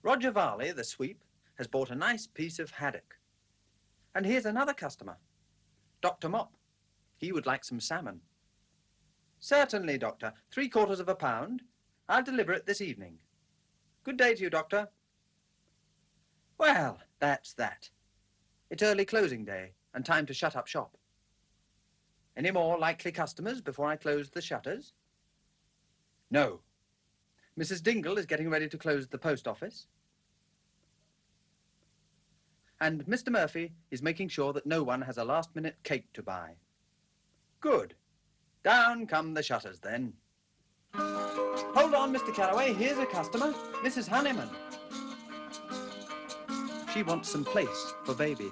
Roger Varley, the sweep, has bought a nice piece of haddock. And here's another customer, Dr. Mop. He would like some salmon. Certainly, Doctor. 3/4 pound. I'll deliver it this evening. Good day to you, Doctor. Well, that's that. It's early closing day and time to shut up shop. Any more likely customers before I close the shutters? No. Mrs. Dingle is getting ready to close the post office. And Mr. Murphy is making sure that no one has a last-minute cake to buy. Good. Down come the shutters, then. Hold on, Mr. Carraway. Here's a customer, Mrs. Honeyman. She wants some place for baby.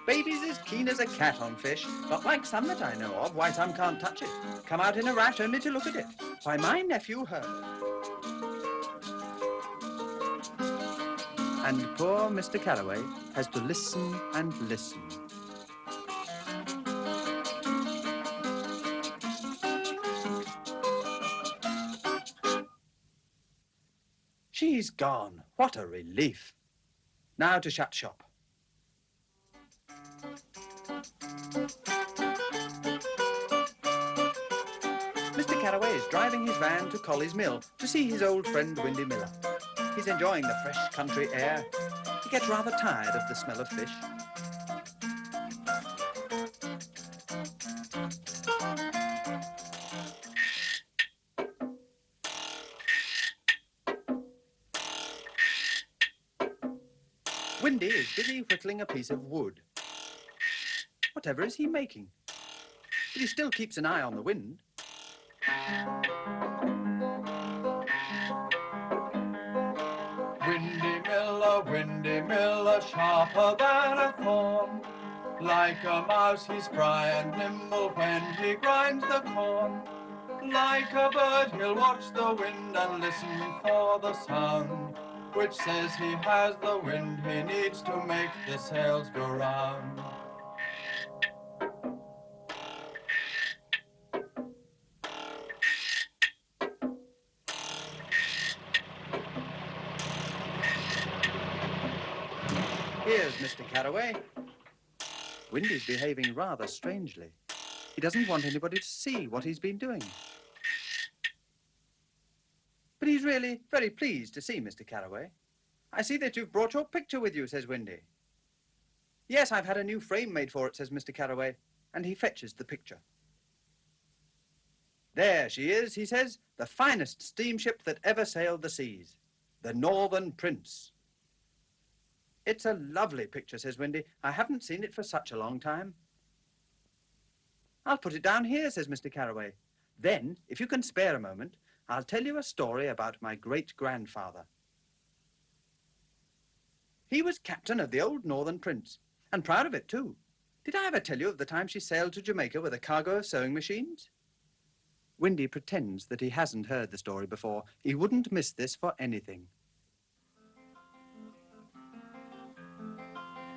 Baby's as keen as a cat on fish, not like some that I know of, why some can't touch it. Come out in a rash only to look at it. Why, my nephew heard. And poor Mr. Carraway has to listen and listen. She's gone. What a relief. Now to shut shop. Mr. Carraway is driving his van to Colley's Mill to see his old friend Windy Miller. He's enjoying the fresh country air. He gets rather tired of the smell of fish. Windy is busy whittling a piece of wood. Whatever is he making? But he still keeps an eye on the wind. Windy Miller, sharper than a thorn. Like a mouse he's spry and nimble when he grinds the corn. Like a bird he'll watch the wind and listen for the sound, which says he has the wind he needs to make the sails go round. Here's Mr. Carraway. Windy's behaving rather strangely. He doesn't want anybody to see what he's been doing. But he's really very pleased to see Mr. Carraway. I see that you've brought your picture with you, says Windy. Yes, I've had a new frame made for it, says Mr. Carraway, and he fetches the picture. There she is, he says, the finest steamship that ever sailed the seas, the Northern Prince. It's a lovely picture, says Windy. I haven't seen it for such a long time. I'll put it down here, says Mr. Carraway. Then, if you can spare a moment, I'll tell you a story about my great-grandfather. He was captain of the old Northern Prince, and proud of it, too. Did I ever tell you of the time she sailed to Jamaica with a cargo of sewing machines? Windy pretends that he hasn't heard the story before. He wouldn't miss this for anything.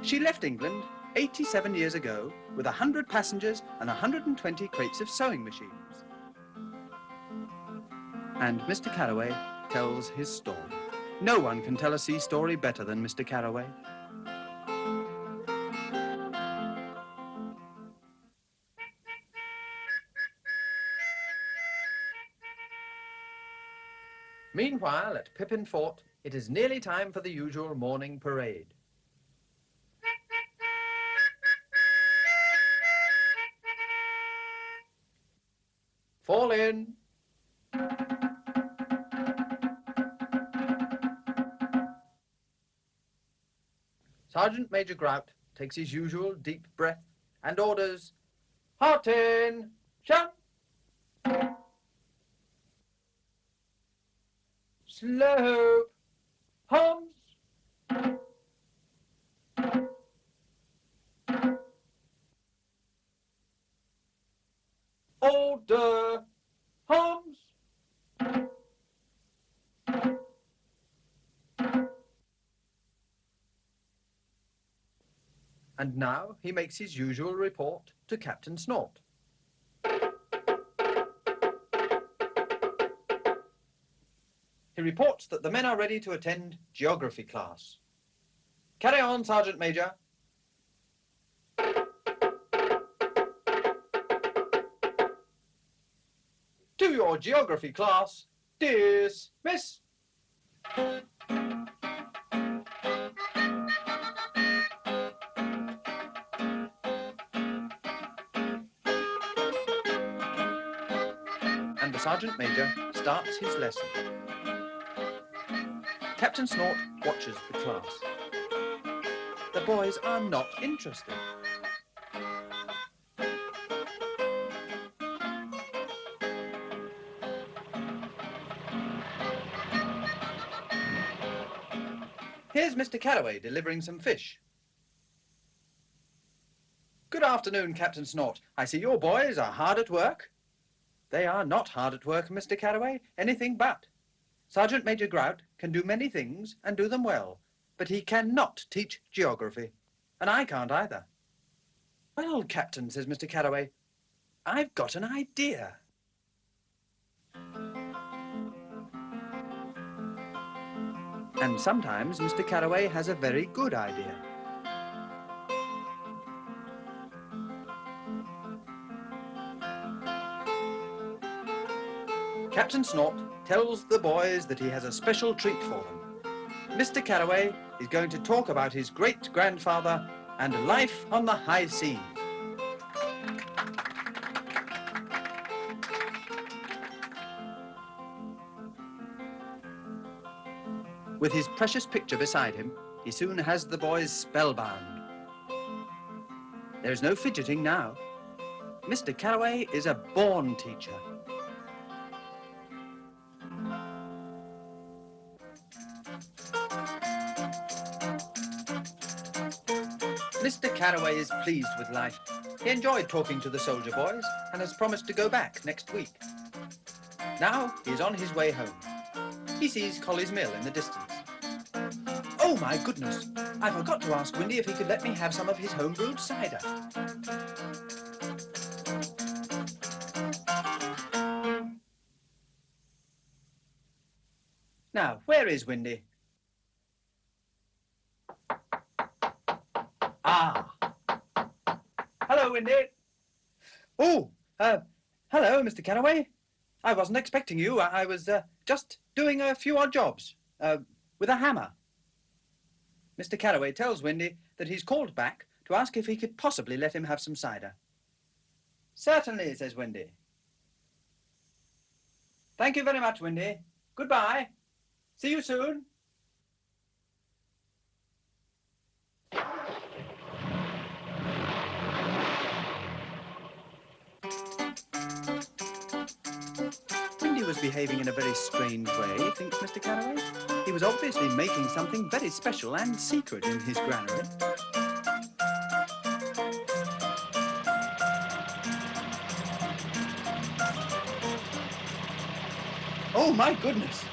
She left England 87 years ago with 100 passengers and 120 crates of sewing machines. And Mr. Carraway tells his story. No one can tell a sea story better than Mr. Carraway. Meanwhile, at Pippin Fort, it is nearly time for the usual morning parade. Fall in. Sergeant Major Grout takes his usual deep breath and orders, "Heart in, shut." Slope, hums. Dr. Holmes. And now he makes his usual report to Captain Snort. He reports that the men are ready to attend geography class. Carry on, Sergeant Major. To your geography class, dismiss. And the Sergeant Major starts his lesson. Captain Snort watches the class. The boys are not interested. Here's Mr. Carraway delivering some fish. Good afternoon, Captain Snort. I see your boys are hard at work. They are not hard at work, Mr. Carraway, anything but. Sergeant Major Grout can do many things and do them well, but he cannot teach geography, and I can't either. Well, Captain, says Mr. Carraway, I've got an idea. And sometimes Mr. Carraway has a very good idea. Captain Snort tells the boys that he has a special treat for them. Mr. Carraway is going to talk about his great-grandfather and life on the high seas. With his precious picture beside him, he soon has the boys spellbound. There is no fidgeting now. Mr. Carraway is a born teacher. Mr. Carraway is pleased with life. He enjoyed talking to the soldier boys and has promised to go back next week. Now he is on his way home. He sees Colley's Mill in the distance. Oh my goodness! I forgot to ask Windy if he could let me have some of his home-brewed cider. Now, where is Windy? Ah! Hello, Windy. Oh, hello, Mr. Carraway. I wasn't expecting you. I was just doing a few odd jobs with a hammer. Mr. Carraway tells Windy that he's called back to ask if he could possibly let him have some cider. Certainly, says Windy. Thank you very much, Windy. Goodbye. See you soon. Windy was behaving in a very strange way, thinks Mr. Carraway. He was obviously making something very special and secret in his granary. Oh, my goodness!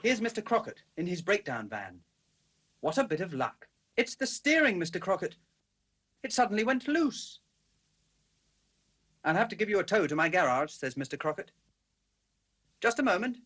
Here's Mr. Crockett in his breakdown van. What a bit of luck. It's the steering, Mr. Crockett. It suddenly went loose. I'll have to give you a tow to my garage, says Mr. Crockett. Just a moment.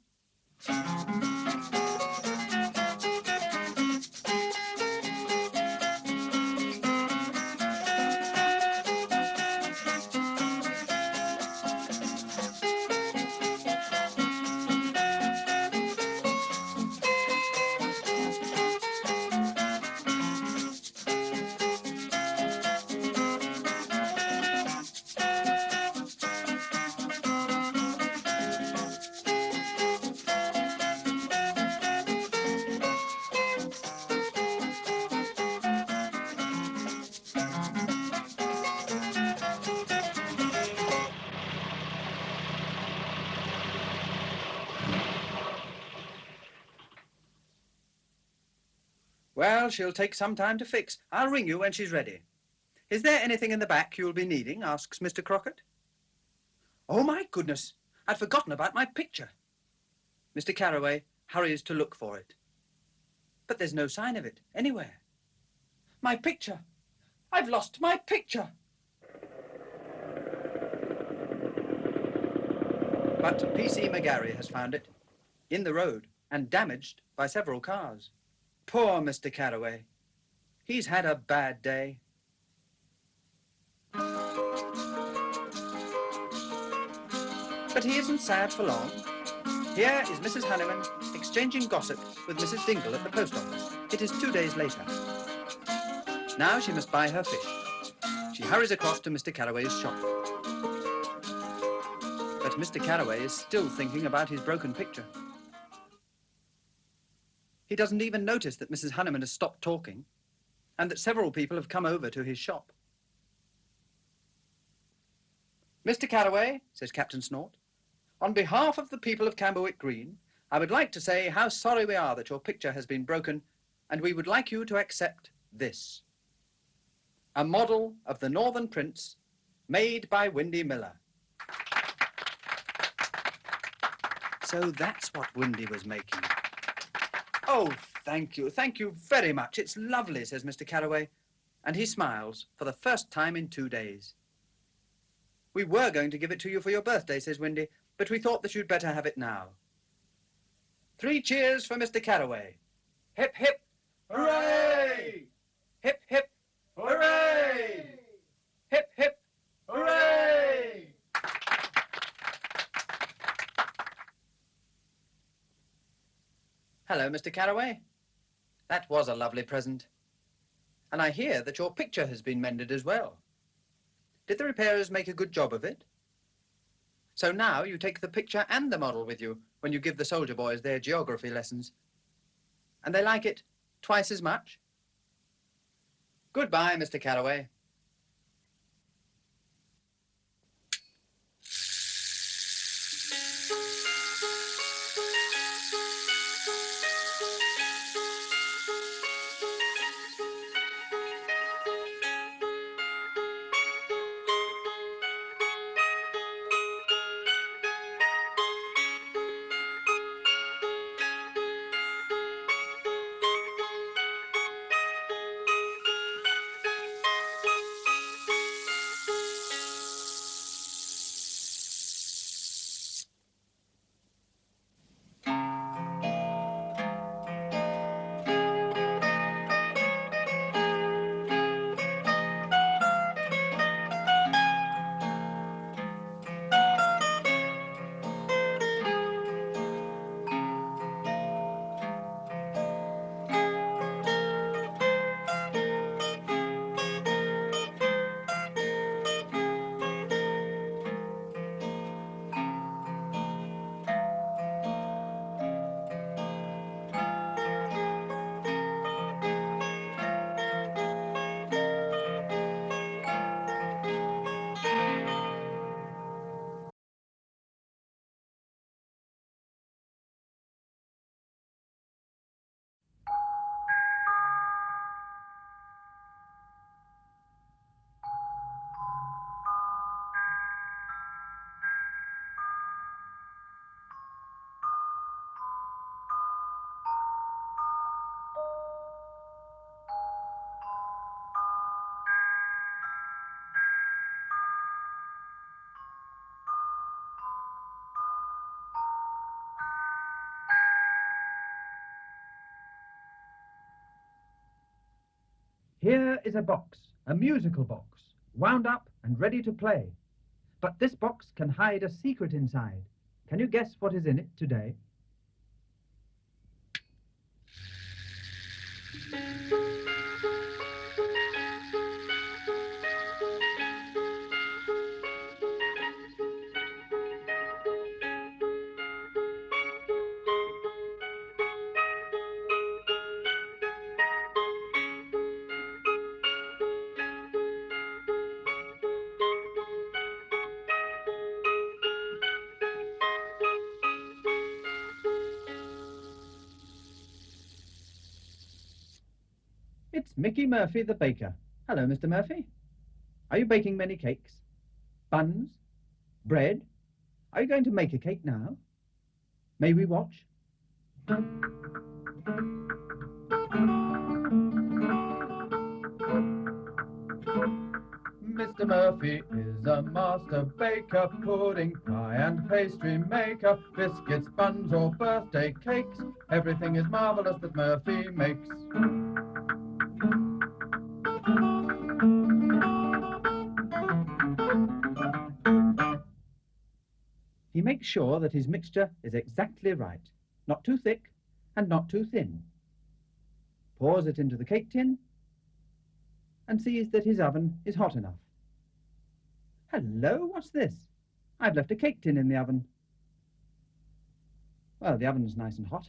Well, she'll take some time to fix. I'll ring you when she's ready. Is there anything in the back you'll be needing? Asks Mr. Crockett. Oh, my goodness. I'd forgotten about my picture. Mr. Carraway hurries to look for it. But there's no sign of it anywhere. My picture. I've lost my picture. But P.C. McGarry has found it in the road and damaged by several cars. Poor Mr. Carraway. He's had a bad day. But he isn't sad for long. Here is Mrs. Honeyman exchanging gossip with Mrs. Dingle at the post office. It is 2 days later. Now she must buy her fish. She hurries across to Mr. Carraway's shop. But Mr. Carraway is still thinking about his broken picture. He doesn't even notice that Mrs. Honeyman has stopped talking and that several people have come over to his shop. Mr. Carraway, says Captain Snort, on behalf of the people of Camberwick Green, I would like to say how sorry we are that your picture has been broken, and we would like you to accept this. A model of the Northern Prince, made by Windy Miller. So that's what Windy was making. Oh, thank you very much. It's lovely, says Mr. Carraway, and he smiles for the first time in 2 days. We were going to give it to you for your birthday, says Windy, but we thought that you'd better have it now. 3 cheers for Mr. Carraway. Hip, hip, hooray! Hip, hip, hooray! Hip, hip, hooray! Hello, Mr. Carraway. That was a lovely present. And I hear that your picture has been mended as well. Did the repairers make a good job of it? So now you take the picture and the model with you when you give the soldier boys their geography lessons. And they like it twice as much? Goodbye, Mr. Carraway. Here is a box, a musical box, wound up and ready to play. But this box can hide a secret inside. Can you guess what is in it today? It's Mickey Murphy, the baker. Hello, Mr. Murphy. Are you baking many cakes? Buns? Bread? Are you going to make a cake now? May we watch? Mr. Murphy is a master baker, pudding, pie and pastry maker, biscuits, buns or birthday cakes. Everything is marvellous that Murphy makes. He makes sure that his mixture is exactly right, not too thick and not too thin. Pours it into the cake tin and sees that his oven is hot enough. Hello, what's this? I've left a cake tin in the oven. Well, the oven's nice and hot.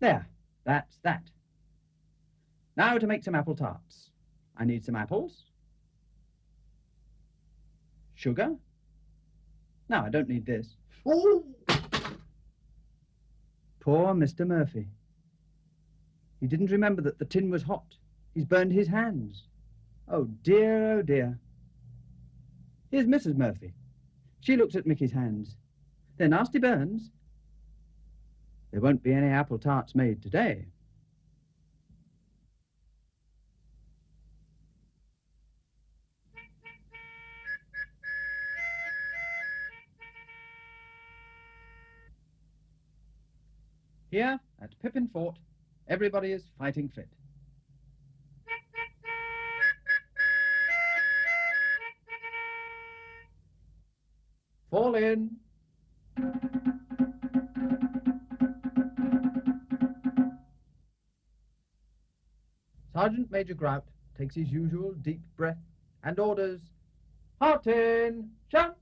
There, that's that. Now to make some apple tarts. I need some apples, sugar. No, I don't need this. Ooh! Poor Mr. Murphy. He didn't remember that the tin was hot. He's burned his hands. Oh dear, oh dear. Here's Mrs. Murphy. She looks at Mickey's hands. They're nasty burns. There won't be any apple tarts made today. Here, at Pippin Fort, everybody is fighting fit. Fall in. Sergeant Major Grout takes his usual deep breath and orders, "Attention!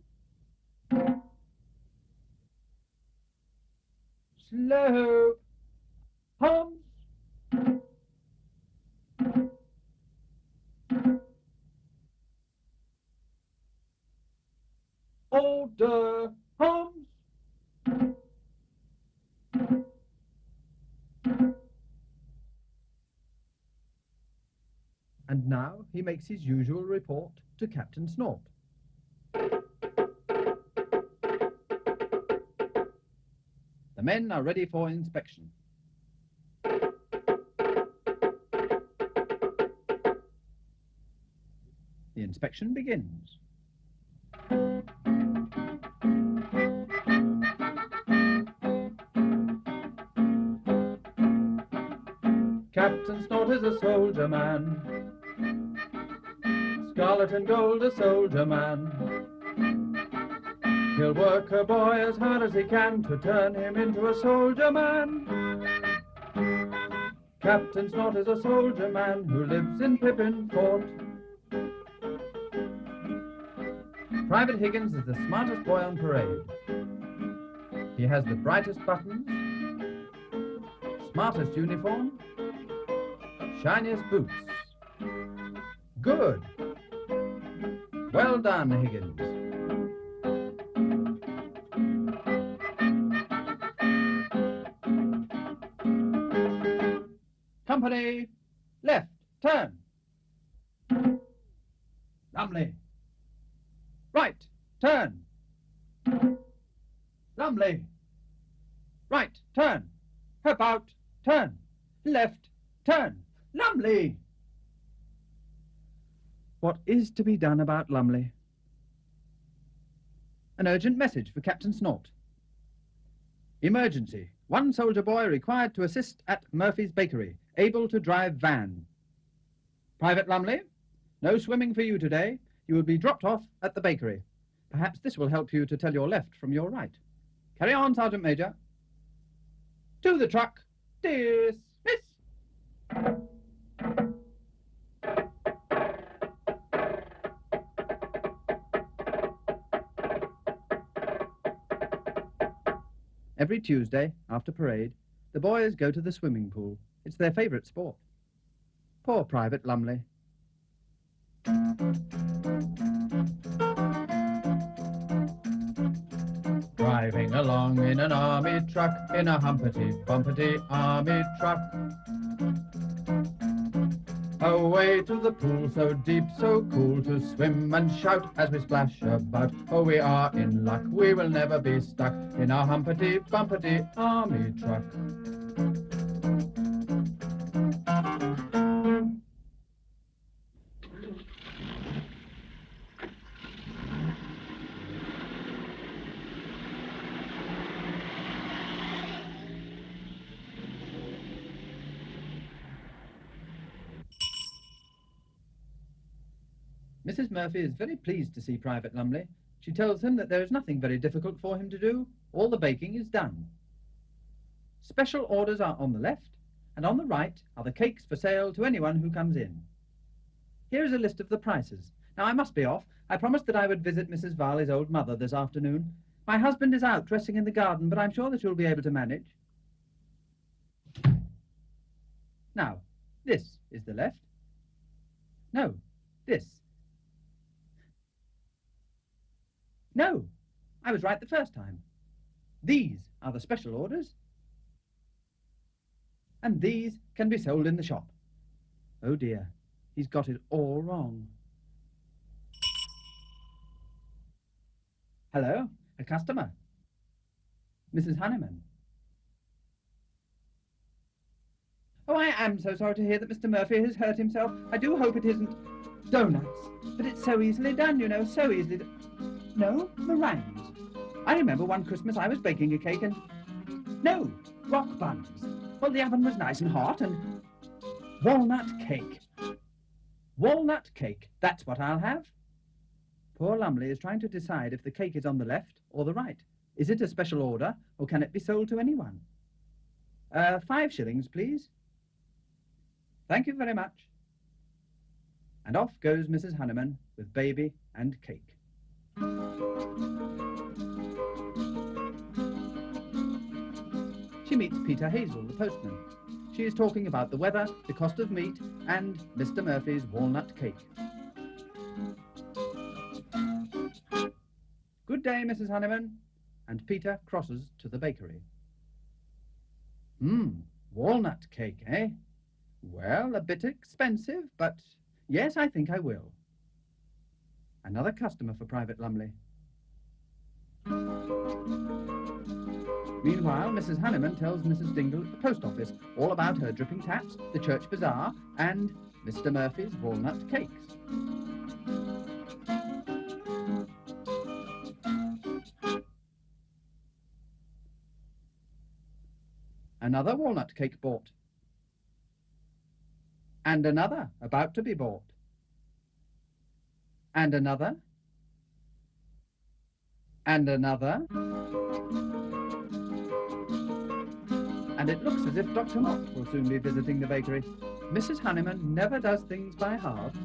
Slow! Hums! Order! Hums! And now he makes his usual report to Captain Snort. The men are ready for inspection. The inspection begins. Captain Snort is a soldier man, scarlet and gold, a soldier man. He'll work a boy as hard as he can to turn him into a soldier man. Captain Snort is a soldier man who lives in Pippin Fort. Private Higgins is the smartest boy on parade. He has the brightest buttons, smartest uniform, shiniest boots. Good. Well done, Higgins. Company, left, turn. Lumley. Right, turn. Lumley. Right, turn. About, turn. Left, turn. Lumley. What is to be done about Lumley? An urgent message for Captain Snort. Emergency. One soldier boy required to assist at Murphy's Bakery, able to drive van. Private Lumley, no swimming for you today. You will be dropped off at the bakery. Perhaps this will help you to tell your left from your right. Carry on, Sergeant Major. To the truck. Dismiss. Every Tuesday, after parade, the boys go to the swimming pool. It's their favourite sport. Poor Private Lumley. Right. driving along in an army truck, in a humpety-bumpety army truck. Away to the pool so deep, so cool, to swim and shout as we splash about. Oh, we are in luck, we will never be stuck in our humpety-bumpety army truck. Mrs. Murphy is very pleased to see Private Lumley. She tells him that there is nothing very difficult for him to do. All the baking is done. Special orders are on the left, and on the right are the cakes for sale to anyone who comes in. Here is a list of the prices. Now, I must be off. I promised that I would visit Mrs. Varley's old mother this afternoon. My husband is out dressing in the garden, but I'm sure that you'll be able to manage. Now, this is the left. No, this. No, I was right the first time. These are the special orders, and these can be sold in the shop. Oh dear, he's got it all wrong. Hello, a customer. Mrs. Honeyman. Oh, I am so sorry to hear that Mr. Murphy has hurt himself. I do hope it isn't donuts, but it's so easily done, you know, so easily done. No, meringues. I remember one Christmas I was baking a cake and... No, rock buns. Well, the oven was nice and hot and... Walnut cake. Walnut cake, that's what I'll have. Poor Lumley is trying to decide if the cake is on the left or the right. Is it a special order, or can it be sold to anyone? 5 shillings, please. Thank you very much. And off goes Mrs. Honeyman with baby and cake. She meets Peter Hazel, the postman. She is talking about the weather, the cost of meat, and Mr. Murphy's walnut cake. Good day, Mrs. Honeyman. And Peter crosses to the bakery. Walnut cake, eh? Well, a bit expensive, but yes, I think I will. Another customer for Private Lumley. Meanwhile, Mrs. Honeyman tells Mrs. Dingle at the post office all about her dripping taps, the church bazaar, and Mr. Murphy's walnut cakes. Another walnut cake bought. And another about to be bought. And another. And another. And it looks as if Dr. Mott will soon be visiting the bakery. Mrs. Honeyman never does things by halves.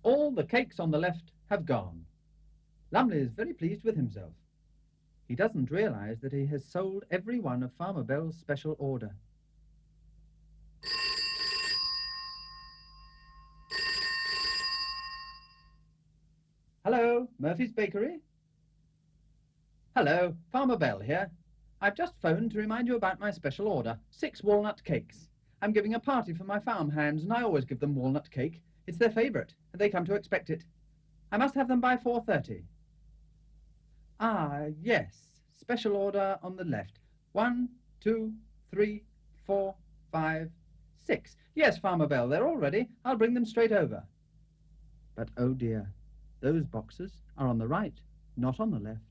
All the cakes on the left have gone. Lumley is very pleased with himself. He doesn't realise that he has sold every one of Farmer Bell's special order. Hello, Murphy's Bakery? Hello, Farmer Bell here. I've just phoned to remind you about my special order, 6 walnut cakes. I'm giving a party for my farm hands, and I always give them walnut cake. It's their favourite, and they come to expect it. I must have them by 4:30. Ah, yes, special order on the left. 1, 2, 3, 4, 5, 6. Yes, Farmer Bell, they're all ready. I'll bring them straight over. But, oh dear, those boxes are on the right, not on the left.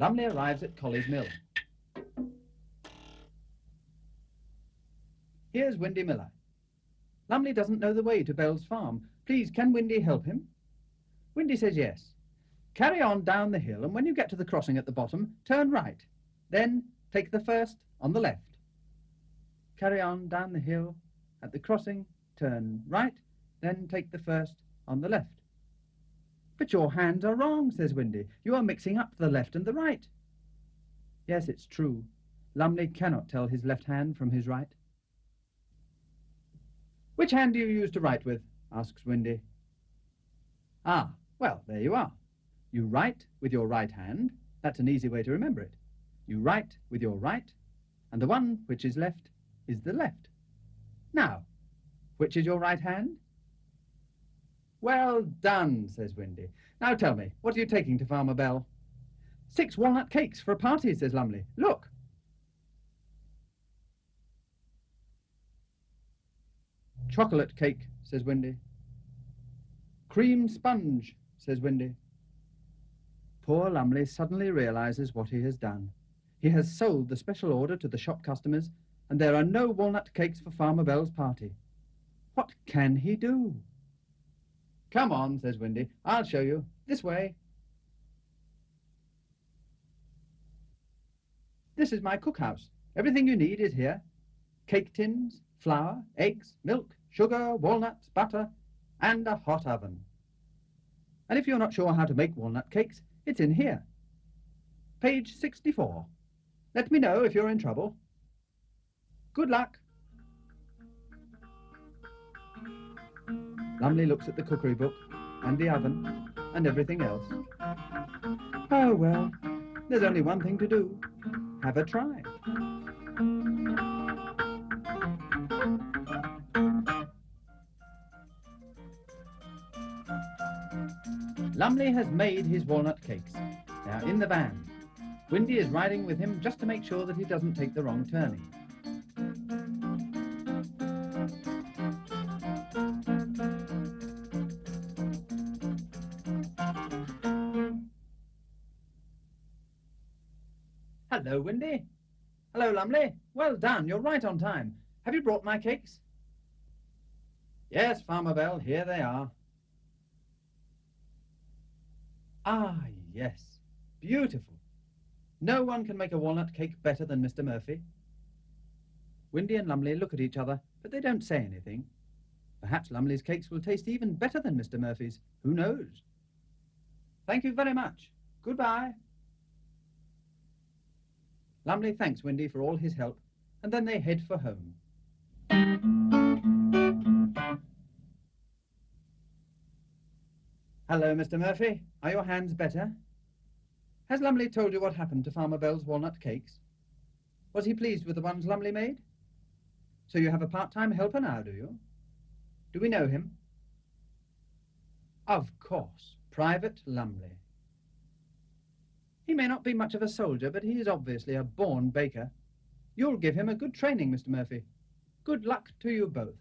Lumley arrives at Colley's Mill. Here's Windy Miller. Lumley doesn't know the way to Bell's farm. Please, can Windy help him? Windy says yes. Carry on down the hill, and when you get to the crossing at the bottom, turn right. Then take the first on the left. Carry on down the hill. At the crossing, turn right. Then take the first on the left. But your hands are wrong, says Windy. You are mixing up the left and the right. Yes, it's true. Lumley cannot tell his left hand from his right. Which hand do you use to write with? Asks Windy. Ah, well, there you are. You write with your right hand. That's an easy way to remember it. You write with your right, and the one which is left is the left. Now, which is your right hand? Well done, says Windy. Now tell me, what are you taking to Farmer Bell? 6 walnut cakes for a party, says Lumley. Look. Chocolate cake, says Windy. Cream sponge, says Windy. Poor Lumley suddenly realizes what he has done. He has sold the special order to the shop customers, and there are no walnut cakes for Farmer Bell's party. What can he do? Come on, says Windy. I'll show you. This way. This is my cookhouse. Everything you need is here. Cake tins, flour, eggs, milk, sugar, walnuts, butter, and a hot oven. And if you're not sure how to make walnut cakes, it's in here. Page 64. Let me know if you're in trouble. Good luck. Lumley looks at the cookery book and the oven and everything else. Oh, well, there's only one thing to do. Have a try. Lumley has made his walnut cakes. They are in the van. Windy is riding with him just to make sure that he doesn't take the wrong turning. Hello, Windy. Hello, Lumley. Well done. You're right on time. Have you brought my cakes? Yes, Farmer Bell, here they are. Ah, yes. Beautiful. No one can make a walnut cake better than Mr. Murphy. Windy and Lumley look at each other, but they don't say anything. Perhaps Lumley's cakes will taste even better than Mr. Murphy's. Who knows? Thank you very much. Goodbye. Lumley thanks Windy for all his help, and then they head for home. Hello, Mr. Murphy. Are your hands better? Has Lumley told you what happened to Farmer Bell's walnut cakes? Was he pleased with the ones Lumley made? So you have a part-time helper now, do you? Do we know him? Of course, Private Lumley. He may not be much of a soldier, but he is obviously a born baker. You'll give him a good training, Mr. Murphy. Good luck to you both.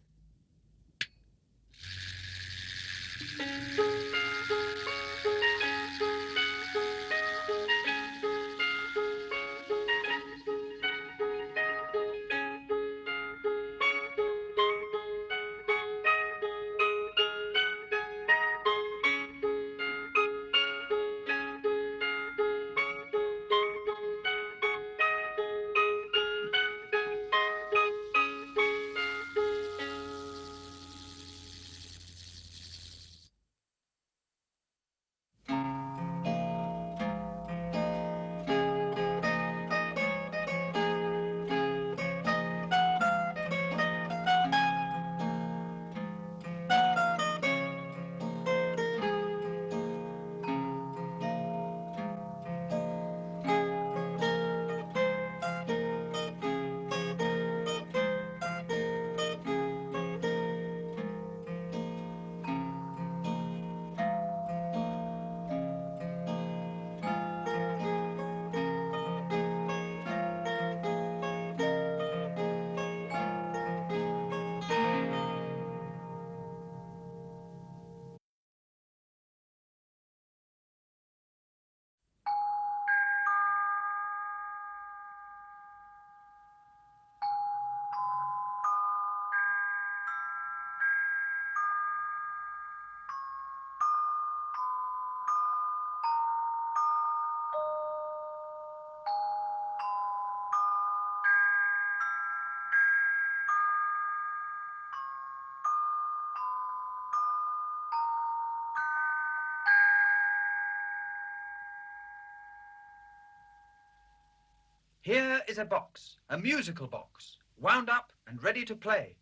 Here is a box, a musical box, wound up and ready to play.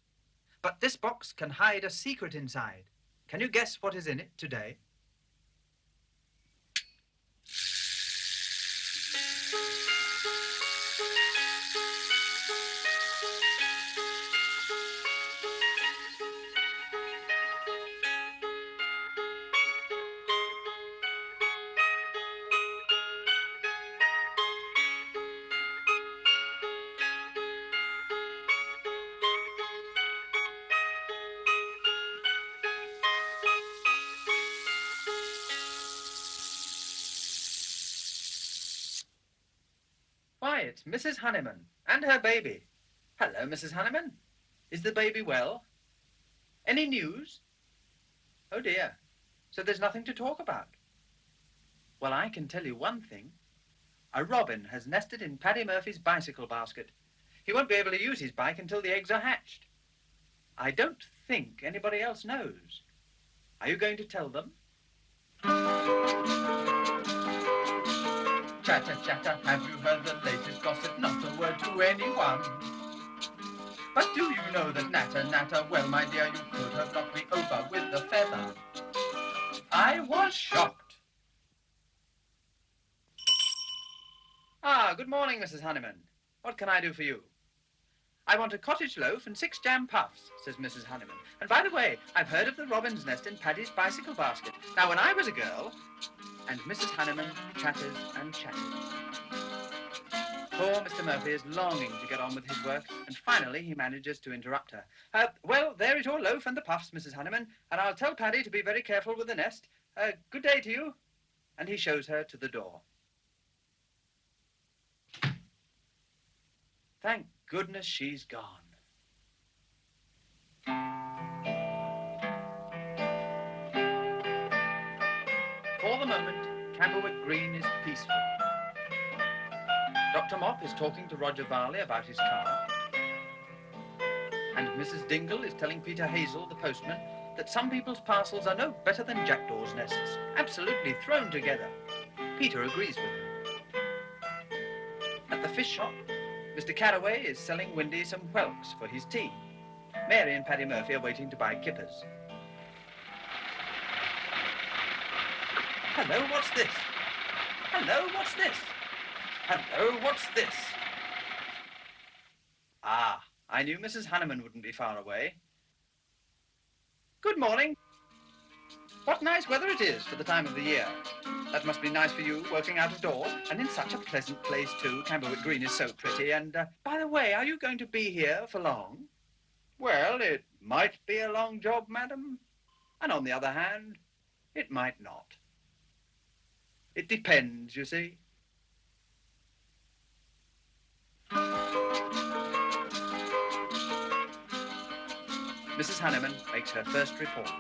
But this box can hide a secret inside. Can you guess what is in it today? Why, it's Mrs. Honeyman and her baby. Hello, Mrs. Honeyman. Is the baby well? Any news? Oh, dear. So there's nothing to talk about. Well, I can tell you one thing. A robin has nested in Paddy Murphy's bicycle basket. He won't be able to use his bike until the eggs are hatched. I don't think anybody else knows. Are you going to tell them? Chatter, chatter, have you heard the latest gossip? Not a word to anyone. But do you know that natter, natter, well, my dear, you could have knocked me over with a feather. I was shocked. Ah, good morning, Mrs. Honeyman. What can I do for you? I want a cottage loaf and 6 jam puffs, says Mrs. Honeyman. And by the way, I've heard of the robin's nest in Paddy's bicycle basket. Now, when I was a girl... And Mrs. Honeyman chatters and chatters. Poor Mr. Murphy is longing to get on with his work, and finally he manages to interrupt her. Well, there is your loaf and the puffs, Mrs. Honeyman, and I'll tell Paddy to be very careful with the nest. Good day to you. And he shows her to the door. Thank goodness she's gone. For the moment, Camberwick Green is peaceful. Dr. Mop is talking to Roger Varley about his car. And Mrs. Dingle is telling Peter Hazel, the postman, that some people's parcels are no better than jackdaws' nests, absolutely thrown together. Peter agrees with them. At the fish shop, Mr. Carraway is selling Windy some whelks for his tea. Mary and Paddy Murphy are waiting to buy kippers. Hello, what's this? Hello, what's this? Hello, what's this? Ah, I knew Mrs. Honeyman wouldn't be far away. Good morning. What nice weather it is for the time of the year. That must be nice for you, working out of doors, and in such a pleasant place, too. Camberwick Green is so pretty, and, by the way, are you going to be here for long? Well, it might be a long job, madam, and on the other hand, it might not. It depends, you see. Mrs. Honeyman makes her first report.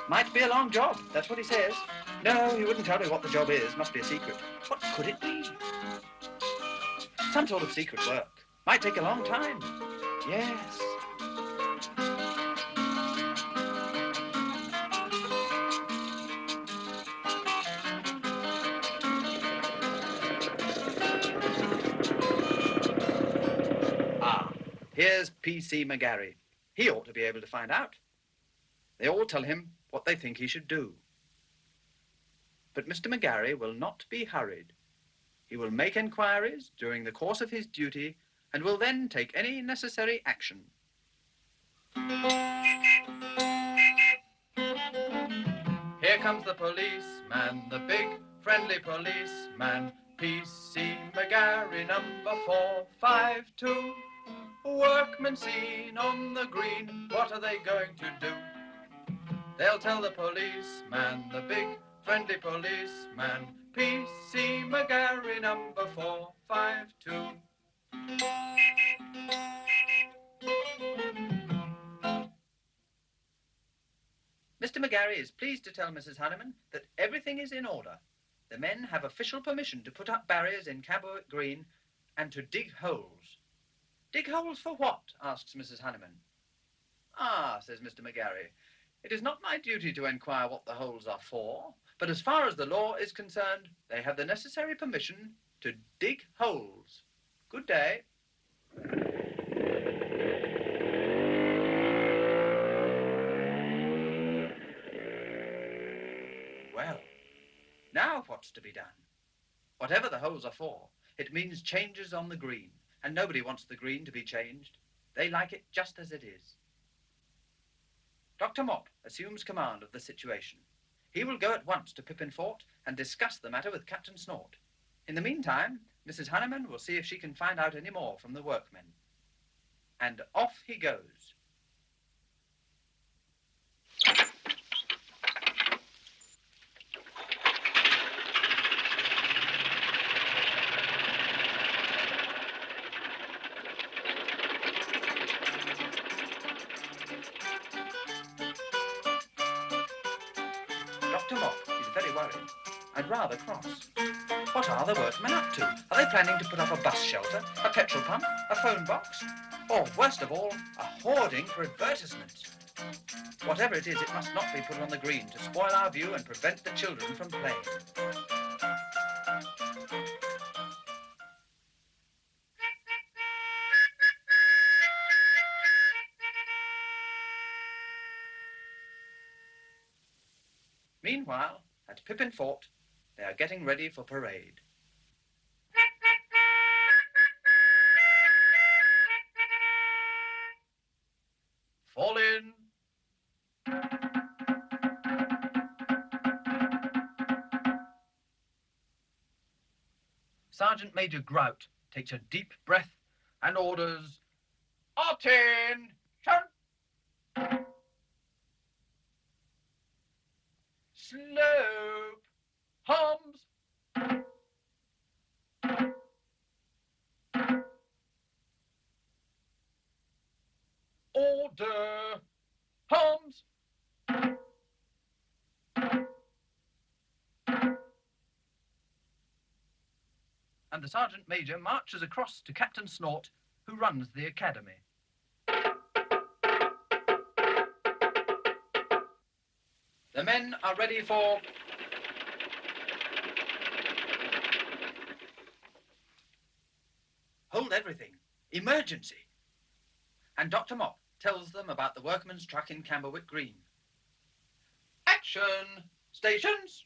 Might be a long job, that's what he says. No, he wouldn't tell me what the job is. Must be a secret. What could it be? Some sort of secret work. Might take a long time. Yes. Ah, here's P.C. McGarry. He ought to be able to find out. They all tell him what they think he should do. But Mr. McGarry will not be hurried. He will make enquiries during the course of his duty and will then take any necessary action. Here comes the policeman, the big friendly policeman. P.C. McGarry, number 452. Workmen seen on the green, what are they going to do? They'll tell the policeman, the big friendly policeman. P.C. McGarry, number 452. Mr. McGarry is pleased to tell Mrs. Honeyman that everything is in order. The men have official permission to put up barriers in Camberwick Green and to dig holes. Dig holes for what? Asks Mrs. Honeyman. Ah, says Mr. McGarry, it is not my duty to enquire what the holes are for, but as far as the law is concerned, they have the necessary permission to dig holes. Good day. Well, now what's to be done? Whatever the holes are for, it means changes on the green, and nobody wants the green to be changed. They like it just as it is. Dr. Mop assumes command of the situation. He will go at once to Pippin Fort and discuss the matter with Captain Snort. In the meantime, Mrs. Honeyman will see if she can find out any more from the workmen. And off he goes. Dr. Mop is very worried and rather cross. What are the workmen up to? Are they planning to put up a bus shelter, a petrol pump, a phone box? Or, worst of all, a hoarding for advertisements? Whatever it is, it must not be put on the green to spoil our view and prevent the children from playing. Meanwhile, at Pippin Fort, they are getting ready for parade. Fall in. Sergeant Major Grout takes a deep breath and orders, "Attention! Slope! Hums! Order! Hums!" And the Sergeant Major marches across to Captain Snort, who runs the academy. The men are ready for... Hold everything. Emergency. And Dr. Mop tells them about the workman's truck in Camberwick Green. Action! Stations!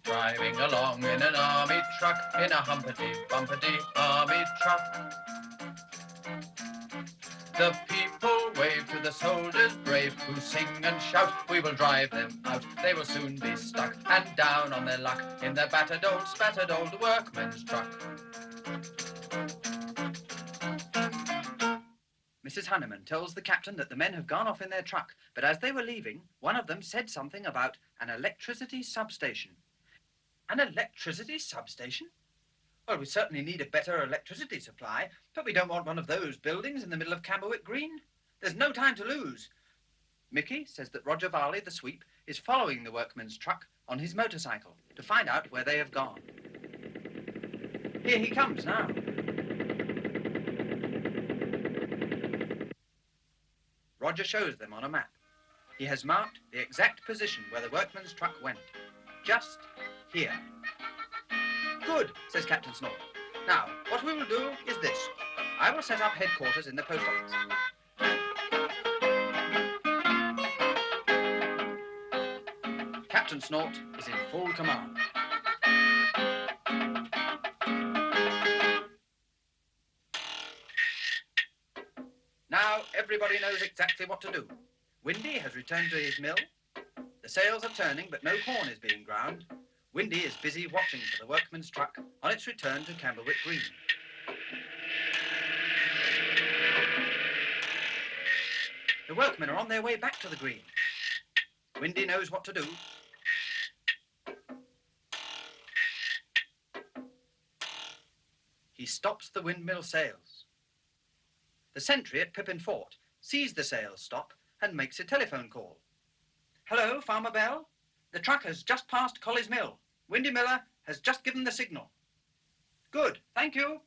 Driving along in an army truck, in a humpity-bumpity army truck. The people wave to the soldiers brave who sing and shout, "We will drive them out, they will soon be stuck, and down on their luck in their battered old, spattered old workman's truck." Mrs. Honeyman tells the captain that the men have gone off in their truck, but as they were leaving, one of them said something about an electricity substation. An electricity substation? Well, we certainly need a better electricity supply, but we don't want one of those buildings in the middle of Camberwick Green. There's no time to lose. Mickey says that Roger Varley, the sweep, is following the workman's truck on his motorcycle to find out where they have gone. Here he comes now. Roger shows them on a map. He has marked the exact position where the workman's truck went. Just here. Good, says Captain Snort. Now, what we will do is this. I will set up headquarters in the post office. Captain Snort is in full command. Now everybody knows exactly what to do. Windy has returned to his mill. The sails are turning, but no corn is being ground. Windy is busy watching for the workman's truck on its return to Camberwick Green. The workmen are on their way back to the green. Windy knows what to do. he stops the windmill sails. The sentry at Pippin Fort sees the sails stop and makes a telephone call. Hello, Farmer Bell. The truck has just passed Collie's Mill. Windy Miller has just given the signal. Good, thank you.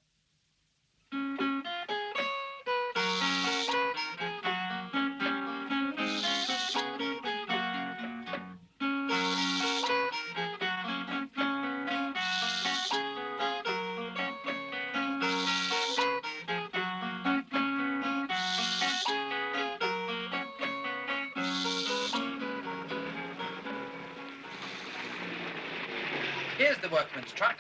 Here's the workman's truck.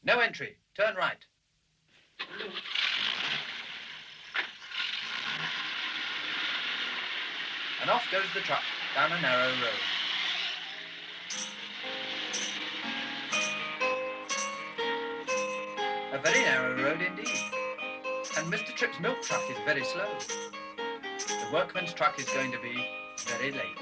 No entry. Turn right. And off goes the truck down a narrow road. A very narrow road indeed. And Mr. Tripp's milk truck is very slow. The workman's truck is going to be very late.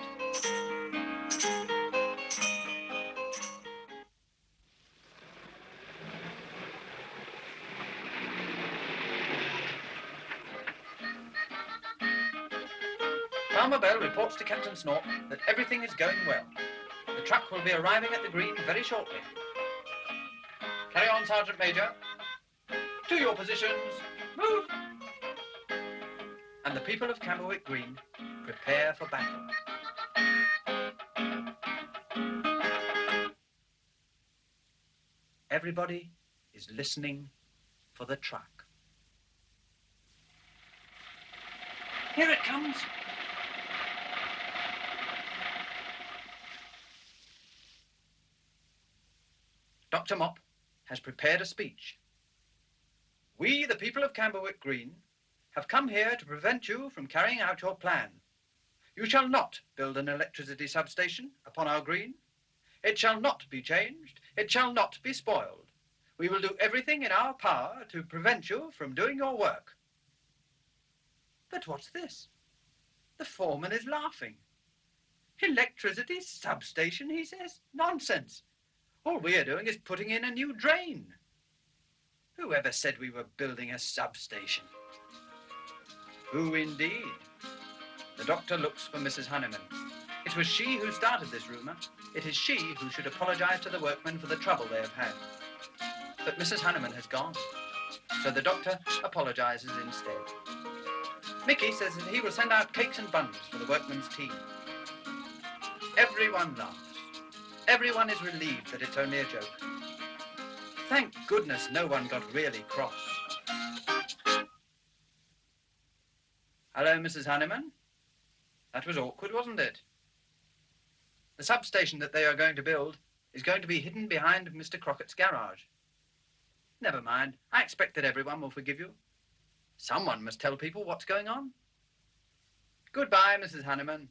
Farmer Bell reports to Captain Snork that everything is going well. The truck will be arriving at the green very shortly. Carry on, Sergeant Major. To your positions. Move! And the people of Camberwick Green prepare for battle. Everybody is listening for the truck. Here it comes. Dr. Mop has prepared a speech. We, the people of Camberwick Green, have come here to prevent you from carrying out your plan. You shall not build an electricity substation upon our green. It shall not be changed. It shall not be spoiled. We will do everything in our power to prevent you from doing your work. But what's this? The foreman is laughing. Electricity substation, he says? Nonsense. All we are doing is putting in a new drain. Whoever said we were building a substation? Who indeed? The doctor looks for Mrs. Honeyman. It was she who started this rumour. It is she who should apologise to the workmen for the trouble they have had. But Mrs. Honeyman has gone, so the doctor apologises instead. Mickey says that he will send out cakes and buns for the workmen's tea. Everyone laughs. Everyone is relieved that it's only a joke. Thank goodness no one got really cross. Hello, Mrs. Honeyman. That was awkward, wasn't it? The substation that they are going to build is going to be hidden behind Mr. Crockett's garage. Never mind. I expect that everyone will forgive you. Someone must tell people what's going on. Goodbye, Mrs. Honeyman.